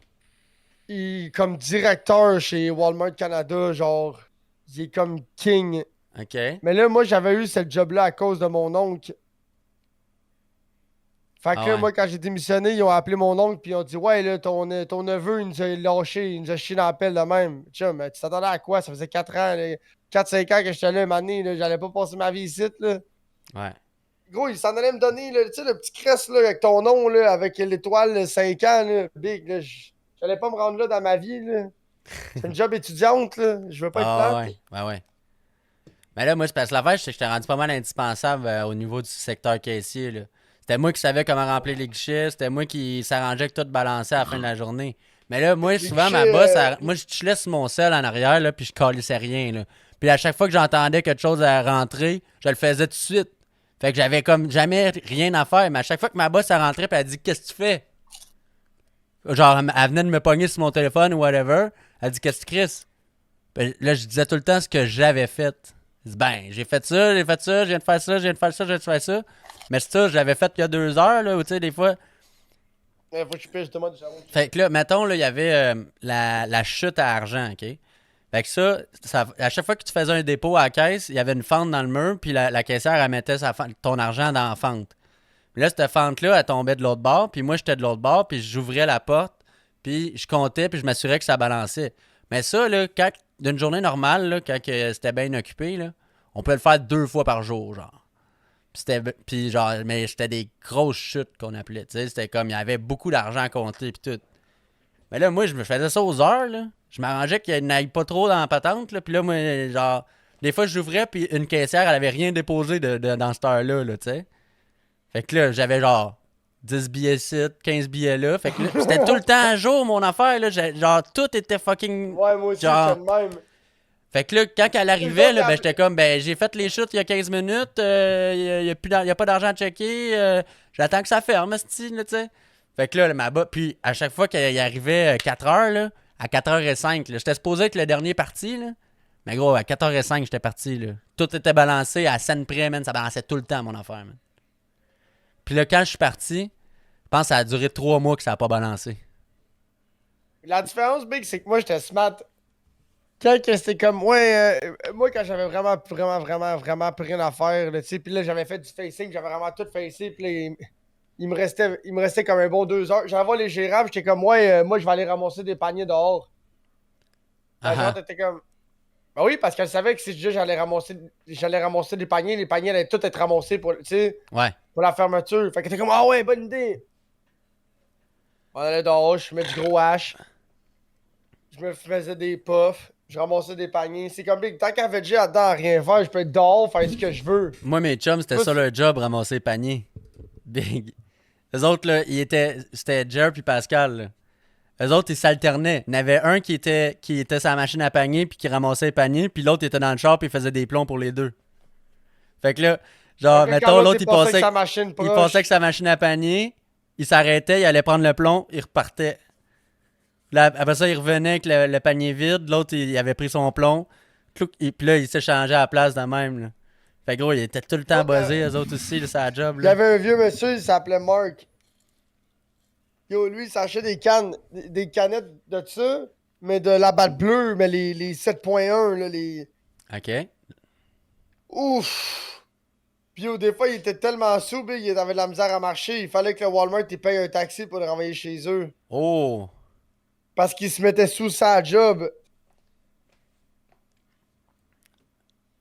comme directeur chez Walmart Canada, genre, il est comme king. OK. Mais là, moi, j'avais eu ce job-là à cause de mon oncle. Fait que Ah là, ouais. moi, quand j'ai démissionné, ils ont appelé mon oncle, puis ils ont dit, ouais, là, ton neveu, il nous a lâché, il nous a chié dans la pelle de même. Tiens, mais tu t'attendais à quoi? Ça faisait 4 ans, 4-5 ans que j'étais là, une année, là, j'allais pas passer ma vie ici, là. Ouais. Gros, il s'en allait me donner, là, tu sais, le petit crest, là, avec ton nom, là, avec l'étoile 5 ans, là, big, là, j'allais pas me rendre là dans ma vie, là. C'est une job étudiante, là, je veux pas être Ah plate. ouais. Ouais. Mais là, moi, c'est parce que l'affaire, c'est que j'étais rendu pas mal indispensable au niveau du secteur caissier, là. C'était moi qui savais comment remplir les guichets, c'était moi qui s'arrangeait que tout balançait à la fin de la journée. Mais là, moi, Les souvent, ma guichets, boss, moi, je laisse mon sel en arrière, là, puis je calissais rien, là. Puis à chaque fois que j'entendais quelque chose à rentrer, je le faisais tout de suite. Fait que j'avais comme jamais rien à faire. Mais à chaque fois que ma boss, elle rentrait, puis elle dit, qu'est-ce que tu fais? Genre, elle venait de me pogner sur mon téléphone ou whatever. Elle dit, qu'est-ce que tu crisses? Ben, là, je disais tout le temps ce que j'avais fait. Je dis, ben, j'ai fait ça, je viens de faire ça, je viens de faire ça, je viens de faire ça. Mais c'est ça, je l'avais fait il y a 2 heures, là, ou tu sais, des fois. faut que je pêche, justement, du savon. Fait que là, mettons, là, il y avait la chute à argent, OK? Fait que ça, à chaque fois que tu faisais un dépôt à la caisse, il y avait une fente dans le mur, puis la caissière, elle mettait ton argent dans la fente. Puis là, cette fente-là, elle tombait de l'autre bord, puis moi, j'étais de l'autre bord, puis j'ouvrais la porte, puis je comptais, puis je m'assurais que ça balançait. Mais ça, là, d'une journée normale, là, quand c'était bien occupé, là, on peut le faire 2 fois par jour, genre. Puis genre, mais c'était des grosses chutes qu'on appelait, tu sais. C'était comme, il y avait beaucoup d'argent à compter, puis tout. Mais là, moi, je me faisais ça aux heures, là. Je m'arrangeais qu'il n'aille pas trop dans la patente, là. Puis là, moi, genre, des fois, j'ouvrais, puis une caissière, elle avait rien déposé dans cette heure-là, là, tu sais. Fait que là, j'avais genre 10 billets ici, 15 billets là. Fait que là, c'était tout le temps à jour, mon affaire, là. Genre, tout était fucking. Ouais, moi aussi, Genre. c'est le même. Fait que là, quand elle arrivait, là, ben, j'étais comme, ben, j'ai fait les chutes il y a 15 minutes, il y a pas d'argent à checker, j'attends que ça ferme, style, là, tu sais. Fait que là, puis à chaque fois qu'il arrivait 4 heures, là, à 4h05, là, j'étais supposé être le dernier parti, là. Mais gros, à 4h05, j'étais parti, là. Tout était balancé à scène près, man, ça balançait tout le temps, mon affaire, man. Puis là, quand je suis parti, je pense que ça a duré 3 mois que ça a pas balancé. La différence, Big, c'est que moi, j'étais smart. Quand que c'était comme, ouais, moi, quand j'avais vraiment plus rien à faire, là, tu sais, puis là, j'avais fait du facing, j'avais vraiment tout facé, puis là, il me restait comme un bon 2 heures. J'allais voir les gérants, puis j'étais comme, ouais, moi, je vais aller ramasser des paniers dehors. La gérante était comme, ben oui, parce qu'elle savait que si déjà j'allais ramasser des paniers, les paniers allaient tous être ramassés pour, tu sais, Ouais. pour la fermeture. Fait qu'elle était comme, ah ouais, bonne idée. On allait dehors, je mets du gros hache. Je me faisais des puffs. Je ramassais des paniers. C'est comme Big. Tant qu'elle fait déjà là-dedans à rien faire, je peux être dehors, faire ce que je veux. Moi, mes chums, c'était Moi, ça leur job, ramasser les paniers. Big. Eux autres, là, c'était Jer puis Pascal, là. Eux autres, ils s'alternaient. Il y en avait un qui était sa machine à panier puis qui ramassait les paniers, puis l'autre était dans le char puis il faisait des plombs pour les deux. Fait que là, genre, Quand mettons, l'autre, il passait passait, avec sa machine il proche. passait avec sa machine à panier, il s'arrêtait, il allait prendre le plomb, il repartait. Là, après ça, il revenait avec le panier vide, l'autre, il avait pris son plomb, puis là, il s'échangeait à la place de même, là. Fait que gros, il était tout le temps buzzé, eux autres aussi, là, sa job, Il y là. avait un vieux monsieur, il s'appelait Mark. Yo, lui, il s'achetait des cannes, des canettes de ça, mais de la batte bleue, mais les 7.1, là, les. OK. Ouf! Puis yo, des fois, il était tellement sous, Big, il avait de la misère à marcher. Il fallait que le Walmart, il paye un taxi pour le renvoyer chez eux. Oh! Parce qu'il se mettait sous sa job.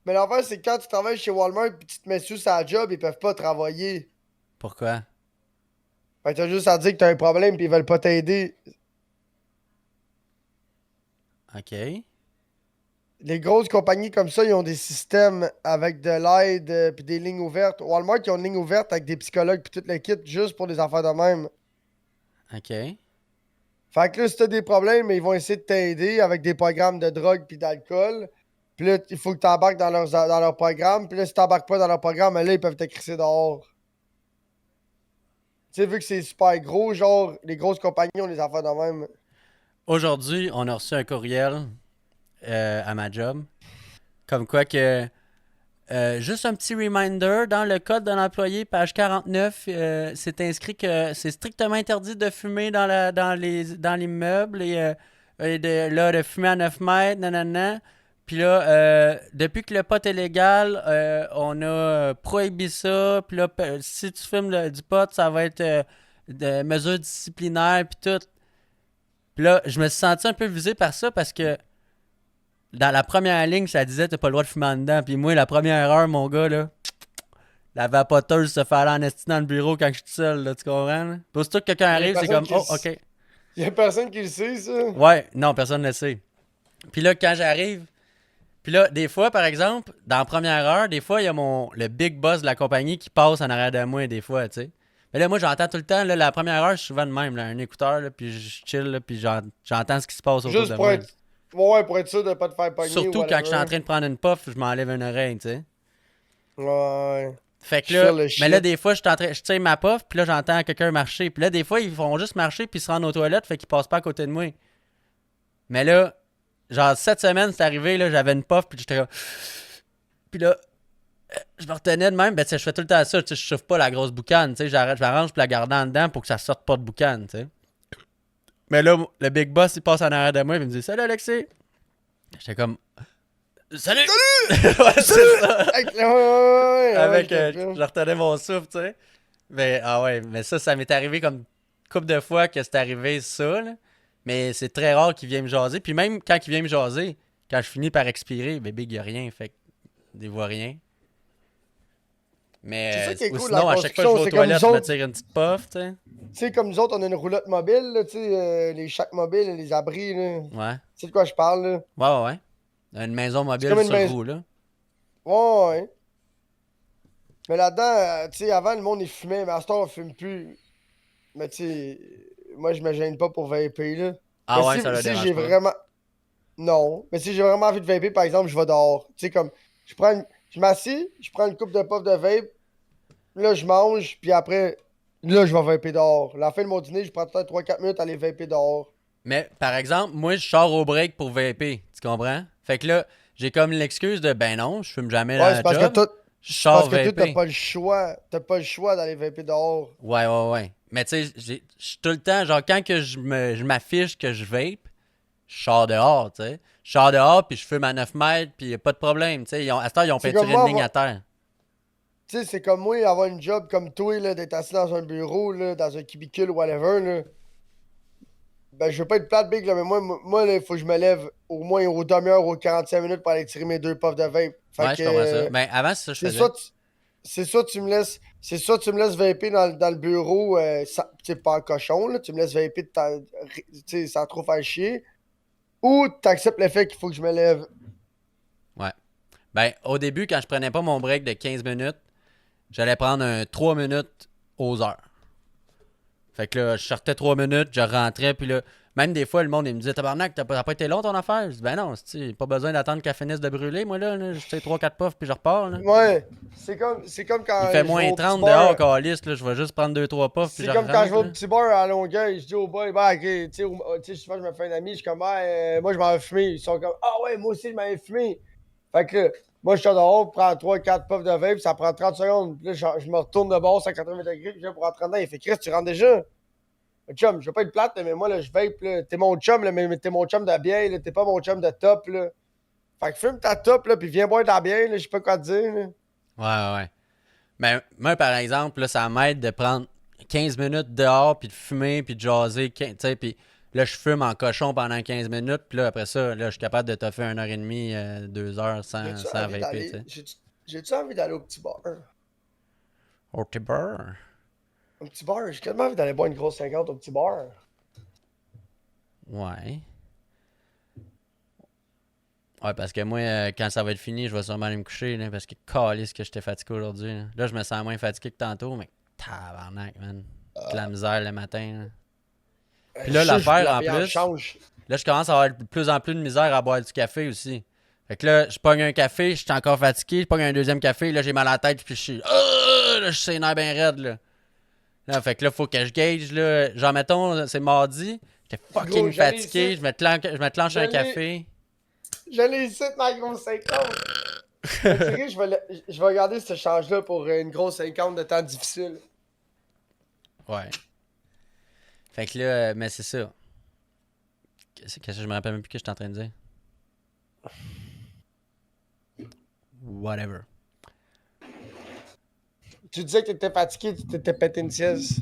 Mais l'enfer, c'est que quand tu travailles chez Walmart pis tu te mets sous sa job, ils peuvent pas travailler. Pourquoi? Fait que t'as juste à dire que t'as un problème pis ils veulent pas t'aider. OK. Les grosses compagnies comme ça, ils ont des systèmes avec de l'aide pis des lignes ouvertes. Walmart, ils ont une ligne ouverte avec des psychologues pis tout le kit juste pour des affaires de même. OK. Fait que là, si t'as des problèmes, ils vont essayer de t'aider avec des programmes de drogue pis d'alcool. Puis là, il faut que t'embarques dans leur programme. Puis là, si t'embarques pas dans leur programme, là, ils peuvent te crisser dehors. Tu sais, vu que c'est super gros, genre, les grosses compagnies ont des affaires de même. aujourd'hui, on a reçu un courriel à ma job. Comme quoi que juste un petit reminder, dans le code de l'employé, page 49, c'est inscrit que c'est strictement interdit de fumer dans l'immeuble et de fumer à 9 mètres, nanana. Puis là, depuis que le pot est légal, on a prohibé ça. Puis là, si tu fumes du pot, ça va être de mesures disciplinaires, puis tout. Puis là, je me suis senti un peu visé par ça parce que dans la première ligne, ça disait t'as pas le droit de fumer en dedans. Puis moi, la première heure, mon gars, là, la vapoteuse se fait aller en esti dans le bureau quand je suis tout seul, là, tu comprends? Là? Puis aussitôt que quelqu'un arrive, c'est comme oh, ok. Il y a personne qui le sait, ça. Ouais, non, personne ne le sait. Puis là, quand j'arrive, puis là, des fois, par exemple, dans la première heure, des fois, il y a le big boss de la compagnie qui passe en arrière de moi, des fois, tu sais. Mais là, moi, j'entends tout le temps, là, la première heure, je suis souvent de même, là, un écouteur, là, puis je chill, là, puis j'entends ce qui se passe autour Juste de pour moi. être. Ouais, pour être sûr de pas te faire pogner. Surtout quand je suis en train de prendre une puff, je m'enlève une oreille, tu sais. Ouais. Fait que Je là, feel le mais shit. là, des fois, je tire ma puff, puis là, j'entends quelqu'un marcher. Puis là, des fois, ils font juste marcher, puis ils se rendent aux toilettes, fait qu'ils passent pas à côté de moi. Mais là, genre, cette semaine, c'est arrivé, là, j'avais une puff, puis j'étais là. Puis là, je me retenais de même, ben, tu sais, je fais tout le temps ça, tu sais, je chauffe pas la grosse boucane, tu sais, je m'arrange pour la garder en dedans pour que ça sorte pas de boucane, tu sais. Mais là, le big boss, il passe en arrière de moi, il me dit Salut Alexis. J'étais comme Salut! Ouais, c'est ça! Avec, je retenais mon souffle, tu sais. Mais, ah ouais, mais ça m'est arrivé comme une couple de fois que c'est arrivé ça, là. Mais c'est très rare qu'il vienne me jaser. Puis même quand il vient me jaser, quand je finis par expirer, bébé, il y a rien, fait qu'il voit rien. Mais C'est ça qui est ou cool, sinon, la à chaque fois que je vais aux construction, c'est comme toilettes, nous je me autres. tire une petite puff, tu sais. Tu sais, comme nous autres, on a une roulotte mobile, là, tu sais, les chacs mobiles, les abris, là. Ouais. Tu sais de quoi je parle, là? Ouais. Une maison mobile comme une sur maison- roue, là. Ouais. Mais là-dedans, tu sais, avant, le monde, il fumait, mais à ce temps, on fume plus. Mais tu sais, moi, je me gêne pas pour vaper, là. Ah Mais ouais, si, ça le si dérange j'ai pas. vraiment. Non. Mais si j'ai vraiment envie de vaper, par exemple, je vais dehors. Tu sais, comme, je m'assis, je prends une coupe de puff de vape, là, je mange, puis après, là, je vais vaper dehors. La fin de mon dîner, je prends peut-être 3-4 minutes à aller vaper dehors. Mais par exemple, moi, je sors au break pour vaper. Tu comprends? Fait que là, j'ai comme l'excuse de ben non, je fume jamais dans Ouais, la c'est parce job. que toi, Je sors t'as vaper. pas le choix. T'as pas le choix d'aller vaper dehors. Ouais. Mais tu sais, je suis tout le temps, genre quand que je m'affiche que je vape, je sors dehors, tu sais. Je sors dehors, puis je fume à 9 mètres, puis y a pas de problème, tu sais. À cette heure, ils ont C'est peinturé comme moi, une ligne à terre. Tu sais, c'est comme moi, avoir une job comme toi, là, d'être assis dans un bureau, là, dans un cubicule, whatever, là. Ben, je veux pas être plate, big, là, mais moi, là, il faut que je me lève au moins aux demi-heure, aux 45 minutes pour aller tirer mes 2 puffs de vape. Fait Ouais, que, je comprends ça. Ben avant, c'est ça que je c'est faisais. soit, c'est soit tu me laisses vaper dans le bureau, tu sais, pas en cochon, là, tu me laisses vaper tu sais, sans trop faire chier, ou t'acceptes le fait qu'il faut que je me lève. Ouais. Ben, au début, quand je prenais pas mon break de 15 minutes, j'allais prendre un 3 minutes aux heures. Fait que là, je sortais 3 minutes, je rentrais, puis là, même des fois, le monde, il me disait Tabarnak, t'as pas été long ton affaire? Je dis Ben non, pas besoin d'attendre qu'elle finisse de brûler, moi là je fais 3-4 puffs, puis je repars, là. Ouais, c'est comme Il quand fait je vais moins au petit 30 bar. dehors, calice, là, je vais juste prendre 2-3 puffs, puis C'est je comme quand je vais au rentre, là. petit bar à Longueuil, je dis au boy, bah, ok, tu sais, souvent je me fais un ami, je suis comme, moi je m'en vais fumer. Ils sont comme, ah ouais, moi aussi je m'en vais fumer. Fait que là, moi je suis dehors, je prends 3-4 puffs de vape, ça prend 30 secondes. Puis là, je me retourne de bord, 180 degrés, puis je viens pour rentrer dedans. Il fait, Chris, tu rentres déjà? Chum, je veux pas être plate, mais moi là, je vape, là. T'es mon chum, là, mais t'es mon chum de bière, là. T'es pas mon chum de top, là. Fait que fume ta top, là, puis viens boire de la bière, là, je sais pas quoi te dire, là. Ouais. Mais moi, par exemple, là, ça m'aide de prendre 15 minutes dehors, puis de fumer, puis de jaser, tu sais, puis là, je fume en cochon pendant 15 minutes, puis là, après ça, là, je suis capable de toffer 1h30, 2 heures sans J'ai-tu vaper, envie tu d'aller, sais. j'ai-tu envie d'aller au petit bar? Au petit bar. Au petit bar, j'ai tellement envie d'aller boire une grosse 50 au petit bar. Ouais. Ouais, parce que moi, quand ça va être fini, je vais sûrement aller me coucher, là, parce que calisse que j'étais fatigué aujourd'hui. Là, je me sens moins fatigué que tantôt, mais tabarnak, man. De la misère le matin, là. Puis là, l'affaire, en plus, change. là, je commence à avoir de plus en plus de misère à boire du café aussi. Fait que là, je pogne un café, je suis encore fatigué, je pogne un deuxième café, là, j'ai mal à la tête, puis je suis... là, je suis les nerfs bien raides, là. Là, fait que là, faut que je gauge, là. Genre, mettons, c'est mardi, J'étais fucking Gros, j'allais fatigué, ici. je me clenche un J'allais- café. J'allais ici, ma grosse 50. Mais tu sais, je vais regarder ce change-là pour une grosse 50 de temps difficile. Ouais. Fait que là, mais c'est ça. Qu'est-ce que je me rappelle même plus ce que j'étais en train de dire? Whatever. Tu disais que t'étais fatigué, tu t'étais pété une sieste.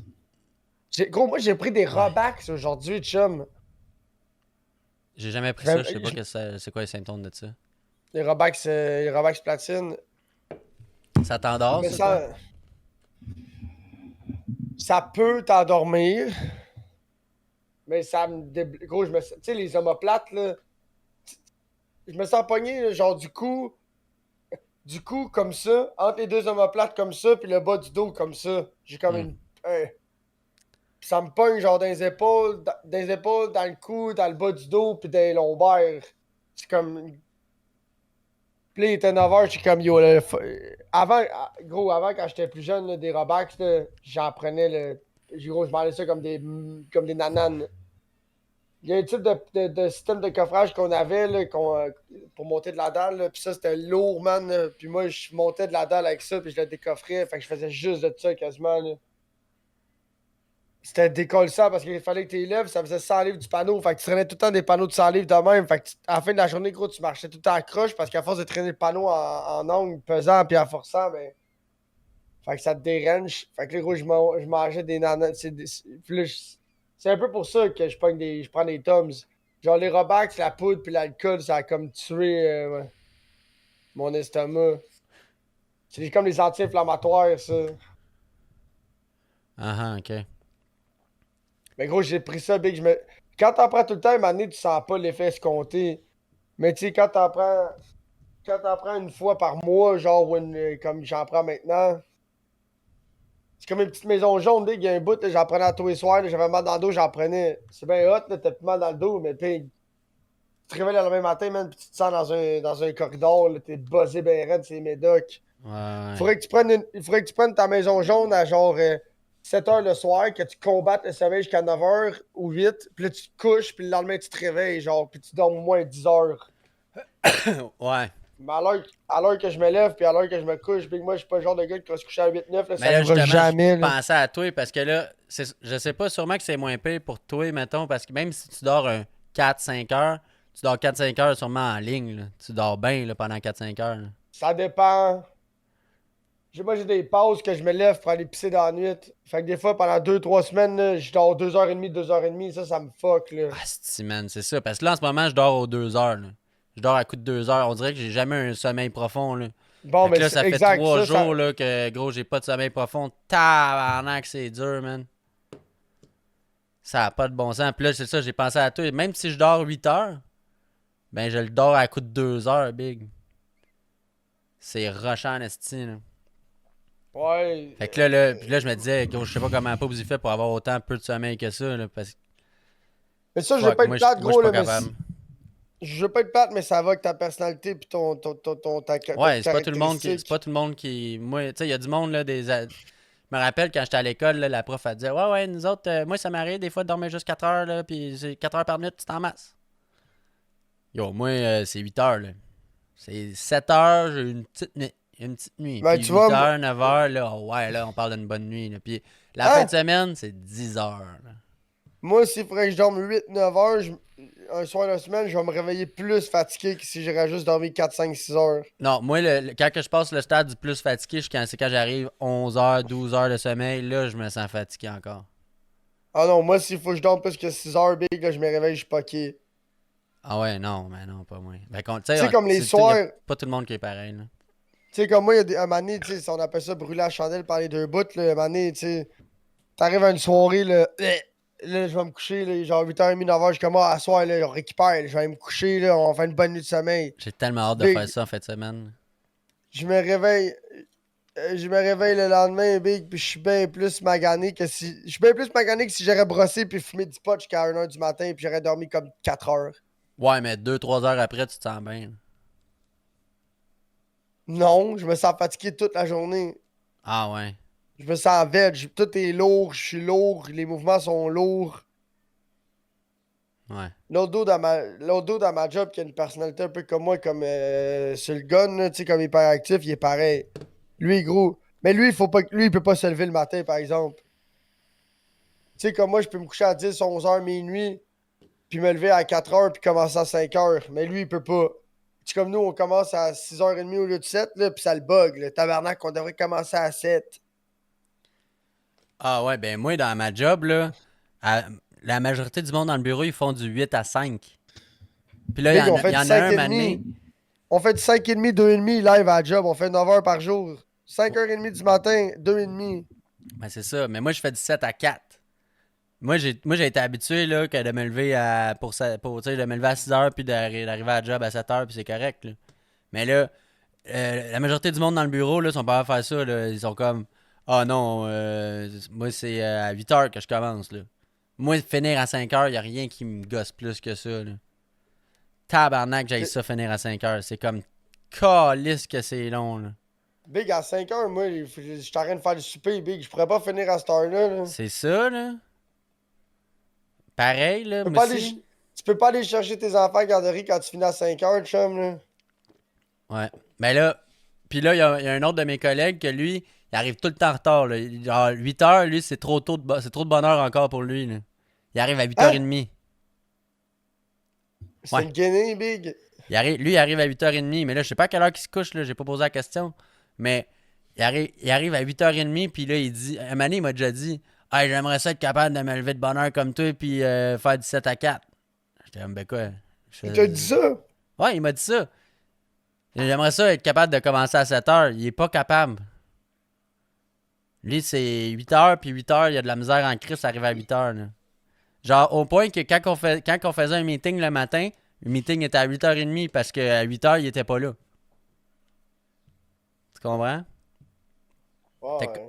Gros, moi, j'ai pris des Robax aujourd'hui, chum. J'ai jamais pris J'aime- ça, je sais pas c'est quoi les symptômes de ça. Les Robax platine. Ça t'endort, Mais ça, toi? ça peut t'endormir. Mais ça me gros, tu sais, les omoplates, là. Je me sens pogné, là, genre du cou comme ça, entre les deux omoplates comme ça, puis le bas du dos comme ça. J'ai comme puis ça me pogne genre dans le cou, dans le bas du dos, puis dans les lombaires. C'est comme. Puis là, il était 9h, je suis comme yo. Là, avant, quand j'étais plus jeune, là, des Robax, là, j'en prenais le. Gros, je m'en ça comme des nananes. Il y a un type de système de coffrage qu'on avait là, pour monter de la dalle. Là, puis ça, c'était lourd, man. Là. Puis moi, je montais de la dalle avec ça, puis je la décoffrais. Fait que je faisais juste de ça quasiment. Là. C'était décollissant parce qu'il fallait que tu élèves, ça faisait 100 livres du panneau. Fait que tu traînais tout le temps des panneaux de 100 livres de même. Fait que à la fin de la journée, gros, tu marchais tout le temps à croche parce qu'à force de traîner le panneau en angle pesant puis en forçant, ben. Fait que ça te dérange. Fait que là, gros, je mangeais des nanas. Puis là, c'est un peu pour ça que je prends des Toms. Genre les Robax, la poudre puis l'alcool, ça a comme tué ouais, mon estomac. C'est comme les anti-inflammatoires, ça. Ah, ok. Mais gros, j'ai pris ça, big. Quand t'en prends tout le temps, à un moment donné, tu sens pas l'effet escompté. Mais tu sais, quand t'en prends une fois par mois, genre comme j'en prends maintenant, c'est comme une petite maison jaune, big. Il y a un bout, là, j'en prenais à tous les soirs, là, j'avais mal dans le dos, j'en prenais. C'est bien hot, là, t'as plus mal dans le dos, mais tu te réveilles le lendemain matin, man, pis tu te sens dans un corridor, là, t'es buzzé bien raide, c'est médocs. Ouais. Il faudrait que tu prennes ta maison jaune à genre 7 h le soir, que tu combattes le sommeil jusqu'à 9 h ou 8, puis là tu te couches, puis le lendemain tu te réveilles, genre, puis tu dors au moins 10 heures. Ouais. Mais à l'heure que je me lève, puis à l'heure que je me couche, big, moi je suis pas le genre de gars qui va se coucher à 8-9, là, ça Mais là, arrivera justement, jamais. je Là. pensais à toi parce que là, je sais pas, sûrement que c'est moins pire pour toi, mettons, parce que même si tu dors un 4-5 heures, tu dors 4-5 heures sûrement en ligne. Là. Tu dors bien là, pendant 4-5 heures. Là. Ça dépend. Moi j'ai des pauses que je me lève pour aller pisser dans la nuit. Fait que des fois, pendant 2-3 semaines, là, je dors 2h30, 2h30, ça me fuck, là. Ah, c'est man, c'est ça. Parce que là, en ce moment, je dors aux 2 heures. Là. Je dors à coup de 2 heures. On dirait que j'ai jamais un sommeil profond. Là. Bon, Fait que mais là, c'est ça fait exact. 3 Ça, jours là, que, gros, j'ai pas de sommeil profond. Tabarnak, c'est dur, man. Ça a pas de bon sens. Puis là, c'est ça, j'ai pensé à toi. Même si je dors 8 heures, ben je le dors à coup de 2 heures, big. C'est rushant en esti, là. Ouais. Fait que puis là, je me disais, gros, je sais pas comment Pops il fait pour avoir autant peu de sommeil que ça, là, parce que, Mais ça, je veux fuck, pas moi, être plate, moi, je suis gros, pas là, mais capable. je veux pas être plate, mais ça va avec ta personnalité pis ta Ouais, c'est pas tout le monde moi, tu sais, il y a du monde, là, je me rappelle quand j'étais à l'école, là, la prof, elle disait, ouais, nous autres, moi, ça m'arrive des fois de dormir juste 4 heures, là, puis c'est 4 heures par minute, c'est en masse. Yo, moi, c'est 8 heures, là. C'est 7 heures, j'ai une petite nuit. Ben, Puis tu 8 vois, heures, 9 heures, là, oh ouais, là, on parle d'une bonne nuit, là. Puis la fin Hein? de semaine, c'est 10 heures, là. Moi, s'il faudrait que je dorme 8-9 heures, un soir de la semaine, je vais me réveiller plus fatigué que si j'aurais juste dormi 4-5-6 heures. Non, moi, quand que je passe le stade du plus fatigué, c'est quand j'arrive 11 heures, 12 heures de sommeil, là, je me sens fatigué encore. Ah non, moi, s'il faut que je dorme plus que 6 heures, big, là, je me réveille, je suis poqué. Ah ouais, non, mais non, pas moi. Ben, tu Tu sais, comme les soirs, y a pas tout le monde qui est pareil, là. tu sais, comme moi, il y a un moment donné, tu sais, on appelle ça brûler la chandelle par les deux bouts, là, un moment donné, tu sais, t'arrives à une soirée, là, je vais me coucher, là, genre 8h30, 9h, je suis comme, à soir, là, on récupère, là, je vais aller me coucher, là, on va faire une bonne nuit de sommeil. J'ai tellement hâte de Big. faire ça en fin de semaine. Je me réveille, le lendemain, big, puis je suis bien plus magané que si. Je suis bien plus magané que si j'aurais brossé puis fumé du pot jusqu'à 1h du matin puis j'aurais dormi comme 4 heures. Ouais, mais 2-3 heures après, tu te sens bien. Là. Non, je me sens fatigué toute la journée. Ah ouais. Je me sens veg, tout est lourd, je suis lourd, les mouvements sont lourds. Ouais. L'autre dude dans ma job qui a une personnalité un peu comme moi, comme sur le gun, là, tu sais, comme hyperactif, il est pareil. Lui, gros. Mais lui, il peut pas se lever le matin, par exemple. Tu sais, comme moi, je peux me coucher à 10, 11 heures, minuit, puis me lever à 4 heures, puis commencer à 5 heures. Mais lui, il peut pas. Tu sais, comme nous, on commence à 6h30 au lieu de 7, là, puis ça le bug, le tabarnak, on devrait commencer à 7. Ah ouais, ben moi, dans ma job, là, la majorité du monde dans le bureau, ils font du 8 à 5. Puis là, Big, on il fait y du en a un 5h30. mané. On fait du 5h30, 2h30 live à la job. On fait 9 heures par jour. 5h30 du matin, 2h30. Ben c'est ça, mais moi, je fais du 7 à 4. Moi, j'ai été habitué là, que de me lever tu sais, de me lever à 6 heures puis d'arriver à la job à 7 heures, puis c'est correct. Là. Mais là, la majorité du monde dans le bureau, là, sont pas à faire ça. Là. Ils sont comme, ah non, moi, c'est à 8 heures que je commence. Là. Moi, finir à 5 heures, y a rien qui me gosse plus que ça. Là. Tabarnak, j'ai ça finir à 5 heures. C'est comme, calisse que c'est long. Là. Big, à 5 heures, moi, je suis en train de faire le souper, Big. Je pourrais pas finir à cette heure-là. Là. C'est ça, là. Pareil, là, Tu peux moi pas aller, aussi. tu peux pas aller chercher tes enfants à la garderie quand tu finis à 5 heures, chum, là. Ouais. Mais là, puis là, il y a un autre de mes collègues que lui, il arrive tout le temps en retard. Là. Genre, 8 heures, lui, c'est trop tôt c'est trop de bonheur encore pour lui. Là. Il arrive à Hein? 8h30. C'est Ouais. une guinée, Big. Lui, il arrive à 8h30. Mais là, je sais pas à quelle heure qu'il se couche, là. J'ai pas posé la question. Mais il arrive à 8h30, puis là, il dit. Un moment donné, il m'a déjà dit, hey, j'aimerais ça être capable de me lever de bonne heure comme toi, puis faire du 7 à 4. J'étais comme, ben quoi? Il t'a dit ça? Ouais, il m'a dit ça. J'aimerais ça être capable de commencer à 7 heures. Il est pas capable. Lui, c'est 8 heures, puis 8 heures, il y a de la misère en crise, ça arrive à 8 heures. Là. Genre, au point que quand on faisait un meeting le matin, le meeting était à 8h30 parce qu'à 8 heures, il était pas là. Tu comprends? Ouais. Fait que-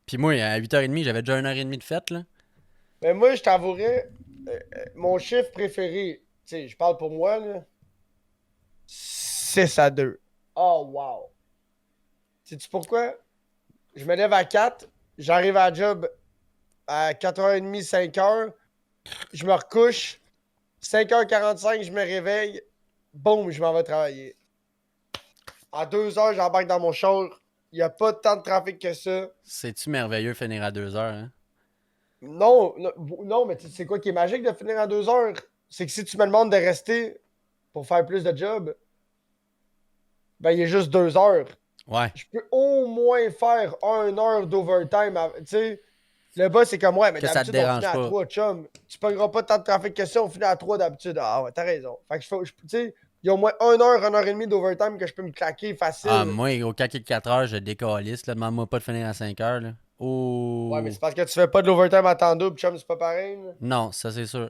Puis moi, à 8h30, j'avais déjà 1h30 de fête, là. Mais moi, je t'avouerais, mon chiffre préféré, tu sais, je parle pour moi, là, 6 à 2. Oh, wow. Sais-tu pourquoi? Je me lève à 4, j'arrive à la job à 4h30, 5h, je me recouche, 5h45, je me réveille, boum, je m'en vais travailler. En 2 heures, j'embarque dans mon char, il n'y a pas tant de trafic que ça. C'est-tu merveilleux finir à 2 heures, hein? Non, non, mais tu sais quoi qui est magique de finir en 2 heures? C'est que si tu me demandes de rester pour faire plus de job, ben il y a juste 2 heures. Ouais. Je peux au moins faire 1 heure d'overtime. Tu sais, le boss, c'est comme, ouais, mais Que ça te d'habitude, on dérange finit à pas. 3, chum. Tu pogneras pas tant de trafic que ça, on finit à 3 d'habitude. Ah ouais, t'as raison. Fait que tu sais, il y a au moins 1 heure et demie d'overtime que je peux me claquer facile. Ah, moi, au cas qu'il y ait 4 heures, je décalisse, là. Demande-moi pas de finir à 5 heures, là. Ouais, mais Oh. c'est parce que tu fais pas de l'overtime à temps double, chum, c'est pas pareil. Là. Non, ça, c'est sûr.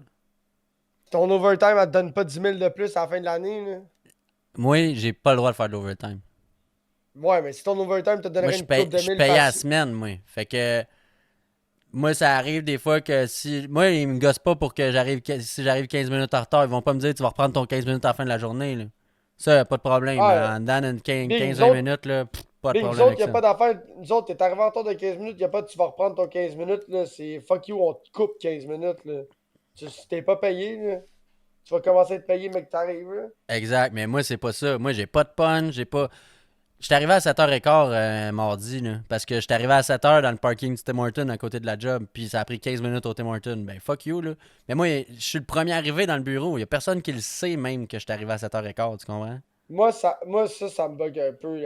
Ton overtime, elle te donne pas 10 000 de plus à la fin de l'année. Là. Moi, j'ai pas le droit de faire de l'overtime. Ouais, mais si ton overtime te Moi, donnerait je une paye, coupe de je 1000 paye à la facile. semaine, moi. Fait que, moi, ça arrive des fois que si. Moi, ils me gossent pas pour que si j'arrive 15 minutes en retard. Ils vont pas me dire, tu vas reprendre ton 15 minutes à la fin de la journée, là. Ça, pas de problème, là. Ah, En dedans d'une Big, nous 15-20 autres, minutes, là, pas de Big, nous problème autres, avec y a ça. pas d'affaire. Nous autres, t'es arrivé en retard de 15 minutes, y a pas de tu vas reprendre ton 15 minutes, là. C'est fuck you, on te coupe 15 minutes, là. Si t'es pas payé, là, tu vas commencer à être payé, mec, t'arrives, là. Exact, mais moi, c'est pas ça. Moi, j'ai pas de punch, j'ai pas. J'étais arrivé à 7h15 mardi, là, parce que j'étais arrivé à 7h dans le parking du Tim Hortons à côté de la job, puis ça a pris 15 minutes au Tim Hortons. Ben, fuck you, là. Mais moi, je suis le premier arrivé dans le bureau. Il y a personne qui le sait même que j'étais arrivé à 7h15, tu comprends? Ça me bug un peu,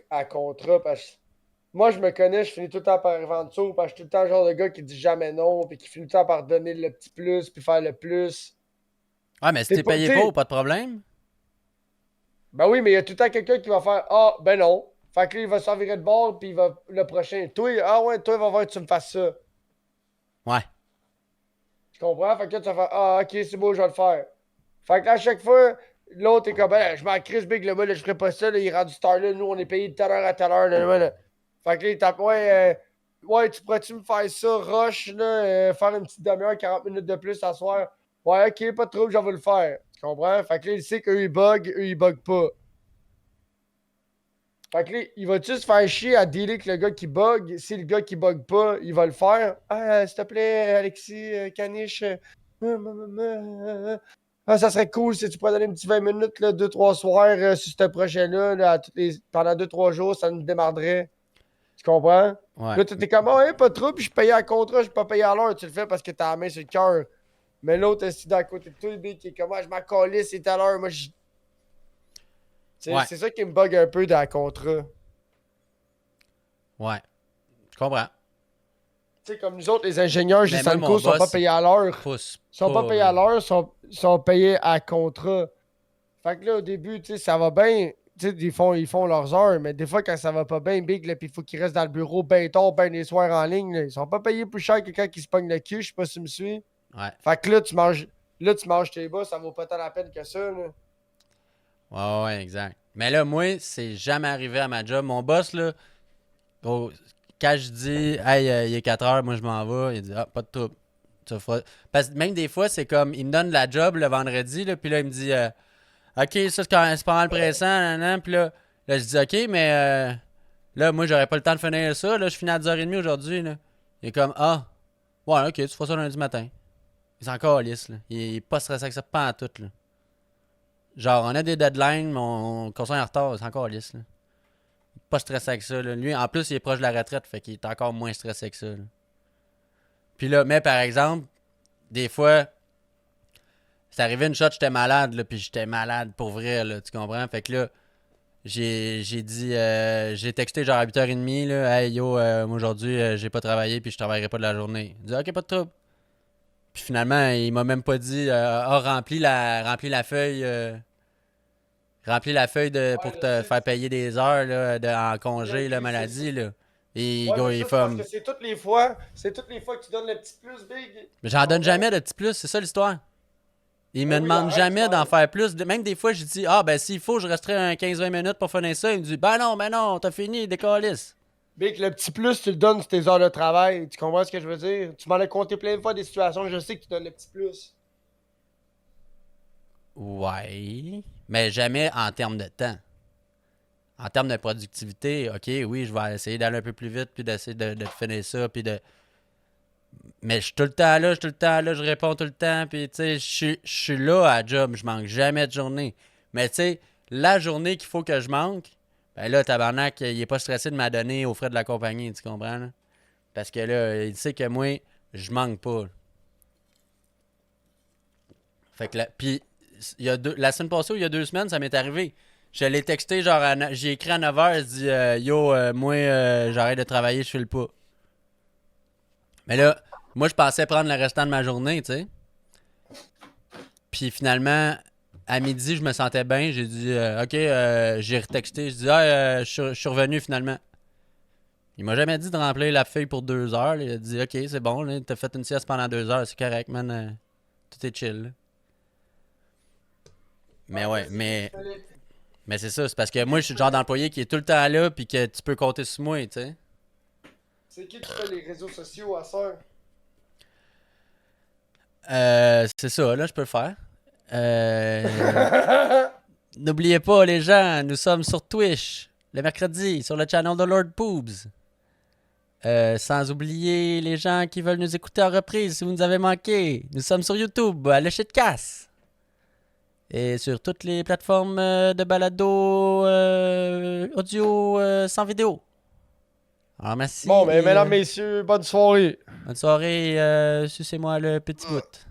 à contrat, parce que moi, je me connais, je finis tout le temps par arriver en dessous, parce que je suis tout le temps le genre de gars qui dit jamais non, puis qui finit tout le temps par donner le petit plus, puis faire le plus. Ouais, mais si T'es t'es pas, payé t'sais, pas, pas de problème. ben oui, mais il y a tout le temps quelqu'un qui va faire ah, ben non. Fait que là, il va s'en virer de bord, puis il va le prochain. Toi, ah ouais, toi, il va voir que tu me fasses ça. Ouais. Tu comprends? Fait que là, tu vas faire ah, ok, c'est beau, je vais le faire. Fait que là, à chaque fois, l'autre est comme ben, je m'en crisse big, le gars, là, je ferai pas ça, là, il est rendu star là, nous, on est payé de telle heure à telle heure, là. Fait que là, il tape ouais, tu pourrais-tu me faire ça, rush, là, faire une petite demi-heure, 40 minutes de plus à soir? Ouais, ok, pas de trouble, je vais le faire. Tu comprends? Fait que là, il sait qu'eux, ils bug pas. Fait que là, il va-tu se faire chier à dealer avec le gars qui bug? Si le gars qui bug pas, il va le faire. Ah, s'il te plaît, Alexis, Caniche, Ah, ça serait cool si tu pourrais donner un petit 20 minutes, là, 2-3 soirs sur ce projet-là, là, pendant 2-3 jours, ça nous démarrerait. Tu comprends? Ouais. Là, tu t'es comme, ouais, pas trop, puis je payais à contrat, je suis pas payé à l'heure. Tu le fais parce que t'as la main sur le cœur. Mais l'autre, est d'à côté de toi, le big, qui est comme, ah, je m'en calisse, c'est à l'heure. Moi, je. Ouais. C'est ça qui me bug un peu dans le contrat. Ouais. Je comprends. Tu sais, comme nous autres, les ingénieurs chez Mais moi, Sanco mon sont pas boss, payés à l'heure. Pousse Ils sont pas payés à l'heure, sont payés à contrat. Fait que là, au début, tu sais, ça va bien. Tu sais, ils font leurs heures, mais des fois, quand ça va pas bien, big, là, puis il faut qu'ils restent dans le bureau ben tard, ben les soirs en ligne, là, ils sont pas payés plus cher que quand ils se pognent le cul, je sais pas si tu me suis. Ouais. Fait que là, tu manges tes bas, ça vaut pas tant la peine que ça, là. Ouais, exact. Mais là, moi, c'est jamais arrivé à ma job. Mon boss, là, gros, quand je dis, hey, il est 4 heures, moi je m'en vais, il dit, ah, pas de trouble. Parce que même des fois, c'est comme, il me donne la job le vendredi, là, puis là, il me dit, ok, ça, c'est pas mal pressant, puis là, je dis, ok, mais là, moi, j'aurais pas le temps de finir ça, là, je finis à 10h30 aujourd'hui, là. Il est comme, ah, ouais, ok, tu feras ça lundi matin. Il est encore lisse, là. Il est pas stressé avec ça, pas en tout, là. Genre, on a des deadlines, mais on consomme en retard, c'est encore lisse, là. Pas stressé avec ça, là. Lui, en plus, il est proche de la retraite, fait qu'il est encore moins stressé que ça, là. Puis là, mais par exemple, des fois, c'est arrivé une shot, j'étais malade, là, puis j'étais malade pour vrai, là, tu comprends? Fait que là, j'ai dit, j'ai texté genre à 8h30, là, hey yo, moi aujourd'hui, j'ai pas travaillé, puis je travaillerai pas de la journée. Il dit, ok, pas de trouble. Puis finalement, il m'a même pas dit, remplis la feuille, pour te faire payer des heures, là, en congé, la maladie, là. Et Ouais, gros, mais il ça, est c'est parce comme, que c'est toutes les fois que tu donnes le petit plus big. mais j'en donne jamais de petit plus, c'est ça l'histoire. Il me Ben oui, demande arrête, jamais d'en arrête. faire plus. Même des fois, je dis, ah, ben, s'il faut, je resterai un 15-20 minutes pour finir ça. Il me dit, ben non, t'as fini, décalisse. Big, le petit plus, tu le donnes sur tes heures de travail. Tu comprends ce que je veux dire? Tu m'en as compté plein de fois des situations, je sais que tu donnes le petit plus. Ouais. Mais jamais en termes de temps. En termes de productivité, ok, oui, je vais essayer d'aller un peu plus vite, puis d'essayer de finir ça, puis de. Mais je suis tout le temps là, je réponds tout le temps, puis tu sais, je suis là à job, je manque jamais de journée. Mais tu sais, la journée qu'il faut que je manque, ben là, tabarnak, il est pas stressé de m'adonner aux frais de la compagnie, tu comprends, là? Parce que là, il sait que moi, je manque pas. Fait que là, puis la semaine passée ou il y a 2 semaines, ça m'est arrivé. Je l'ai texté, genre, j'ai écrit à 9h, je dis, yo, moi, j'arrête de travailler, je file pas. Mais là, moi, je pensais prendre le restant de ma journée, tu sais. Puis finalement, à midi, je me sentais bien. J'ai dit, OK, j'ai retexté. Je dis, je suis revenu finalement. Il m'a jamais dit de remplir la feuille pour 2 heures. Là. Il a dit, OK, c'est bon, là, t'as fait une sieste pendant 2 heures, c'est correct, man. Tout est chill. Là. Mais ouais, mais c'est ça. C'est parce que moi, je suis le genre d'employé qui est tout le temps là, puis que tu peux compter sur moi, tu sais. C'est qui fait les réseaux sociaux à ça? C'est ça, là, je peux le faire. N'oubliez pas, les gens, nous sommes sur Twitch, le mercredi, sur le channel de Lord Poobs. Sans oublier les gens qui veulent nous écouter en reprise si vous nous avez manqué. Nous sommes sur YouTube, à Le Shitcast. Et sur toutes les plateformes de balado audio sans vidéo. Alors, merci. Bon, mais mesdames, messieurs, bonne soirée. Bonne soirée. Sucez-moi le petit bout.